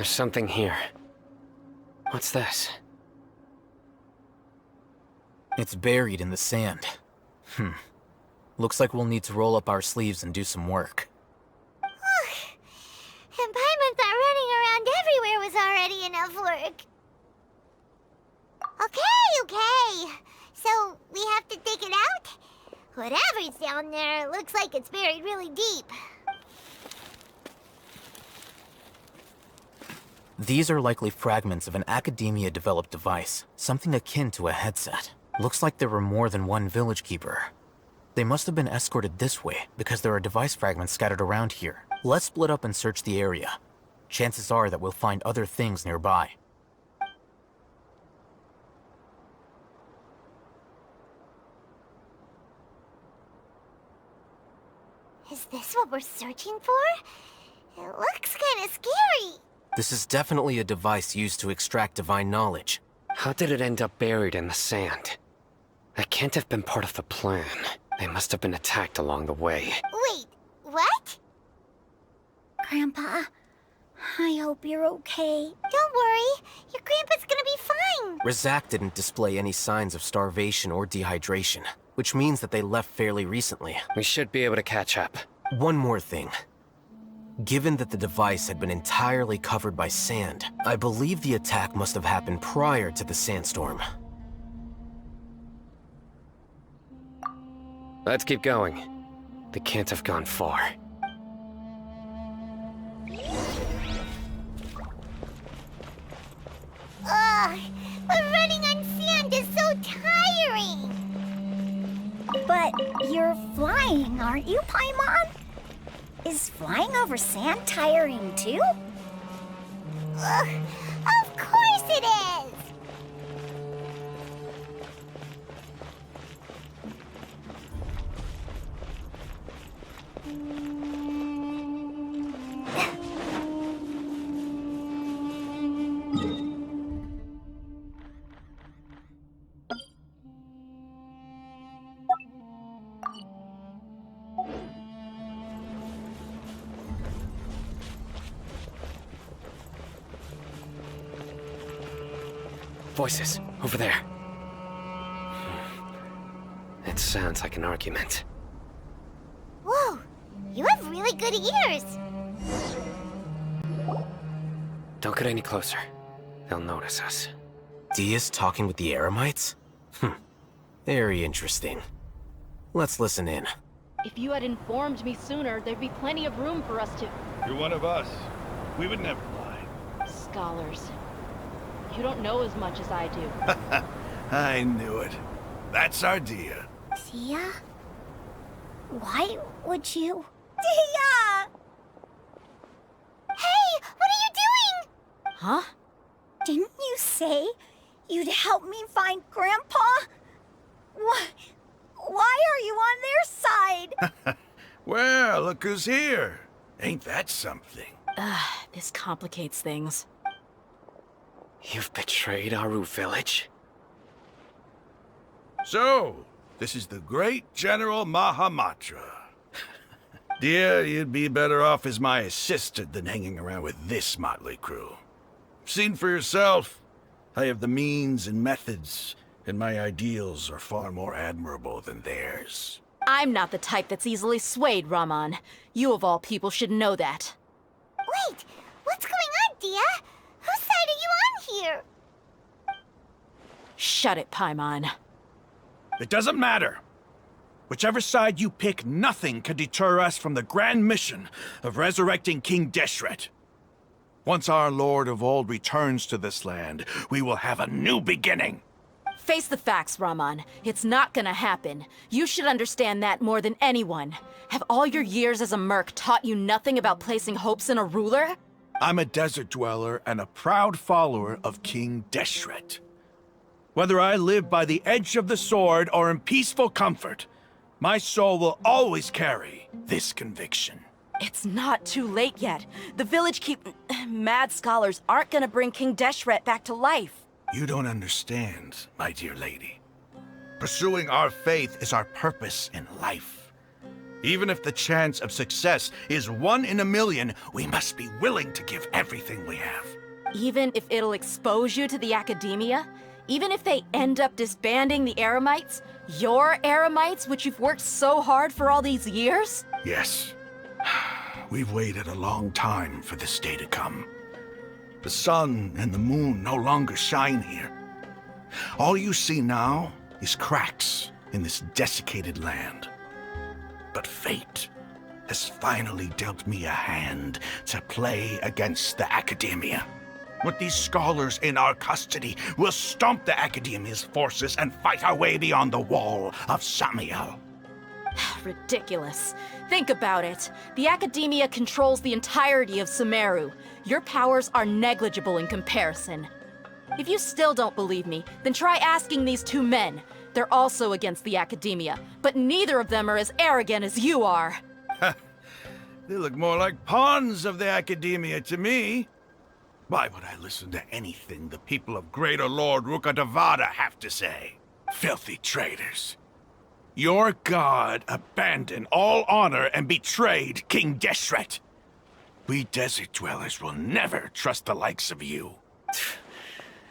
There's something here. What's this? It's buried in the sand. Looks like we'll need to roll up our sleeves and do some work. And Paimon thought running around everywhere was already enough work. Okay. So, we have to dig it out? Whatever's down there, it looks like it's buried really deep. These are likely fragments of an Academia-developed device, something akin to a headset. Looks like there were more than one village keeper. They must have been escorted this way, because there are device fragments scattered around here. Let's split up and search the area. Chances are that we'll find other things nearby. Is this what we're searching for? It looks kinda scary. This is definitely a device used to extract divine knowledge. How did it end up buried in the sand? That can't have been part of the plan. They must have been attacked along the way. Wait, what? Grandpa, I hope you're okay. Don't worry, your grandpa's gonna be fine. Razak didn't display any signs of starvation or dehydration, which means that they left fairly recently. We should be able to catch up. One more thing. Given that the device had been entirely covered by sand, I believe the attack must have happened prior to the sandstorm. Let's keep going. They can't have gone far. Ugh, but running on sand is so tiring. But you're flying, aren't you, Paimon? Is flying over sand tiring too? Ugh, of course it is! Voices, over there. It sounds like an argument. Whoa, you have really good ears. Don't get any closer. They'll notice us. Dia's talking with the Eremites? Very interesting. Let's listen in. If you had informed me sooner, there'd be plenty of room for us to... You're one of us. We would never lie. Scholars. You don't know as much as I do. I knew it. That's our Dia. Dia? Why would you... Dia! Hey, what are you doing? Huh? Didn't you say you'd help me find Grandpa? Why are you on their side? Well, look who's here. Ain't that something? This complicates things. You've betrayed Aru village? So, this is the great General Mahamatra. Dear, you'd be better off as my assistant than hanging around with this motley crew. Seen for yourself, I have the means and methods, and my ideals are far more admirable than theirs. I'm not the type that's easily swayed, Raman. You of all people should know that. Wait, what's going on, Dia? Whose side are you on here? Shut it, Paimon. It doesn't matter. Whichever side you pick, nothing can deter us from the grand mission of resurrecting King Deshret. Once our Lord of Old returns to this land, we will have a new beginning. Face the facts, Raman. It's not gonna happen. You should understand that more than anyone. Have all your years as a merc taught you nothing about placing hopes in a ruler? I'm a desert dweller and a proud follower of King Deshret. Whether I live by the edge of the sword or in peaceful comfort, my soul will always carry this conviction. It's not too late yet. The village mad scholars aren't gonna bring King Deshret back to life. You don't understand, my dear lady. Pursuing our faith is our purpose in life. Even if the chance of success is 1 in a million, we must be willing to give everything we have. Even if it'll expose you to the academia? Even if they end up disbanding the Eremites? Your Eremites, which you've worked so hard for all these years? Yes. We've waited a long time for this day to come. The sun and the moon no longer shine here. All you see now is cracks in this desiccated land. But fate has finally dealt me a hand to play against the Academia. With these scholars in our custody, we'll stomp the Academia's forces and fight our way beyond the wall of Samiel. Ridiculous. Think about it. The Academia controls the entirety of Sumeru. Your powers are negligible in comparison. If you still don't believe me, then try asking these 2 men. They're also against the Academia, but neither of them are as arrogant as you are. They look more like pawns of the Academia to me. Why would I listen to anything the people of Greater Lord Rukkhadevada have to say? Filthy traitors. Your god abandoned all honor and betrayed King Deshret. We desert dwellers will never trust the likes of you.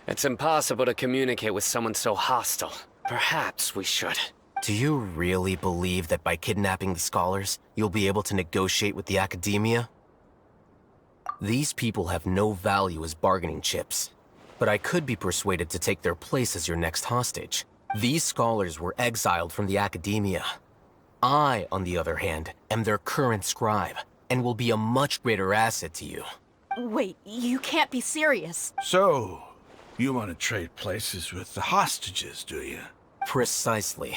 It's impossible to communicate with someone so hostile. Perhaps we should. Do you really believe that by kidnapping the scholars, you'll be able to negotiate with the Academia? These people have no value as bargaining chips, but I could be persuaded to take their place as your next hostage. These scholars were exiled from the Academia. I, on the other hand, am their current scribe, and will be a much greater asset to you. Wait, you can't be serious. So, you want to trade places with the hostages, do you? Precisely.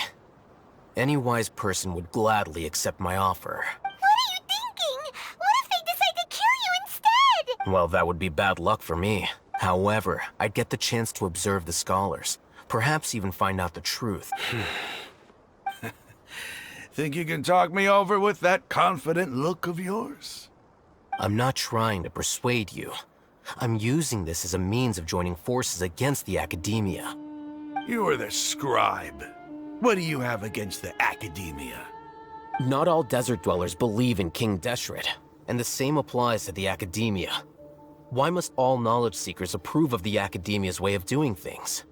Any wise person would gladly accept my offer. What are you thinking? What if they decide to kill you instead? Well, that would be bad luck for me. However, I'd get the chance to observe the scholars. Perhaps even find out the truth. Think you can talk me over with that confident look of yours? I'm not trying to persuade you. I'm using this as a means of joining forces against the Academia. You are the scribe. What do you have against the Academia? Not all desert dwellers believe in King Deshret, and the same applies to the Academia. Why must all knowledge seekers approve of the Academia's way of doing things?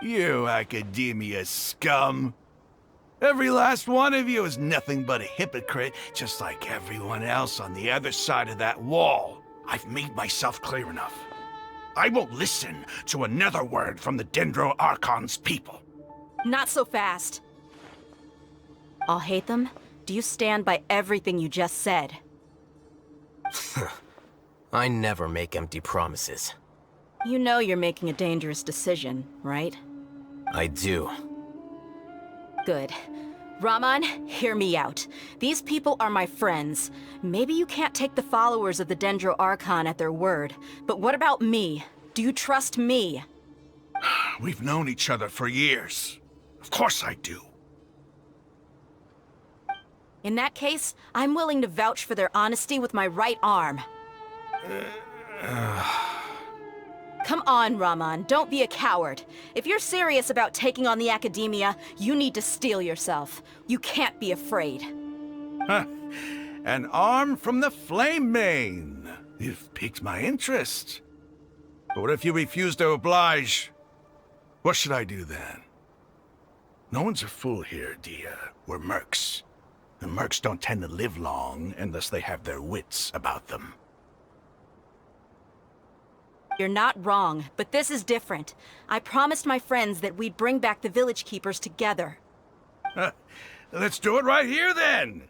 You Academia scum. Every last one of you is nothing but a hypocrite, just like everyone else on the other side of that wall. I've made myself clear enough. I won't listen to another word from the Dendro Archon's people. Not so fast. I'll hate them. Do you stand by everything you just said? I never make empty promises. You know you're making a dangerous decision, right? I do. Good. Raman, hear me out. These people are my friends. Maybe you can't take the followers of the Dendro Archon at their word, but what about me? Do you trust me? We've known each other for years. Of course I do. In that case, I'm willing to vouch for their honesty with my right arm. Come on, Raman, don't be a coward. If you're serious about taking on the Academia, you need to steel yourself. You can't be afraid. An arm from the Flame Mane. You've piqued my interest. But what if you refuse to oblige? What should I do then? No one's a fool here, Dia. We're mercs. And mercs don't tend to live long unless they have their wits about them. You're not wrong, but this is different. I promised my friends that we'd bring back the village keepers together. Let's do it right here, then.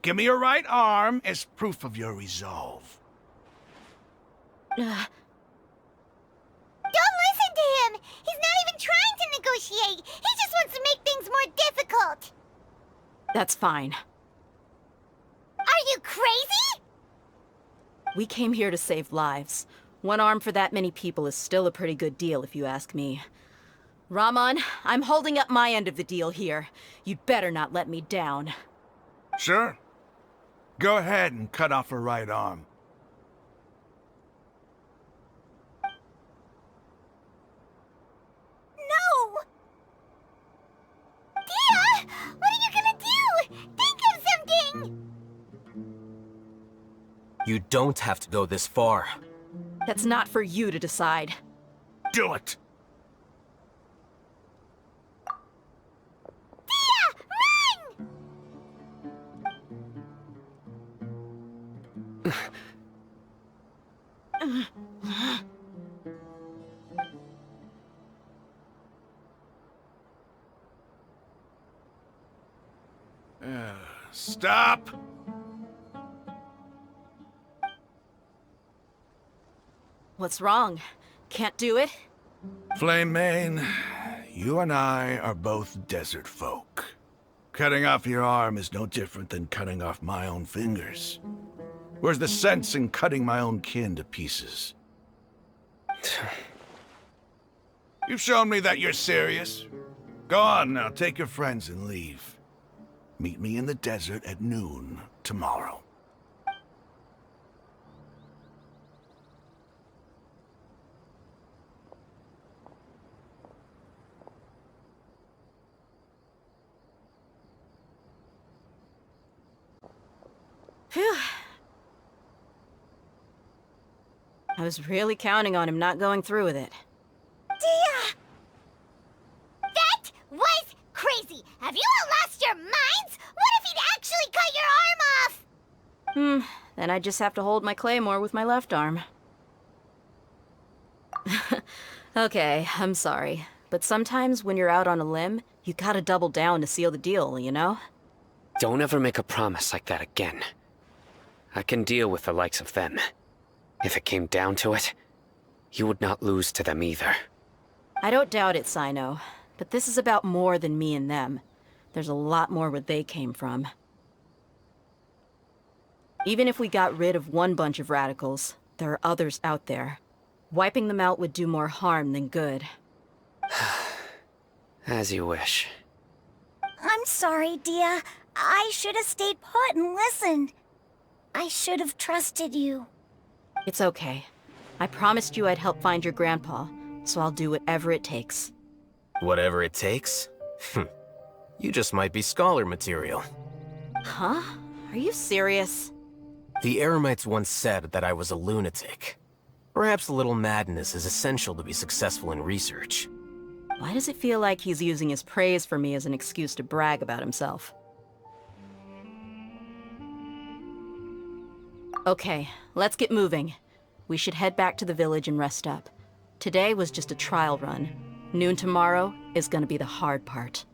Give me your right arm as proof of your resolve. Don't listen to him! He's not even trying to negotiate! He just wants to make things more difficult! That's fine. Are you crazy? We came here to save lives. One arm for that many people is still a pretty good deal, if you ask me. Raman, I'm holding up my end of the deal here. You'd better not let me down. Sure. Go ahead and cut off her right arm. No! You don't have to go this far. That's not for you to decide. Do it! Stop! What's wrong? Can't do it? Flame Mane, you and I are both desert folk. Cutting off your arm is no different than cutting off my own fingers. Where's the sense in cutting my own kin to pieces? You've shown me that you're serious. Go on now, take your friends and leave. Meet me in the desert at noon tomorrow. Phew. I was really counting on him not going through with it. Dia! That was crazy! Have you all lost your minds? What if he'd actually cut your arm off? Then I just have to hold my claymore with my left arm. Okay, I'm sorry. But sometimes when you're out on a limb, you gotta double down to seal the deal, you know? Don't ever make a promise like that again. I can deal with the likes of them. If it came down to it, you would not lose to them either. I don't doubt it, Sino. But this is about more than me and them. There's a lot more where they came from. Even if we got rid of one bunch of radicals, there are others out there. Wiping them out would do more harm than good. As you wish. I'm sorry, Dia. I should have stayed put and listened. I should have trusted you. It's okay. I promised you I'd help find your grandpa, so I'll do whatever it takes. Whatever it takes? You just might be scholar material. Huh? Are you serious? The Eremites once said that I was a lunatic. Perhaps a little madness is essential to be successful in research. Why does it feel like he's using his praise for me as an excuse to brag about himself? Okay, let's get moving. We should head back to the village and rest up. Today was just a trial run. Noon tomorrow is gonna be the hard part.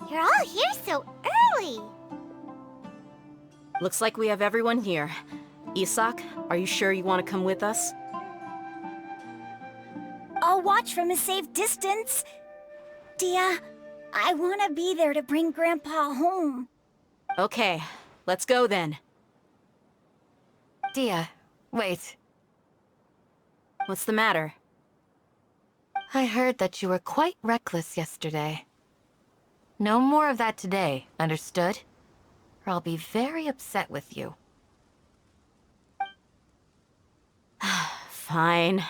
You're all here so early. Looks like we have everyone here. Isak, are you sure you want to come with us? I'll watch from a safe distance. Dia, I want to be there to bring Grandpa home. Okay, let's go then. Dia, wait. What's the matter? I heard that you were quite reckless yesterday. No more of that today, understood? Or I'll be very upset with you. Fine.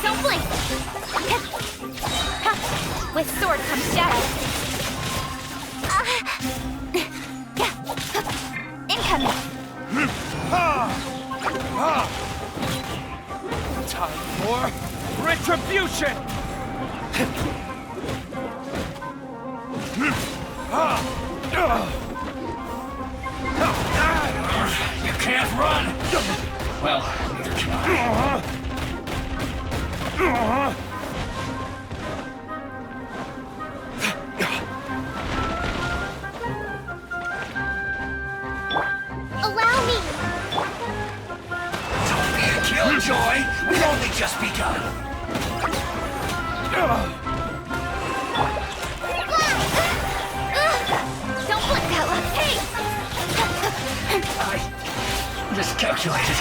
Don't blink! With sword comes shadow. Incoming! Time for retribution! You can't run! Well, neither can I. Allow me! Don't be a killjoy! We've only just begun! Don't blink that way! Hey! I miscalculated.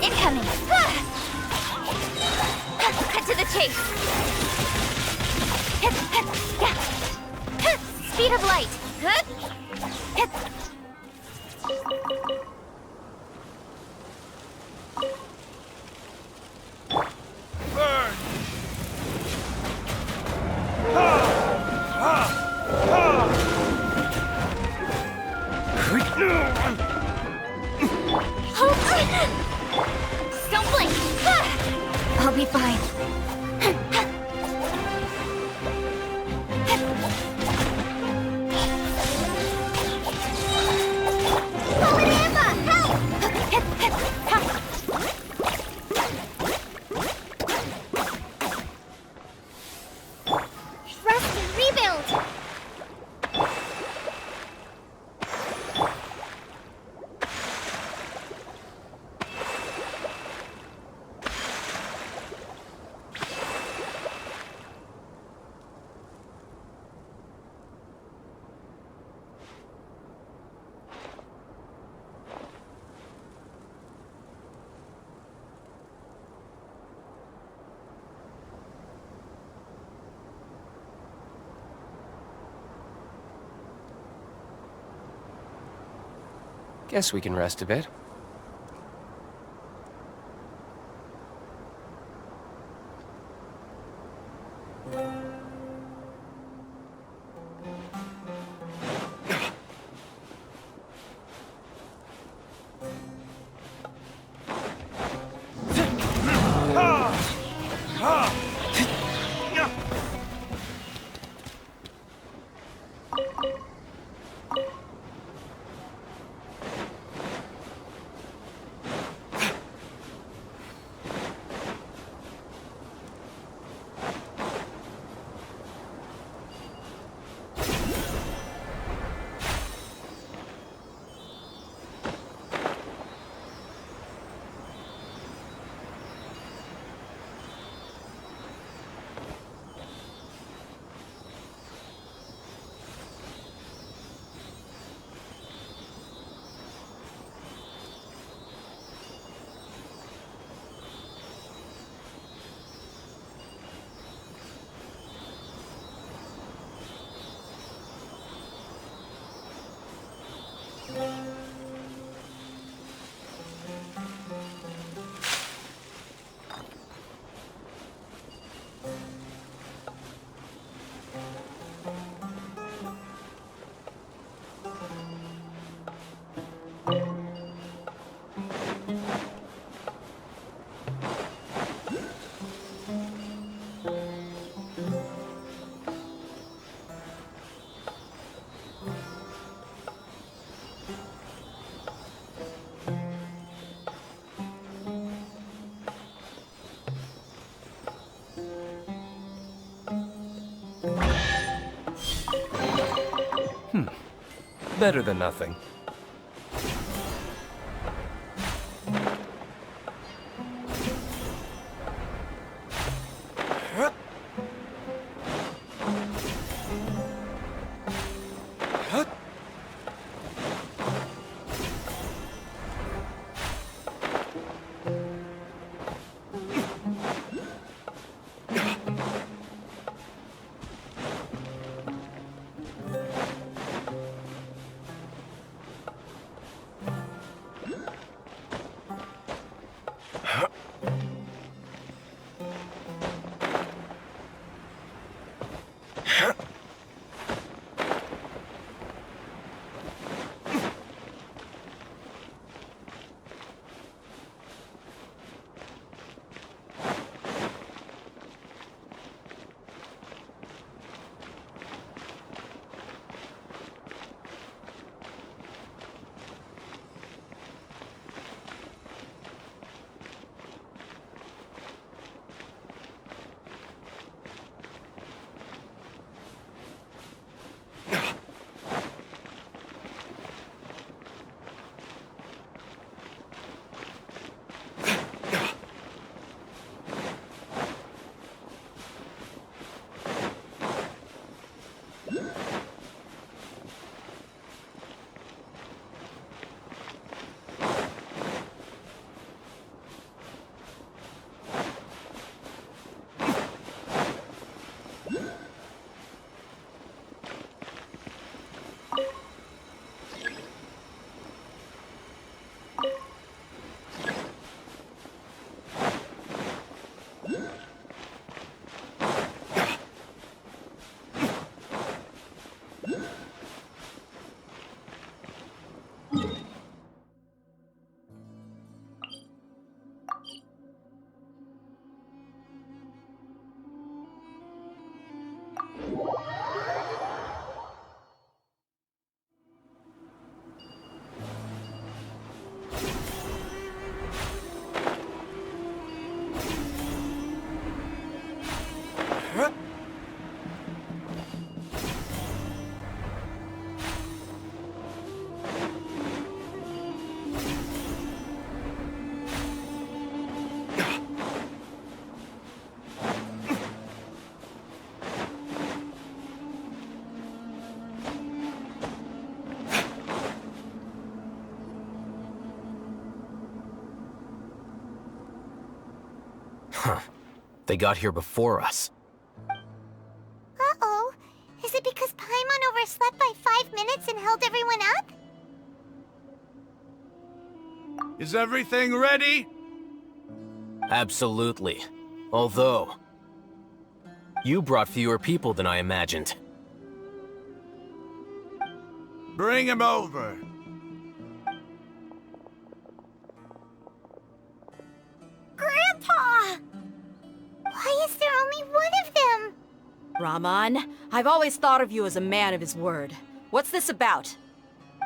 Incoming! Cut to the chase! Speed of light! Burn! Don't blink! I'll be fine. Guess we can rest a bit. Better than nothing. Huh. They got here before us. Uh-oh. Is it because Paimon overslept by 5 minutes and held everyone up? Is everything ready? Absolutely. Although, you brought fewer people than I imagined. Bring him over. Grandpa! Why is there only one of them? Raman, I've always thought of you as a man of his word. What's this about?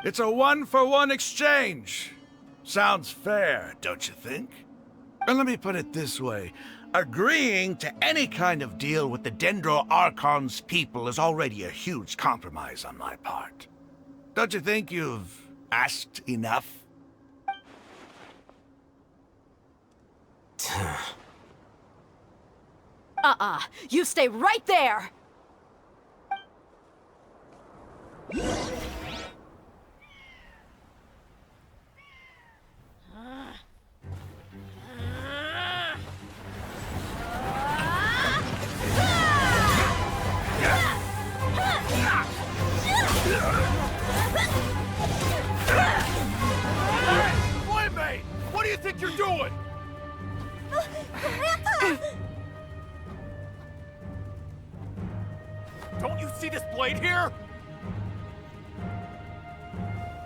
It's a one-for-one exchange. Sounds fair, don't you think? And let me put it this way. Agreeing to any kind of deal with the Dendro Archon's people is already a huge compromise on my part. Don't you think you've asked enough? You stay right there! Playmate! What do you think you're doing? Grandpa! Don't you see this blade here?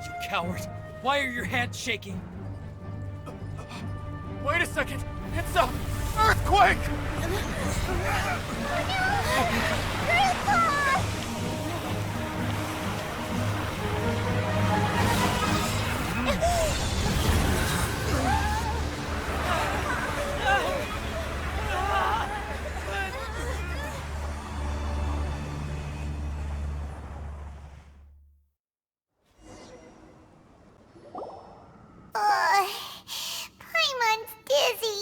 You coward! Why are your hands shaking? Wait a second! It's a earthquake! Grandpa! Paimon's dizzy.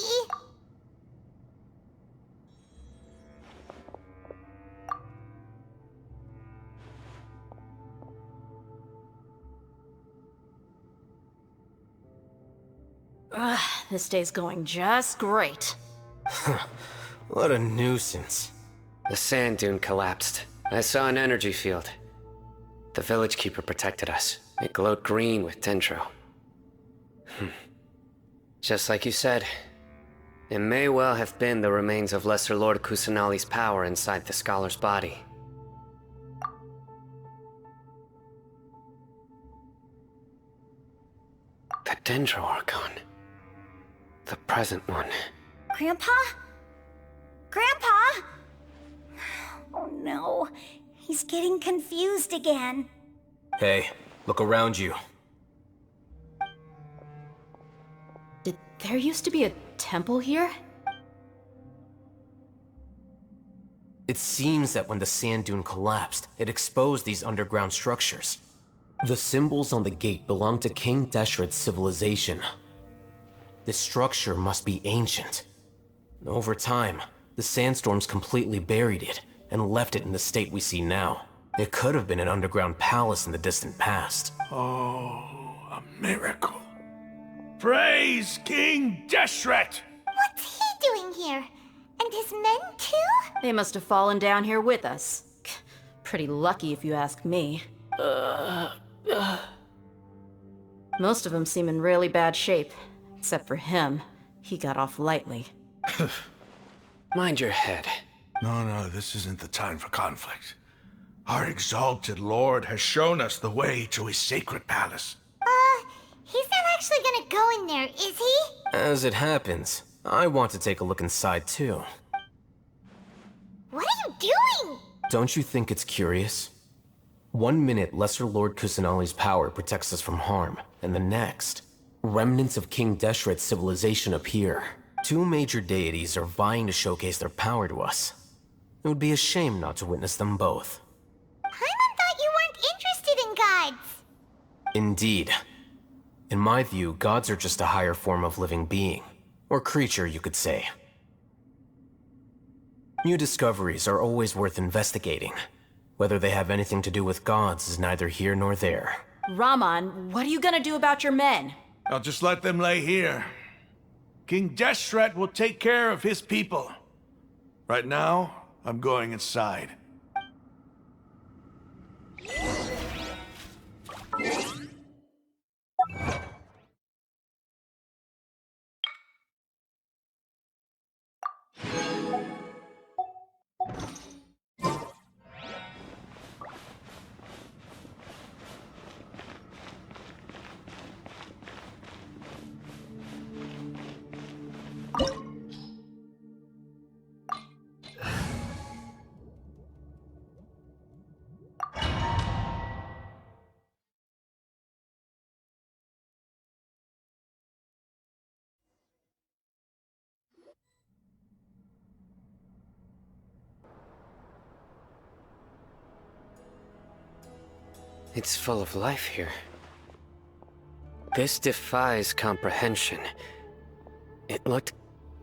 This day's going just great. What a nuisance. The sand dune collapsed. I saw an energy field. The village keeper protected us. It glowed green with dendro. Just like you said, it may well have been the remains of Lesser Lord Kusanali's power inside the scholar's body. The Dendro Archon. The present one. Grandpa? Grandpa? Oh no, he's getting confused again. Hey, look around you. There used to be a temple here? It seems that when the sand dune collapsed, it exposed these underground structures. The symbols on the gate belong to King Deshret's civilization. This structure must be ancient. Over time, the sandstorms completely buried it and left it in the state we see now. It could have been an underground palace in the distant past. Oh, a miracle. Praise King Deshret! What's he doing here? And his men too? They must have fallen down here with us. Pretty lucky if you ask me. Most of them seem in really bad shape. Except for him. He got off lightly. Mind your head. No, this isn't the time for conflict. Our exalted lord has shown us the way to his sacred palace. He's not actually gonna go in there, is he? As it happens, I want to take a look inside too. What are you doing? Don't you think it's curious? One minute, Lesser Lord Kusanali's power protects us from harm, and the next, remnants of King Deshret's civilization appear. Two major deities are vying to showcase their power to us. It would be a shame not to witness them both. Paimon thought you weren't interested in gods. Indeed. In my view, gods are just a higher form of living being. Or creature, you could say. New discoveries are always worth investigating. Whether they have anything to do with gods is neither here nor there. Raman, what are you gonna do about your men? I'll just let them lay here. King Deshret will take care of his people. Right now, I'm going inside. It's full of life here. This defies comprehension. It looked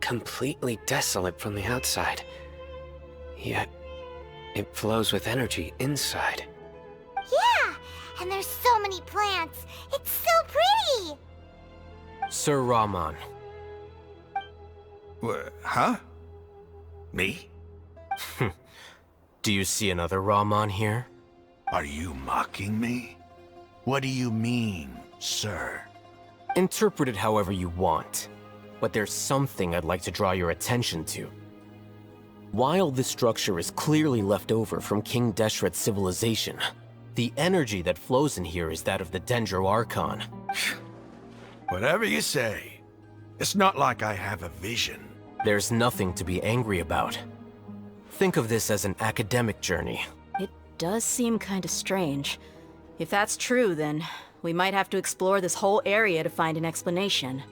completely desolate from the outside. Yet, it flows with energy inside. Yeah, and there's so many plants. It's so pretty! Sir Rahman. Huh? Me? Do you see another Rahman here? Are you mocking me? What do you mean, sir? Interpret it however you want, but there's something I'd like to draw your attention to. While this structure is clearly left over from King Deshret's civilization, the energy that flows in here is that of the Dendro Archon. Whatever you say. It's not like I have a vision. There's nothing to be angry about. Think of this as an academic journey. It does seem kinda strange. If that's true, then we might have to explore this whole area to find an explanation.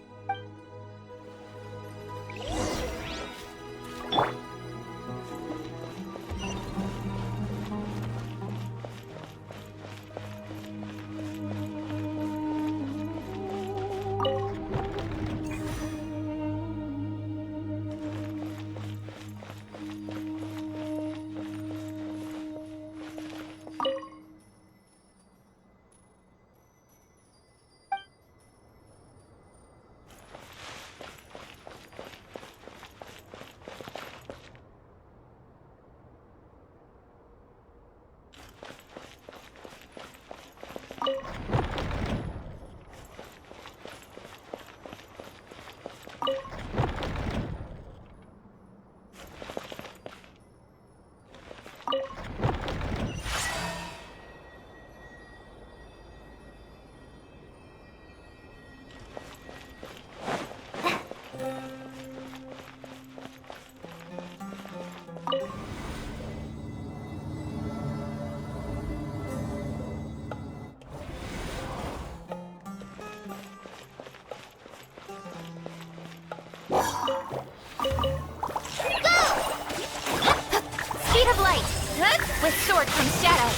Speed of light! With sword comes shadow.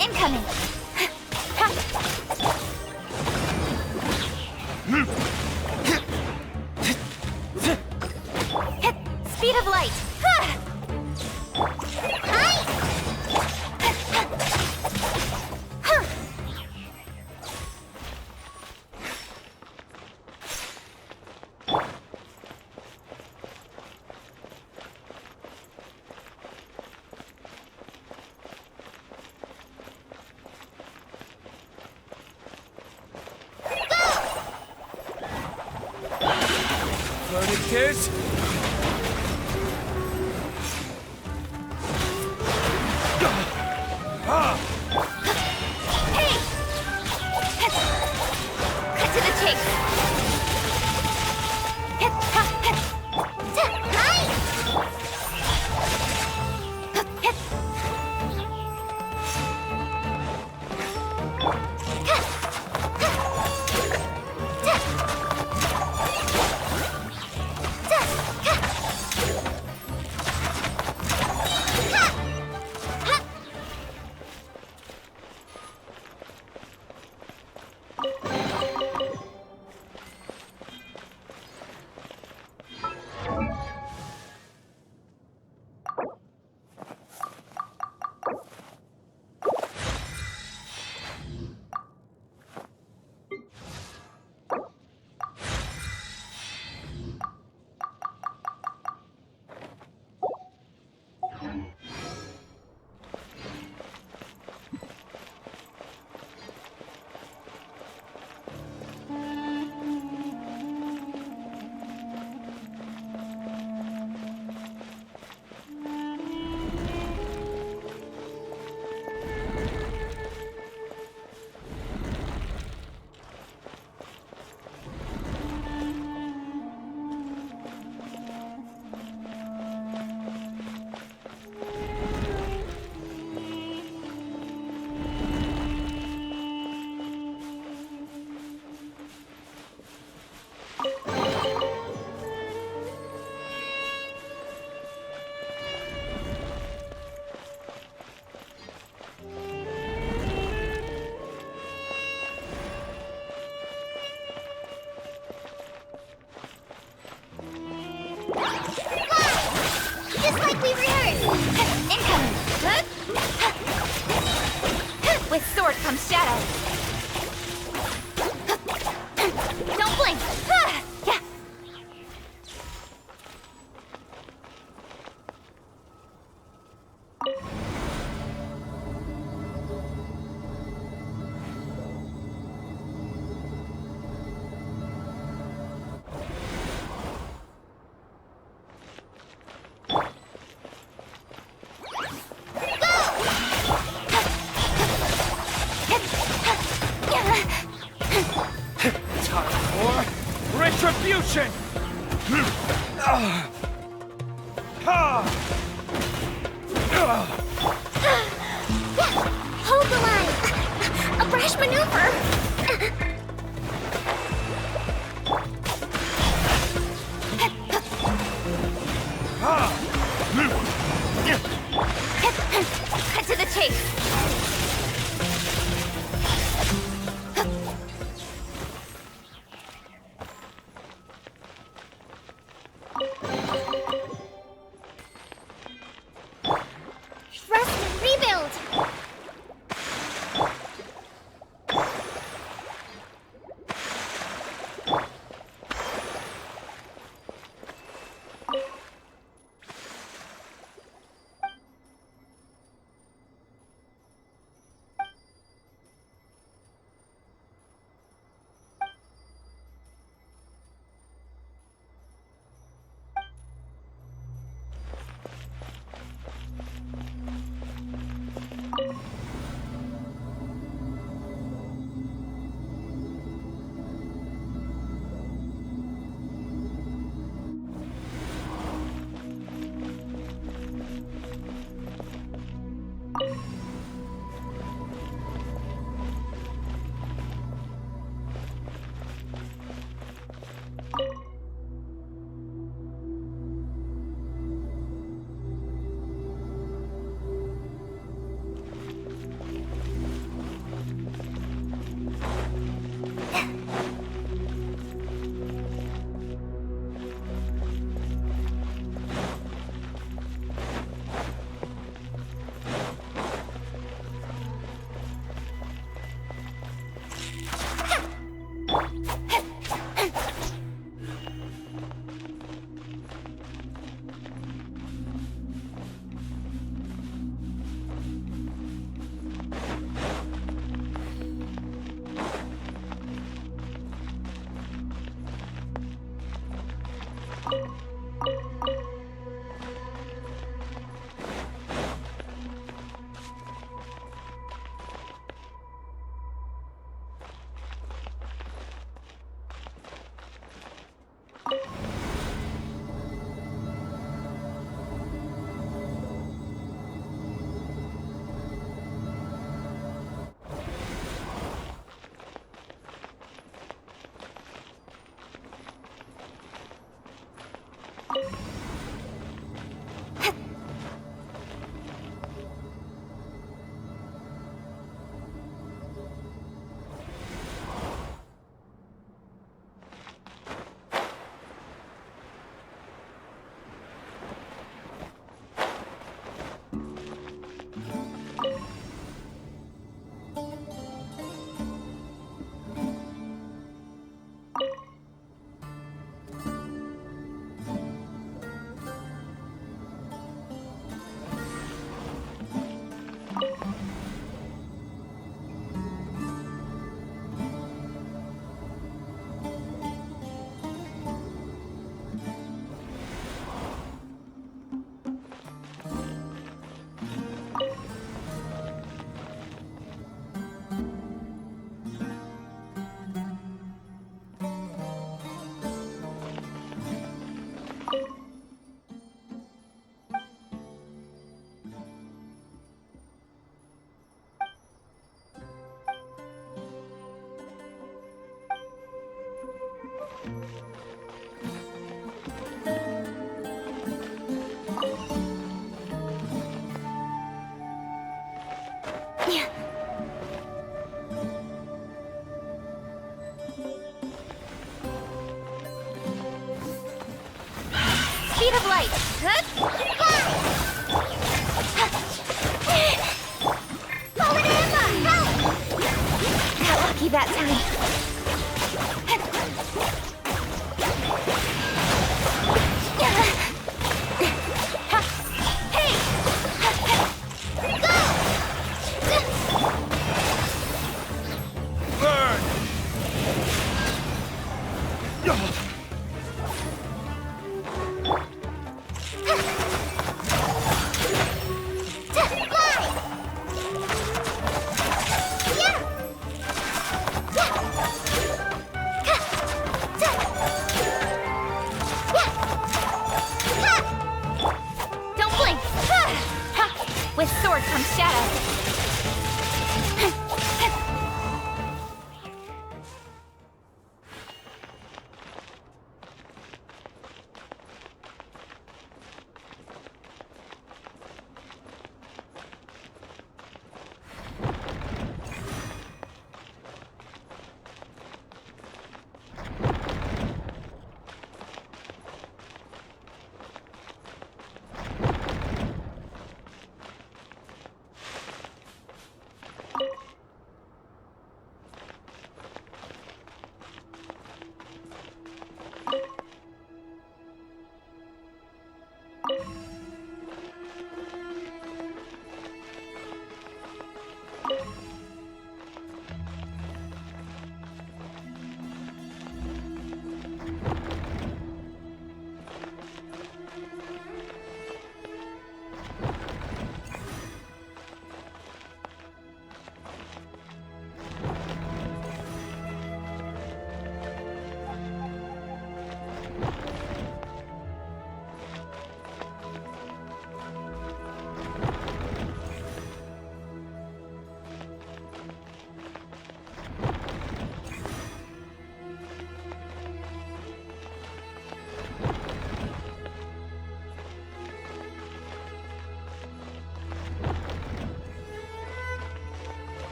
Incoming! Speed of light! Kids? Hey! Cut to the chase! Just like we rehearsed! Incoming! With sword comes shadow. Don't blink! Yeah. Time for retribution! Hold the line! A brash maneuver! Cut to the chase. Thrust and rebuild! speed of light. Forward Emma, help! Got lucky that time. With sword comes shadow.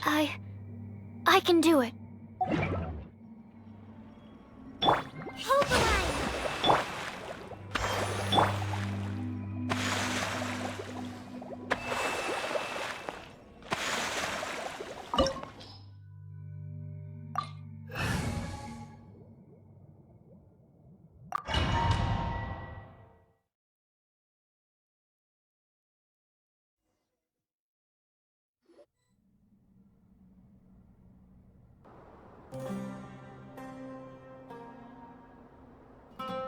I can do it.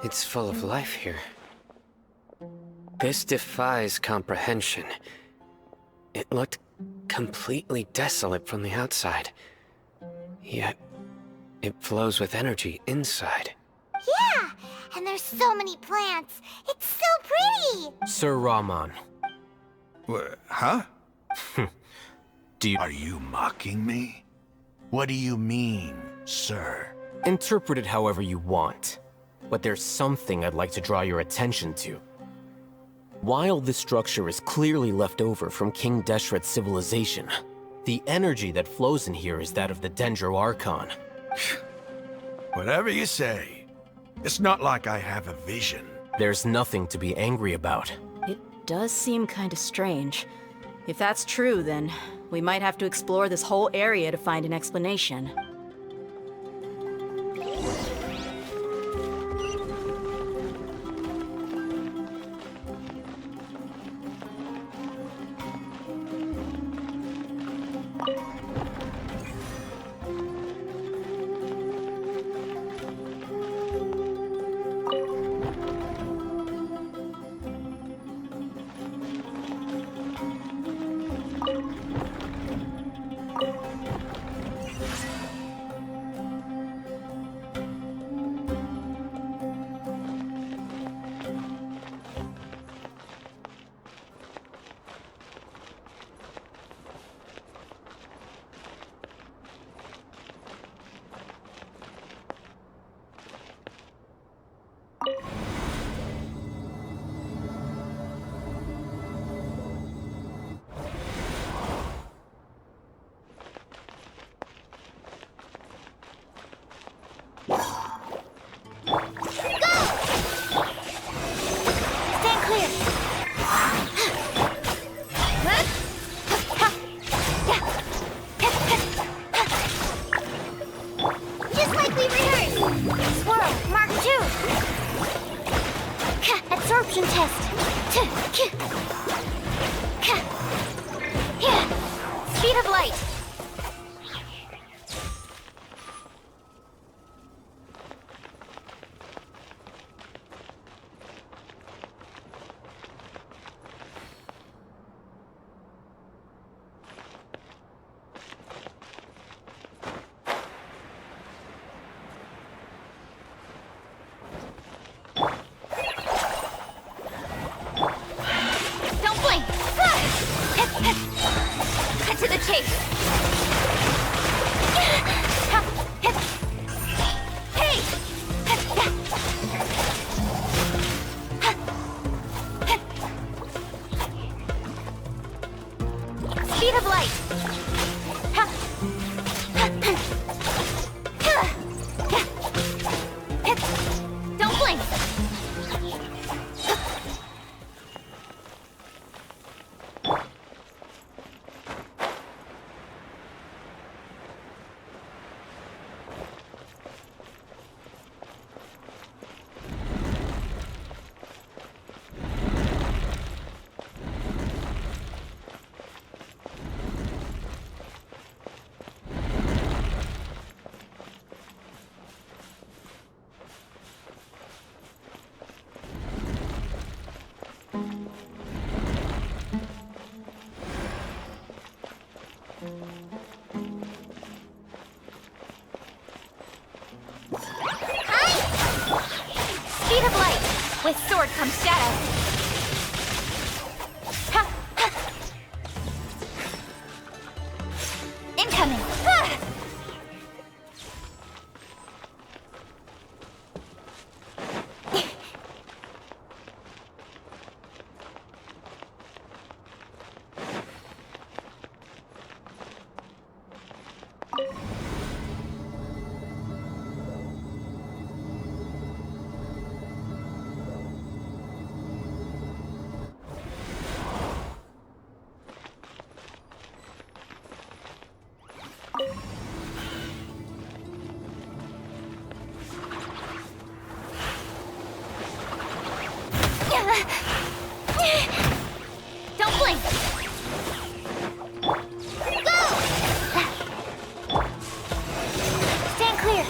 It's full of life here. This defies comprehension. It looked completely desolate from the outside. Yet, it flows with energy inside. Yeah, and there's so many plants. It's so pretty. Sir Rahman. Huh? Are you mocking me? What do you mean, sir? Interpret it however you want. But there's something I'd like to draw your attention to. While this structure is clearly left over from King Deshret's civilization, the energy that flows in here is that of the Dendro Archon. Whatever you say. It's not like I have a vision. There's nothing to be angry about. It does seem kinda strange. If that's true, then we might have to explore this whole area to find an explanation. Absorption test. Speed of light. Cut to the chase. Hey! Speed of light. Don't blink. Speed of light. With sword comes shadow. Incoming. Don't blink. Go! Stand clear.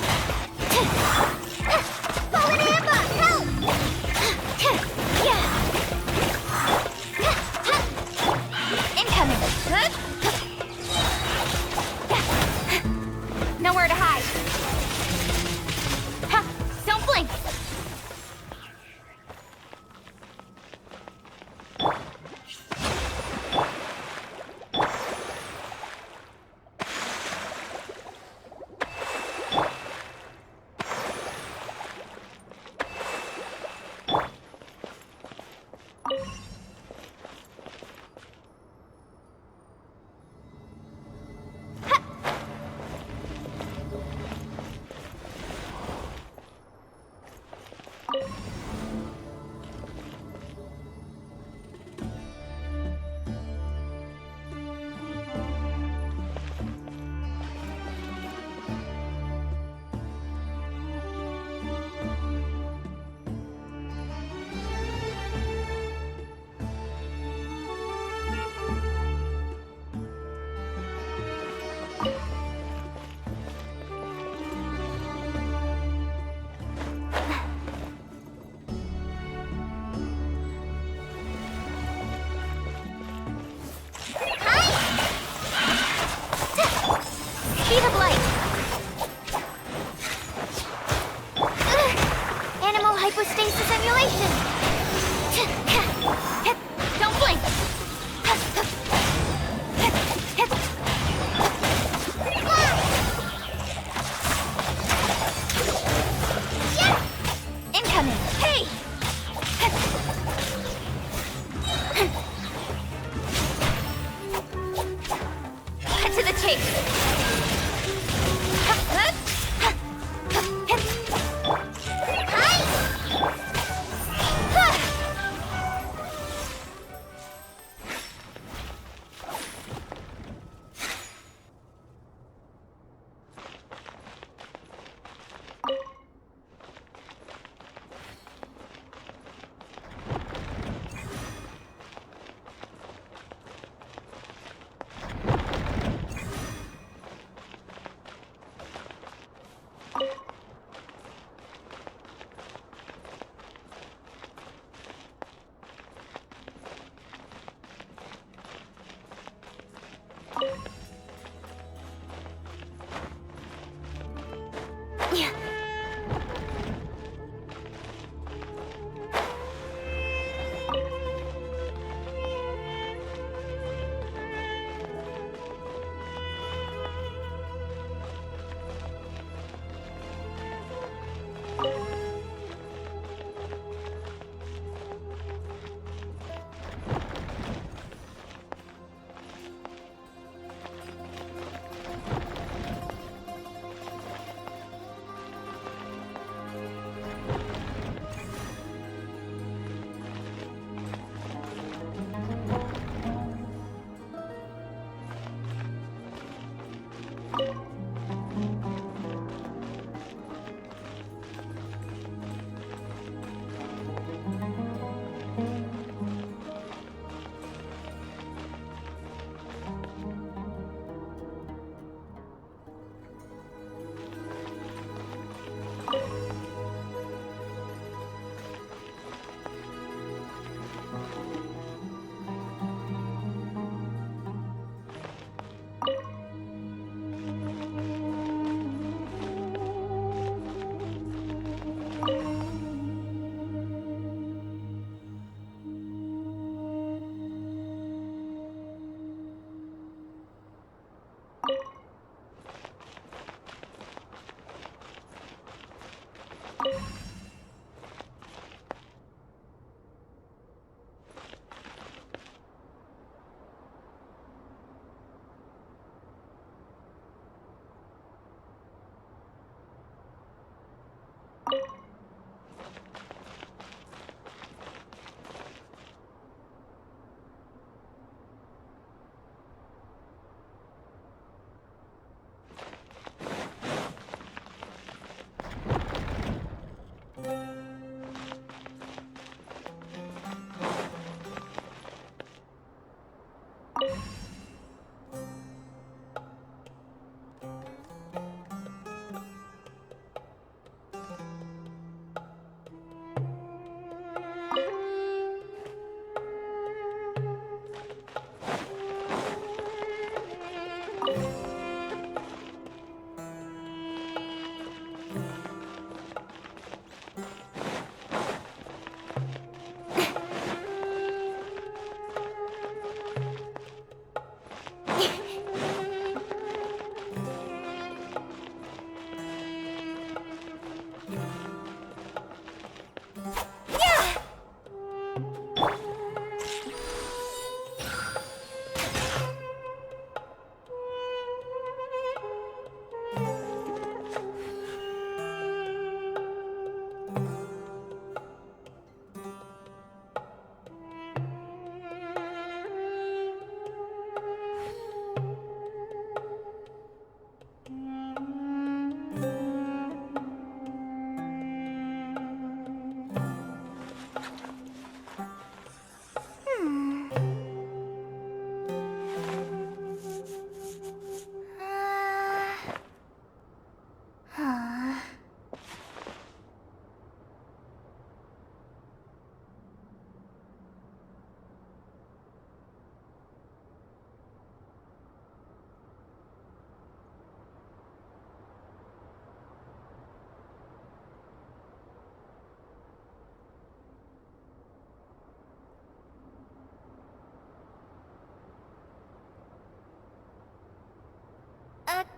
Fallen Amber, help! Incoming. Nowhere to hide. Don't blink.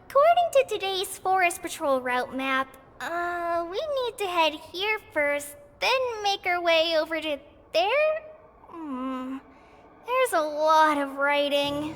According to today's Forest Patrol route map, we need to head here first, then make our way over to there? There's a lot of writing.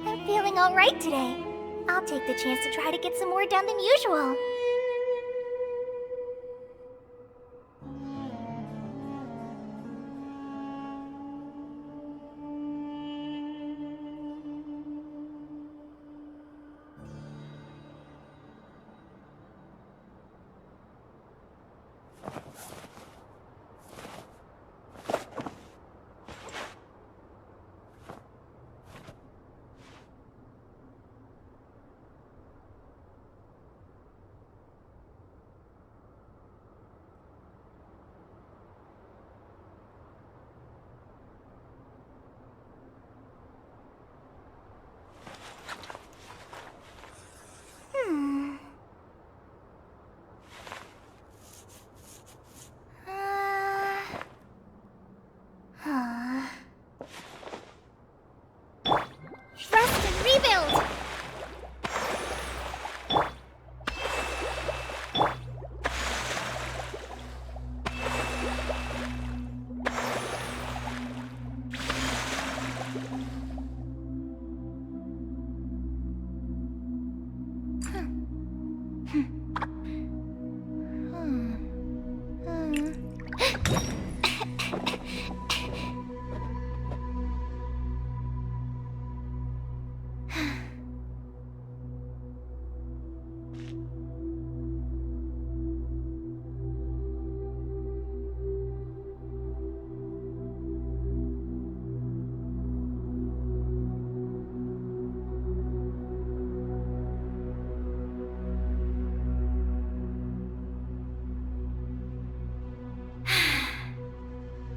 I'm feeling alright today. I'll take the chance to try to get some more done than usual. Rest and rebuild!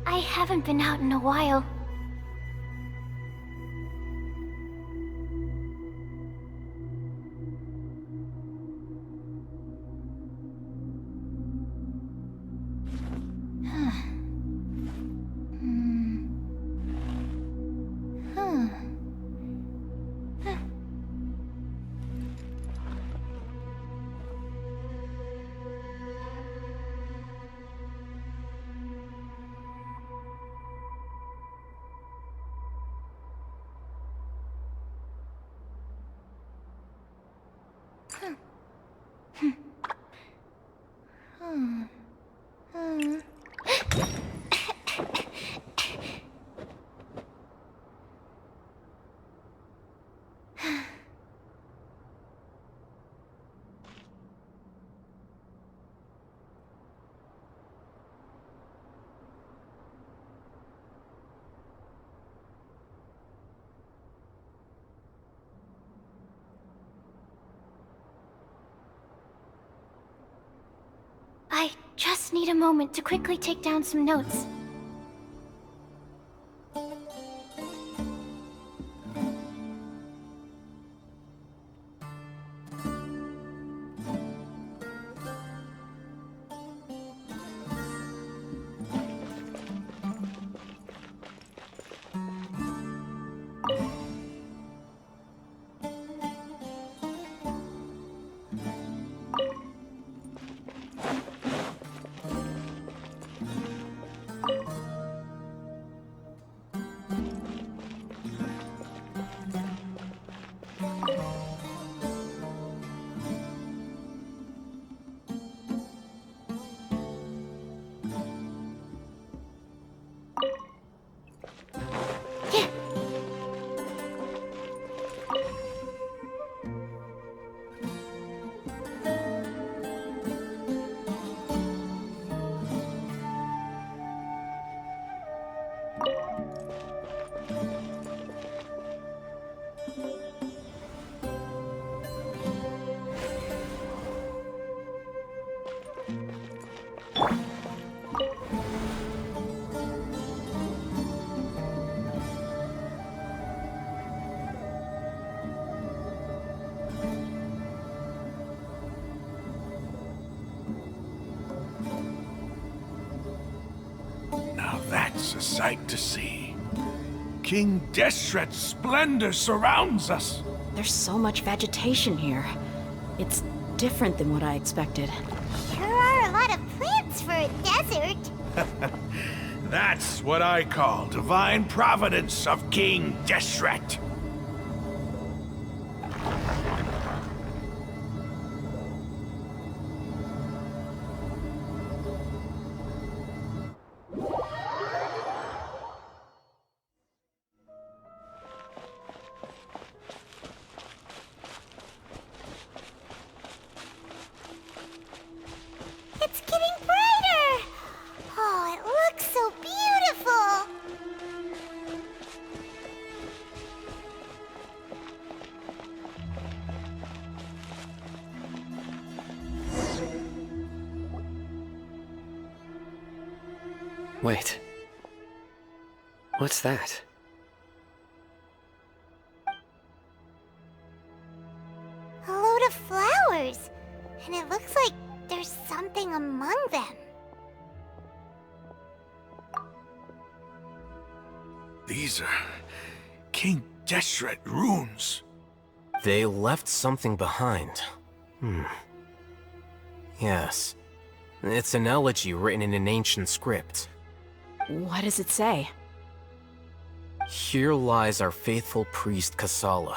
I haven't been out in a while. I just need a moment to quickly take down some notes. That's a sight to see. King Deshret's splendor surrounds us. There's so much vegetation here. It's different than what I expected. Sure are a lot of plants for a desert. That's what I call divine providence of King Deshret. It's getting brighter! Oh, it looks so beautiful! Wait. What's that? A load of flowers. And it looks like there's something among them. These are King Deshret runes. They left something behind. Yes. It's an elegy written in an ancient script. What does it say? Here lies our faithful priest Kasala.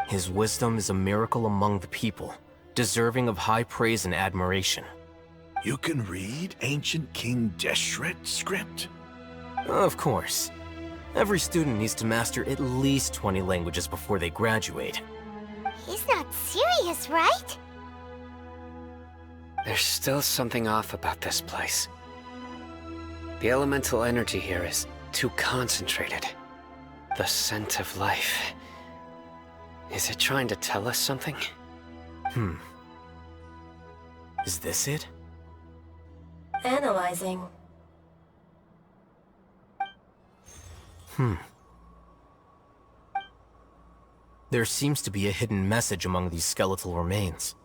His wisdom is a miracle among the people, deserving of high praise and admiration. You can read ancient King Deshret script? Of course. Every student needs to master at least 20 languages before they graduate. He's not serious, right? There's still something off about this place. The elemental energy here is too concentrated. The scent of life. Is it trying to tell us something? Is this it? Analyzing. There seems to be a hidden message among these skeletal remains.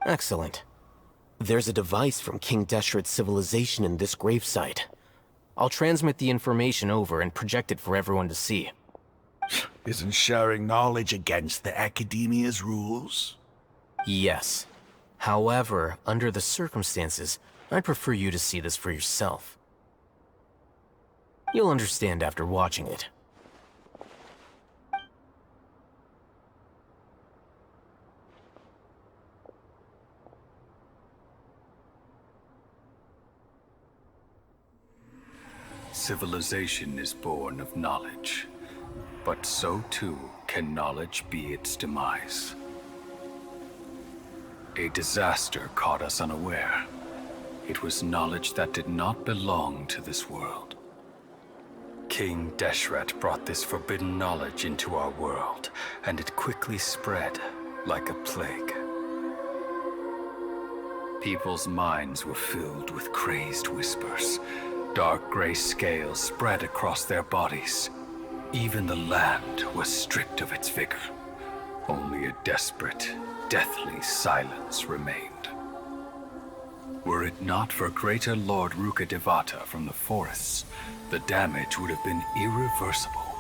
Excellent. There's a device from King Deshret's civilization in this gravesite. I'll transmit the information over and project it for everyone to see. Isn't sharing knowledge against the Academia's rules? Yes. However, under the circumstances, I'd prefer you to see this for yourself. You'll understand after watching it. Civilization is born of knowledge, but so too can knowledge be its demise. A disaster caught us unaware. It was knowledge that did not belong to this world. King Deshret brought this forbidden knowledge into our world, and it quickly spread like a plague. People's minds were filled with crazed whispers. Dark gray scales spread across their bodies. Even the land was stripped of its vigor. Only a desperate, deathly silence remained. Were it not for Greater Lord Ruka Devata from the forests, the damage would have been irreversible.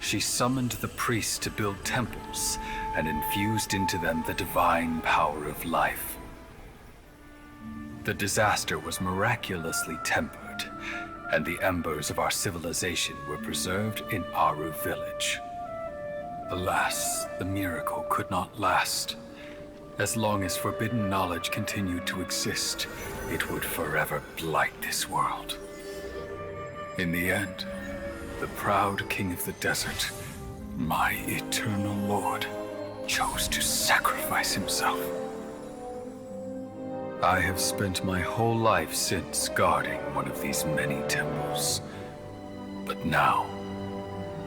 She summoned the priests to build temples and infused into them the divine power of life. The disaster was miraculously tempered, and the embers of our civilization were preserved in Aru village. Alas, the miracle could not last. As long as forbidden knowledge continued to exist, it would forever blight this world. In the end, the proud king of the desert, my eternal lord, chose to sacrifice himself. I have spent my whole life since guarding one of these many temples. But now,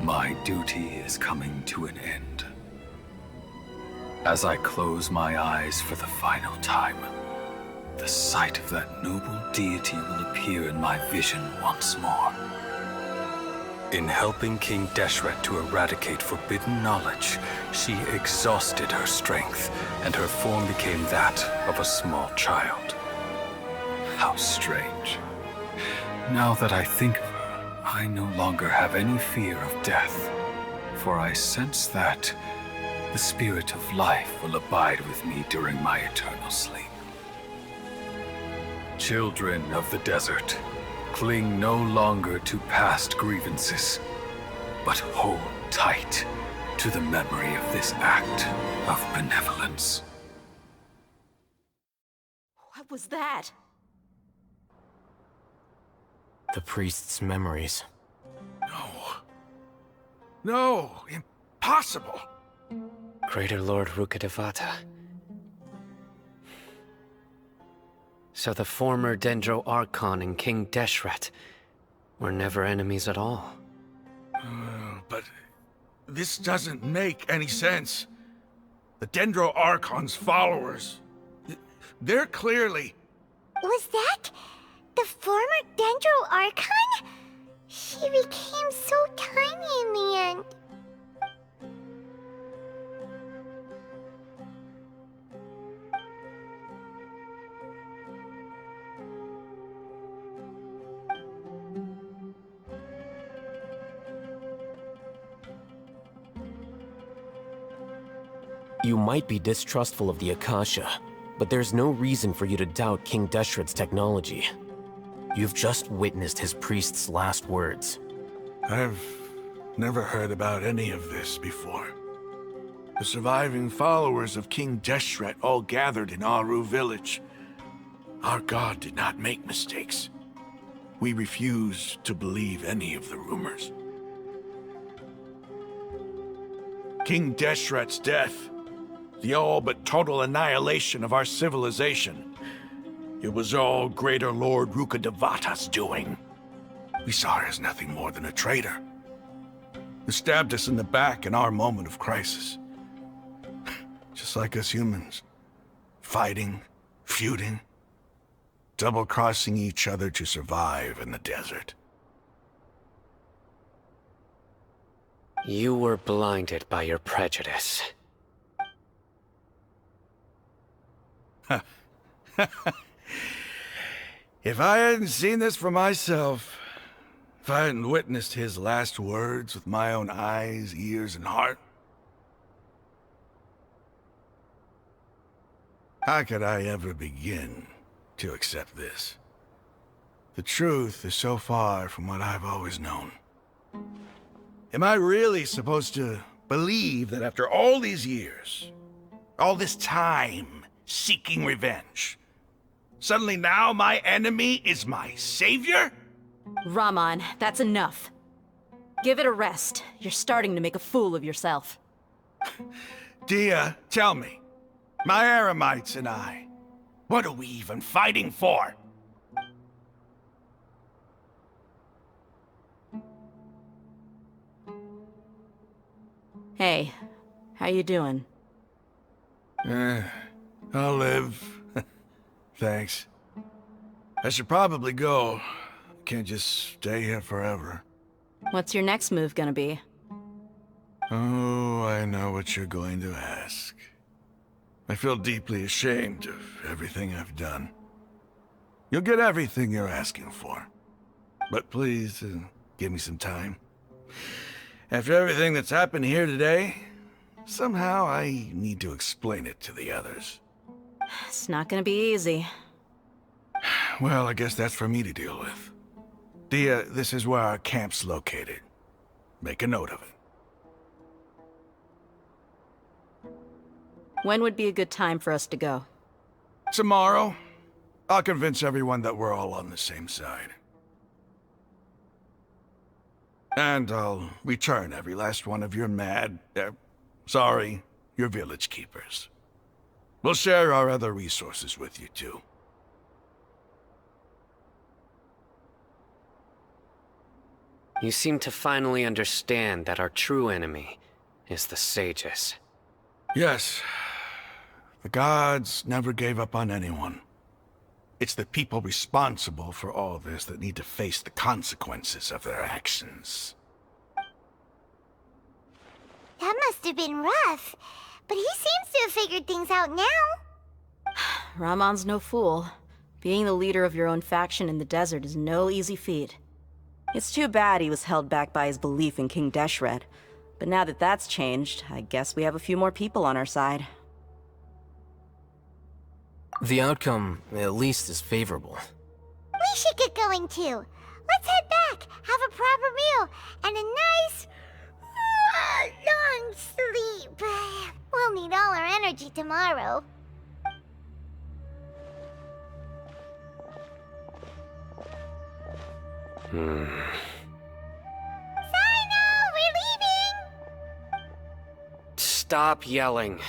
my duty is coming to an end. As I close my eyes for the final time, the sight of that noble deity will appear in my vision once more. In helping King Deshret to eradicate forbidden knowledge, she exhausted her strength, and her form became that of a small child. How strange. Now that I think of her, I no longer have any fear of death, for I sense that the spirit of life will abide with me during my eternal sleep. Children of the desert, cling no longer to past grievances, but hold tight to the memory of this act of benevolence. What was that? The priest's memories. No, impossible. Greater Lord Rukkhadevata. So the former Dendro Archon and King Deshret were never enemies at all. But this doesn't make any sense. The Dendro Archon's followers, they're clearly... Was that the former Dendro Archon? She became so tiny in the end. You might be distrustful of the Akasha, but there's no reason for you to doubt King Deshret's technology. You've just witnessed his priest's last words. I've never heard about any of this before. The surviving followers of King Deshret all gathered in Aru village. Our god did not make mistakes. We refuse to believe any of the rumors. King Deshret's death, the all but total annihilation of our civilization, it was all Greater Lord Rukkhadevata's doing. We saw her as nothing more than a traitor, who stabbed us in the back in our moment of crisis. Just like us humans. Fighting, feuding, double-crossing each other to survive in the desert. You were blinded by your prejudice. If I hadn't seen this for myself, if I hadn't witnessed his last words with my own eyes, ears, and heart, how could I ever begin to accept this? The truth is so far from what I've always known. Am I really supposed to believe that after all these years, all this time seeking revenge, suddenly now my enemy is my savior? Raman, that's enough. Give it a rest. You're starting to make a fool of yourself. Dia, tell me, my Eremites and I, what are we even fighting for? Hey, how you doing? I'll live. Thanks. I should probably go. Can't just stay here forever. What's your next move gonna be? Oh, I know what you're going to ask. I feel deeply ashamed of everything I've done. You'll get everything you're asking for. But please, give me some time. After everything that's happened here today, somehow I need to explain it to the others. It's not gonna be easy. Well, I guess that's for me to deal with. Dia, this is where our camp's located. Make a note of it. When would be a good time for us to go? Tomorrow, I'll convince everyone that we're all on the same side. And I'll return every last one of your your village keepers. We'll share our other resources with you too. You seem to finally understand that our true enemy is the sages. Yes. The gods never gave up on anyone. It's the people responsible for all this that need to face the consequences of their actions. That must have been rough, but he seems to have figured things out now. Ramon's no fool. Being the leader of your own faction in the desert is no easy feat. It's too bad he was held back by his belief in King Deshret. But now that that's changed, I guess we have a few more people on our side. The outcome, at least, is favorable. We should get going too. Let's head back, have a proper meal, and a nice, long sleep. We'll need all our energy tomorrow. Hmm. Sino, we're leaving! Stop yelling.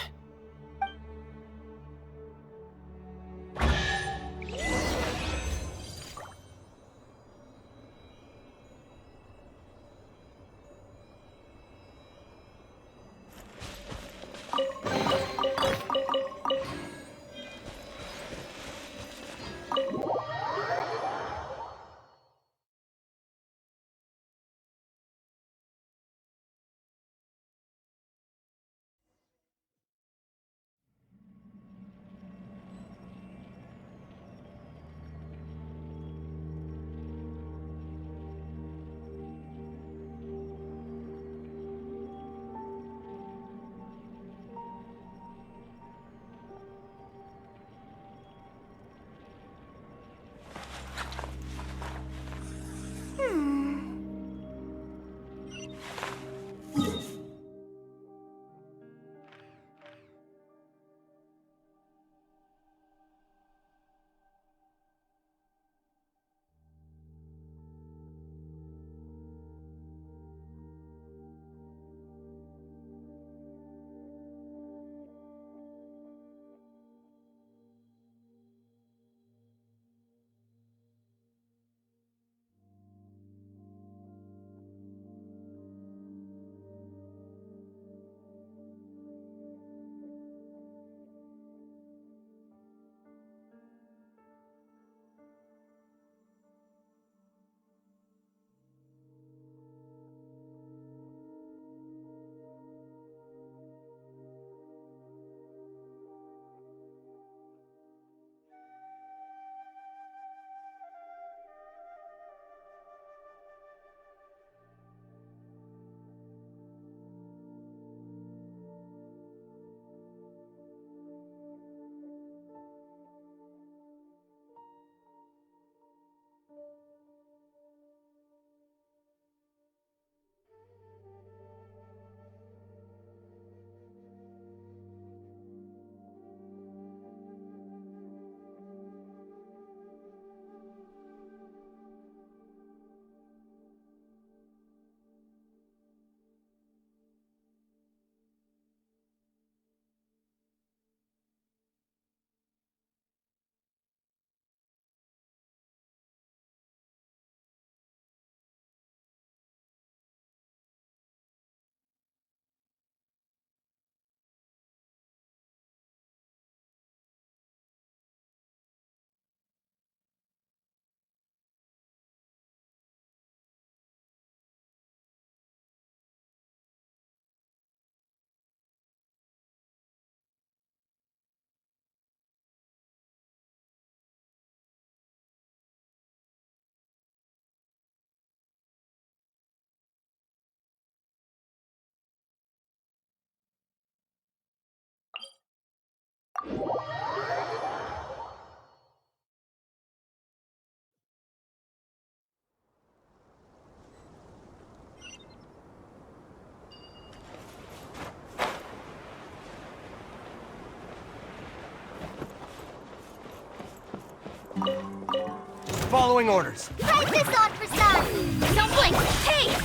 Following orders. Press this on for stun! Don't blink! Hey!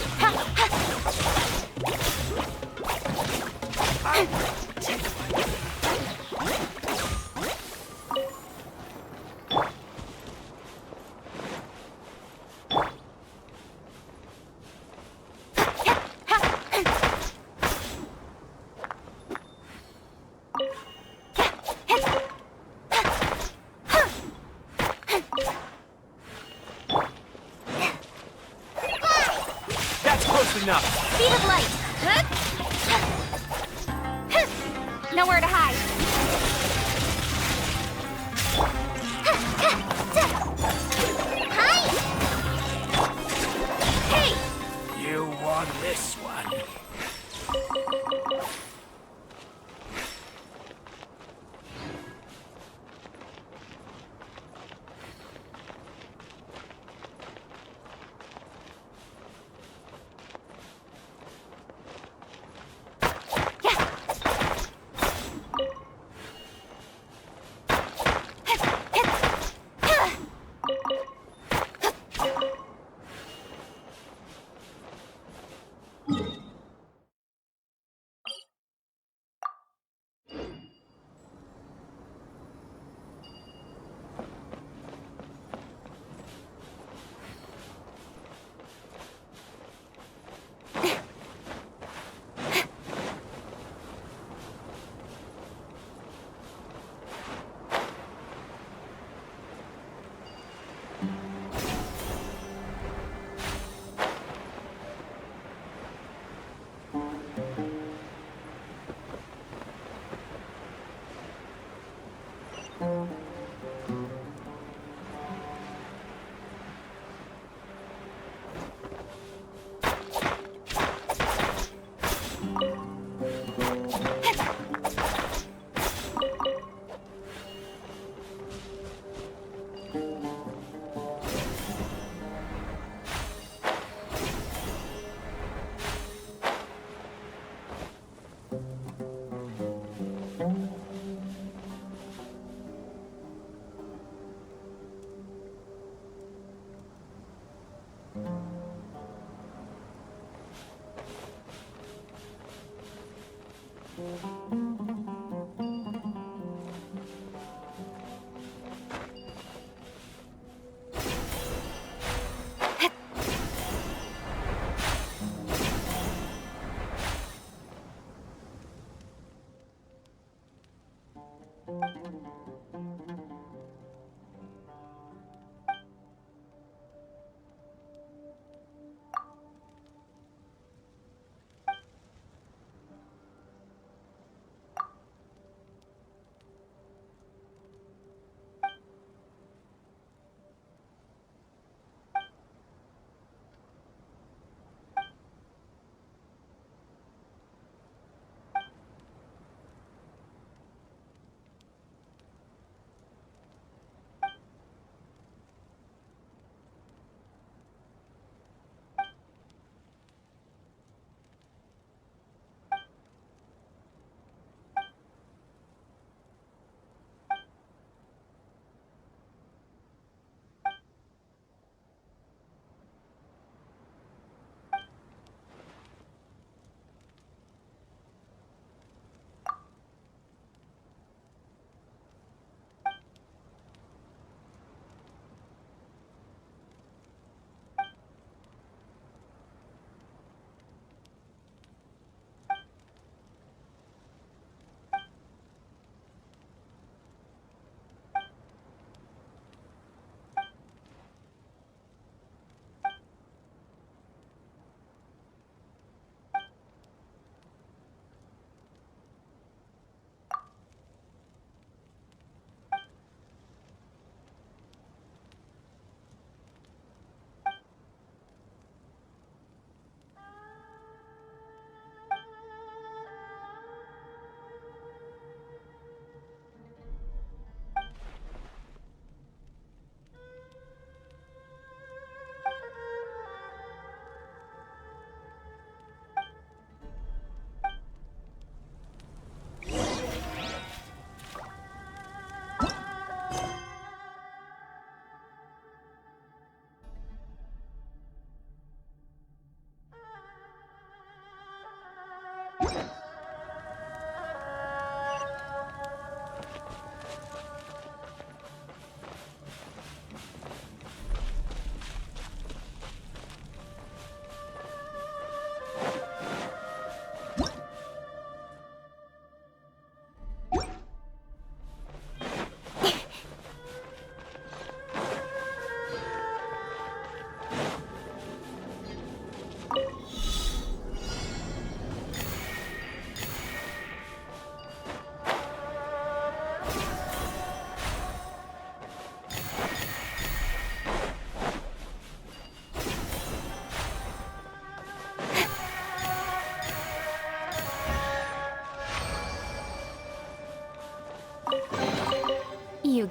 Enough. Speed of light! Nowhere to hide.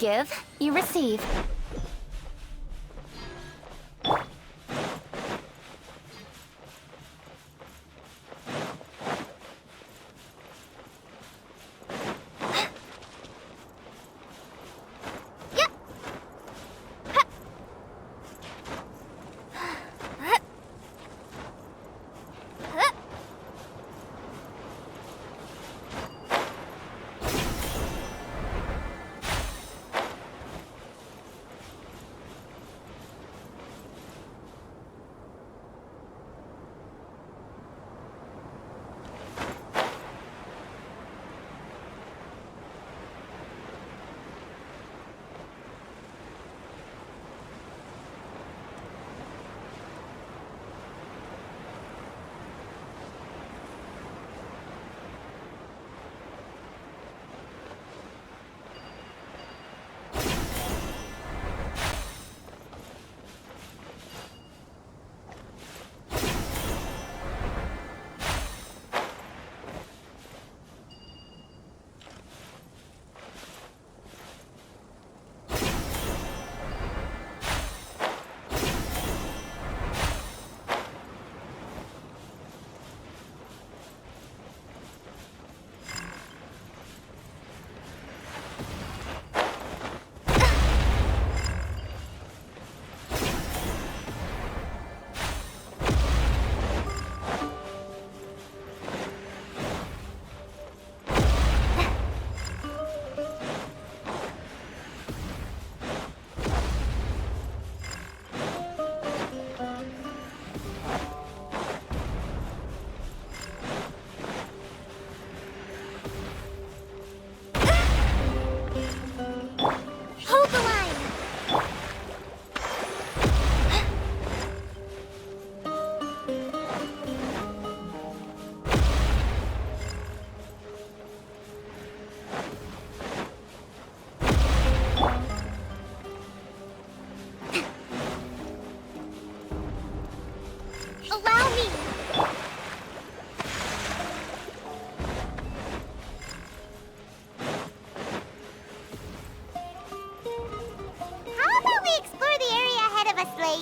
give, you receive.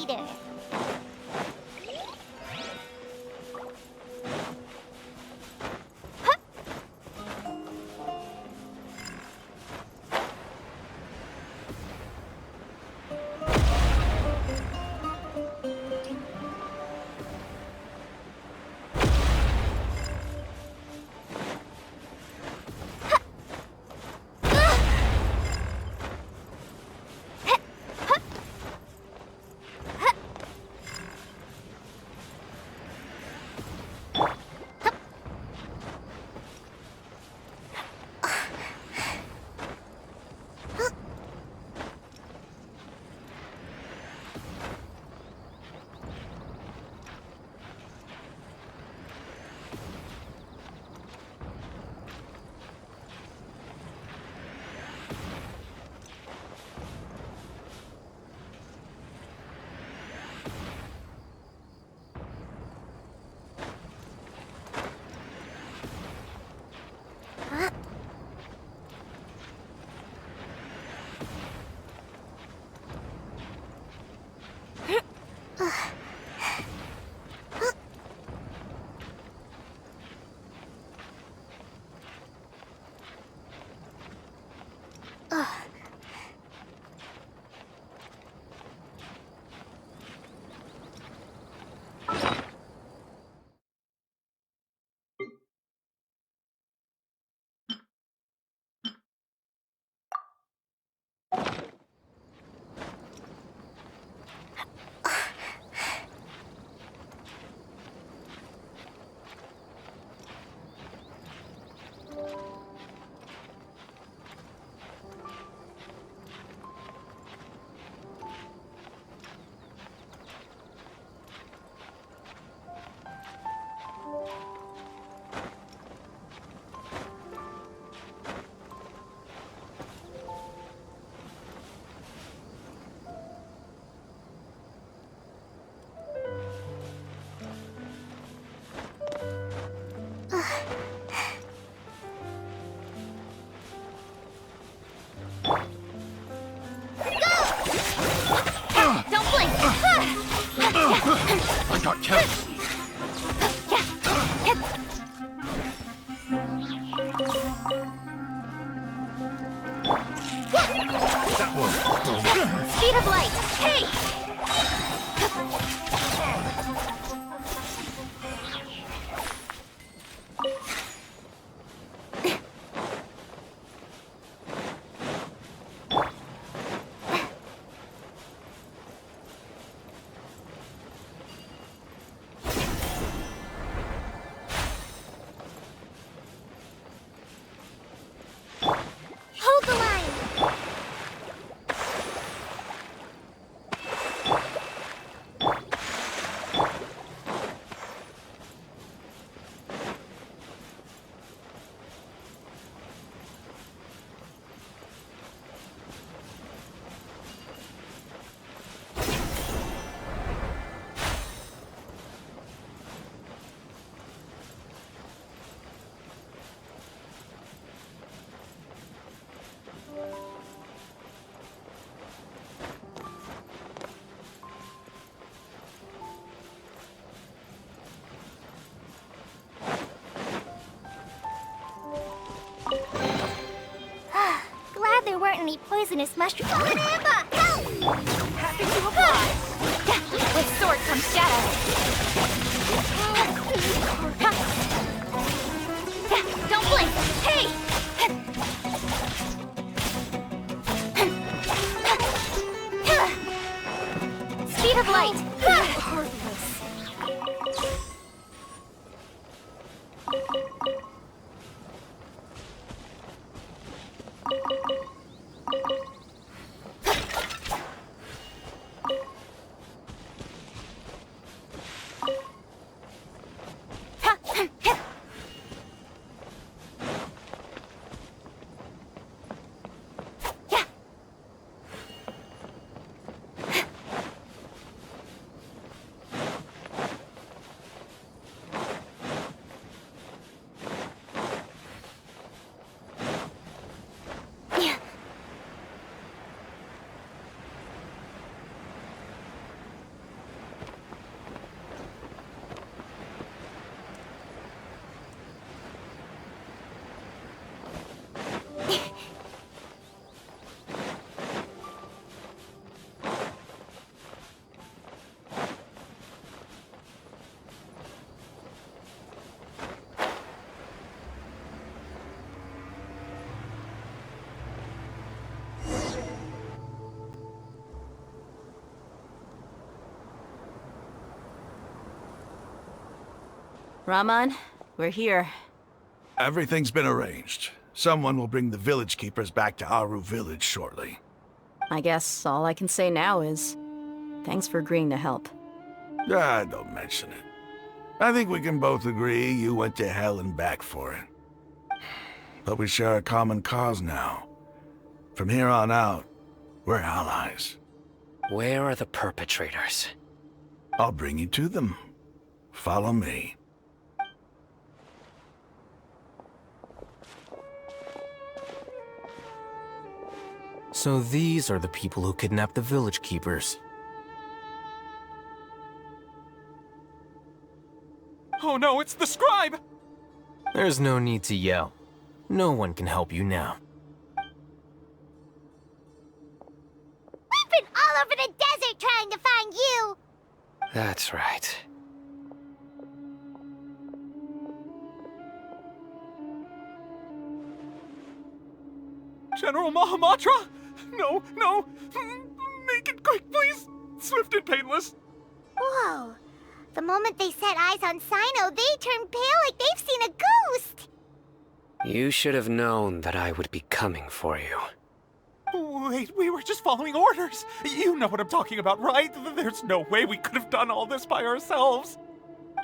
later. Speed of light! Hey! Hold the line! Glad there weren't any poisonous mushrooms. Grandpa, help! Happy to apply. With sword comes shadow. Don't blink! Hey! Speed of light! Heartless. Raman, we're here. Everything's been arranged. Someone will bring the village keepers back to Aru village shortly. I guess all I can say now is thanks for agreeing to help. Ah, don't mention it. I think we can both agree you went to hell and back for it. But we share a common cause now. From here on out, we're allies. Where are the perpetrators? I'll bring you to them. Follow me. So these are the people who kidnapped the village keepers. Oh no, it's the scribe! There's no need to yell. No one can help you now. We've been all over the desert trying to find you! That's right. General Mahamatra? No, no! Make it quick, please! Swift and painless! Whoa. The moment they set eyes on Sino, they turn pale like they've seen a ghost! You should have known that I would be coming for you. Wait, we were just following orders! You know what I'm talking about, right? There's no way we could have done all this by ourselves!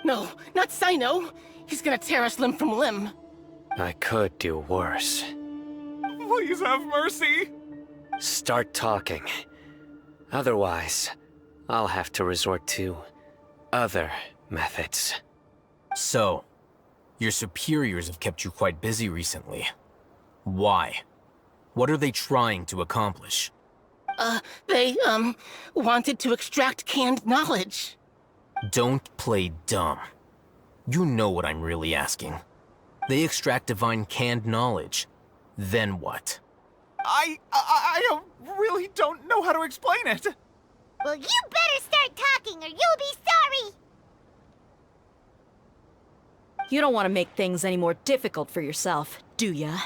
No, not Sino! He's gonna tear us limb from limb! I could do worse. Please have mercy! Start talking. Otherwise, I'll have to resort to other methods. So, your superiors have kept you quite busy recently. Why? What are they trying to accomplish? They wanted to extract canned knowledge. Don't play dumb. You know what I'm really asking. They extract divine canned knowledge. Then what? I really don't know how to explain it. Well, you better start talking or you'll be sorry! You don't want to make things any more difficult for yourself, do ya?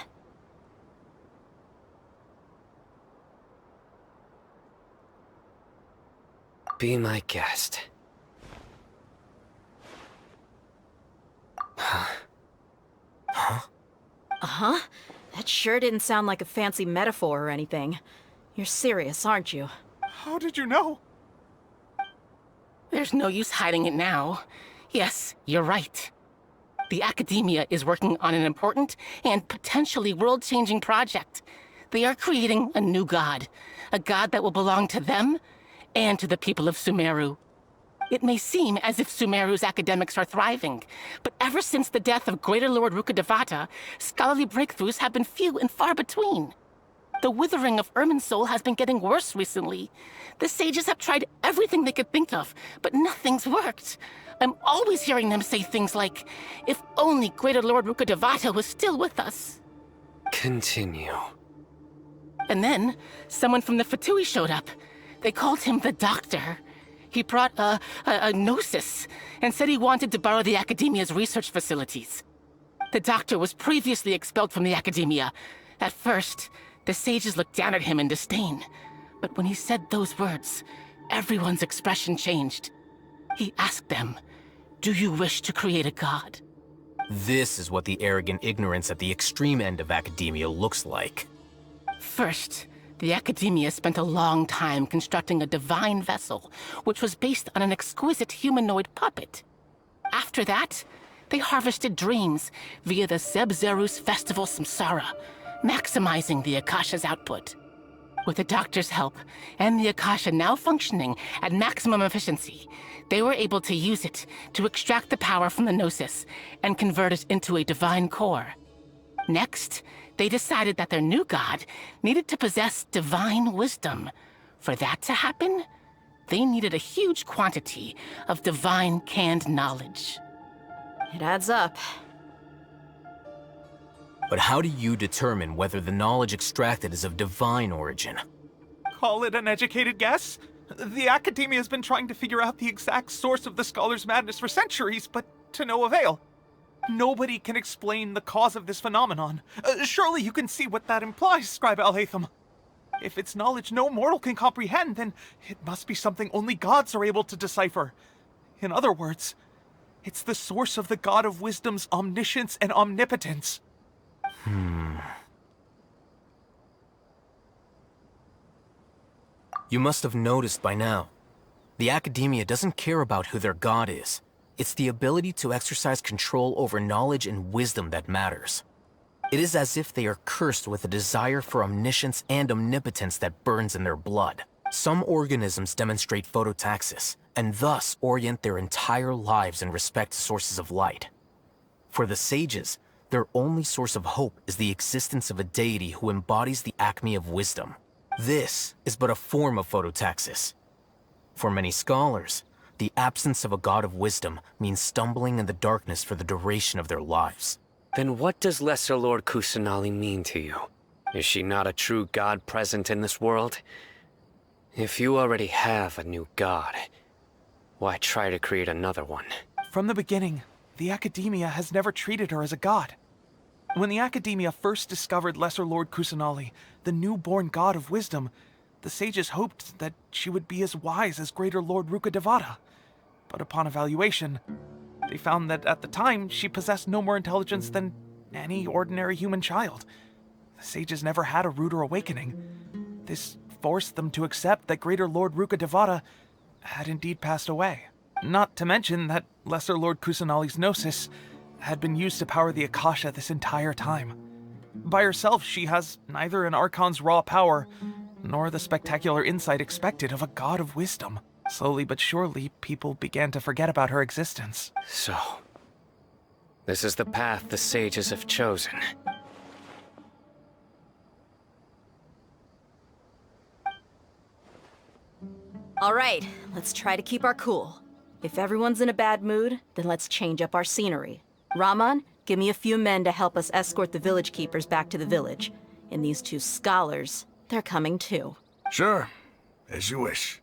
Be my guest. Uh-huh. That sure didn't sound like a fancy metaphor or anything. You're serious, aren't you? How did you know? There's no use hiding it now. Yes, you're right. The Academia is working on an important and potentially world-changing project. They are creating a new god. A god that will belong to them and to the people of Sumeru. It may seem as if Sumeru's academics are thriving, but ever since the death of Greater Lord Rukkhadevata, scholarly breakthroughs have been few and far between. The withering of Irminsul has been getting worse recently. The sages have tried everything they could think of, but nothing's worked. I'm always hearing them say things like, if only Greater Lord Rukkhadevata was still with us. Continue. And then, someone from the Fatui showed up. They called him the Doctor. He brought a gnosis and said he wanted to borrow the Academia's research facilities. The Doctor was previously expelled from the Academia. At first, the sages looked down at him in disdain. But when he said those words, everyone's expression changed. He asked them, "Do you wish to create a god?" This is what the arrogant ignorance at the extreme end of academia looks like. First, the Academia spent a long time constructing a divine vessel, which was based on an exquisite humanoid puppet. After that, they harvested dreams via the Zeb-Zerus Festival Samsara, maximizing the Akasha's output. With the Doctor's help, and the Akasha now functioning at maximum efficiency, they were able to use it to extract the power from the Gnosis and convert it into a divine core. Next, they decided that their new god needed to possess divine wisdom. For that to happen, they needed a huge quantity of divine canned knowledge. It adds up. But how do you determine whether the knowledge extracted is of divine origin? Call it an educated guess? The Academia has been trying to figure out the exact source of the Scholar's Madness for centuries, but to no avail. Nobody can explain the cause of this phenomenon. Surely you can see what that implies, Scribe Al-Haytham. If it's knowledge no mortal can comprehend, then it must be something only gods are able to decipher. In other words, it's the source of the God of Wisdom's omniscience and omnipotence. You must have noticed by now. The Academia doesn't care about who their god is. It's the ability to exercise control over knowledge and wisdom that matters. It is as if they are cursed with a desire for omniscience and omnipotence that burns in their blood. Some organisms demonstrate phototaxis, and thus orient their entire lives in respect to sources of light. For the sages, their only source of hope is the existence of a deity who embodies the acme of wisdom. This is but a form of phototaxis. For many scholars, the absence of a god of wisdom means stumbling in the darkness for the duration of their lives. Then what does Lesser Lord Kusanali mean to you? Is she not a true god present in this world? If you already have a new god, why try to create another one? From the beginning, the Academia has never treated her as a god. When the Academia first discovered Lesser Lord Kusanali, the newborn god of wisdom, the sages hoped that she would be as wise as Greater Lord Rukkhadevata. But upon evaluation, they found that at the time she possessed no more intelligence than any ordinary human child. The sages never had a ruder awakening. This forced them to accept that Greater Lord Rukkhadevata had indeed passed away. Not to mention that Lesser Lord Kusanali's Gnosis had been used to power the Akasha this entire time. By herself, she has neither an Archon's raw power, nor the spectacular insight expected of a god of wisdom. Slowly but surely, people began to forget about her existence. So, this is the path the sages have chosen. All right, let's try to keep our cool. If everyone's in a bad mood, then let's change up our scenery. Raman, give me a few men to help us escort the village keepers back to the village. And these two scholars, they're coming too. Sure, as you wish.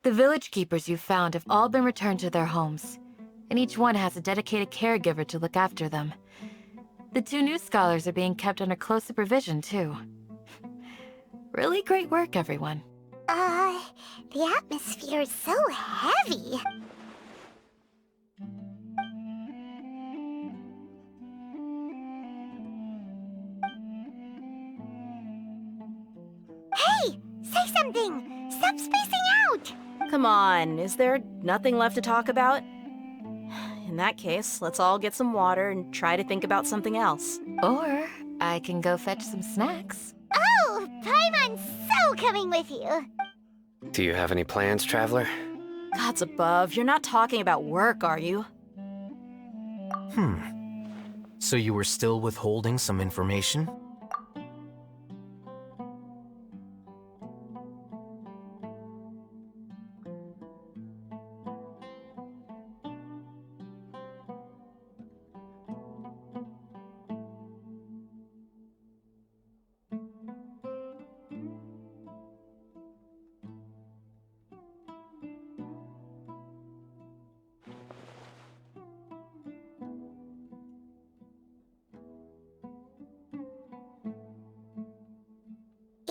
The village keepers you've found have all been returned to their homes, and each one has a dedicated caregiver to look after them. The two new scholars are being kept under close supervision, too. Really great work, everyone. The atmosphere is so heavy. Hey! Say something! Stop spacing out! Come on, is there nothing left to talk about? In that case, let's all get some water and try to think about something else. Or I can go fetch some snacks. Oh! Paimon's so coming with you! Do you have any plans, traveler? Gods above, you're not talking about work, are you? So you were still withholding some information?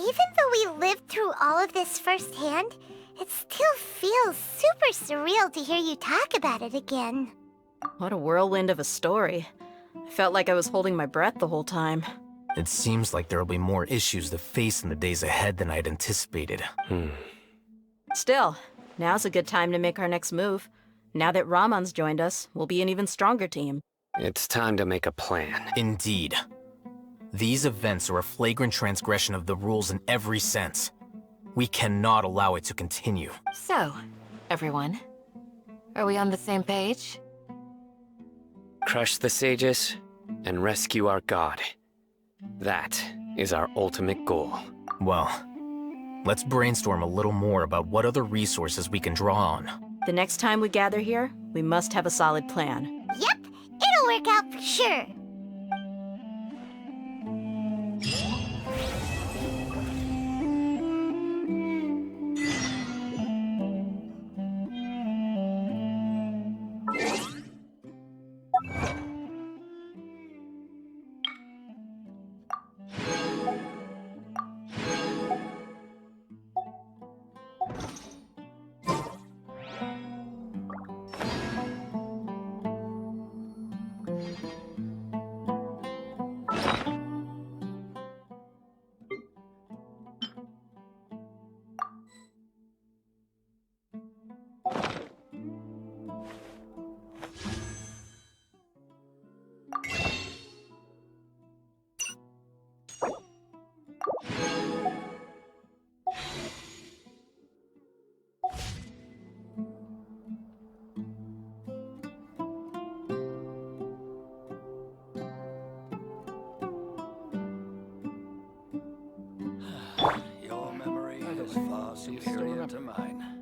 Even though we lived through all of this firsthand, it still feels super surreal to hear you talk about it again. What a whirlwind of a story. I felt like I was holding my breath the whole time. It seems like there'll be more issues to face in the days ahead than I'd anticipated. Still, now's a good time to make our next move. Now that Raman's joined us, we'll be an even stronger team. It's time to make a plan. Indeed. These events are a flagrant transgression of the rules in every sense. We cannot allow it to continue. So, everyone, are we on the same page? Crush the sages and rescue our god. That is our ultimate goal. Well, let's brainstorm a little more about what other resources we can draw on. The next time we gather here, we must have a solid plan. Yep, it'll work out for sure. is far superior to mine.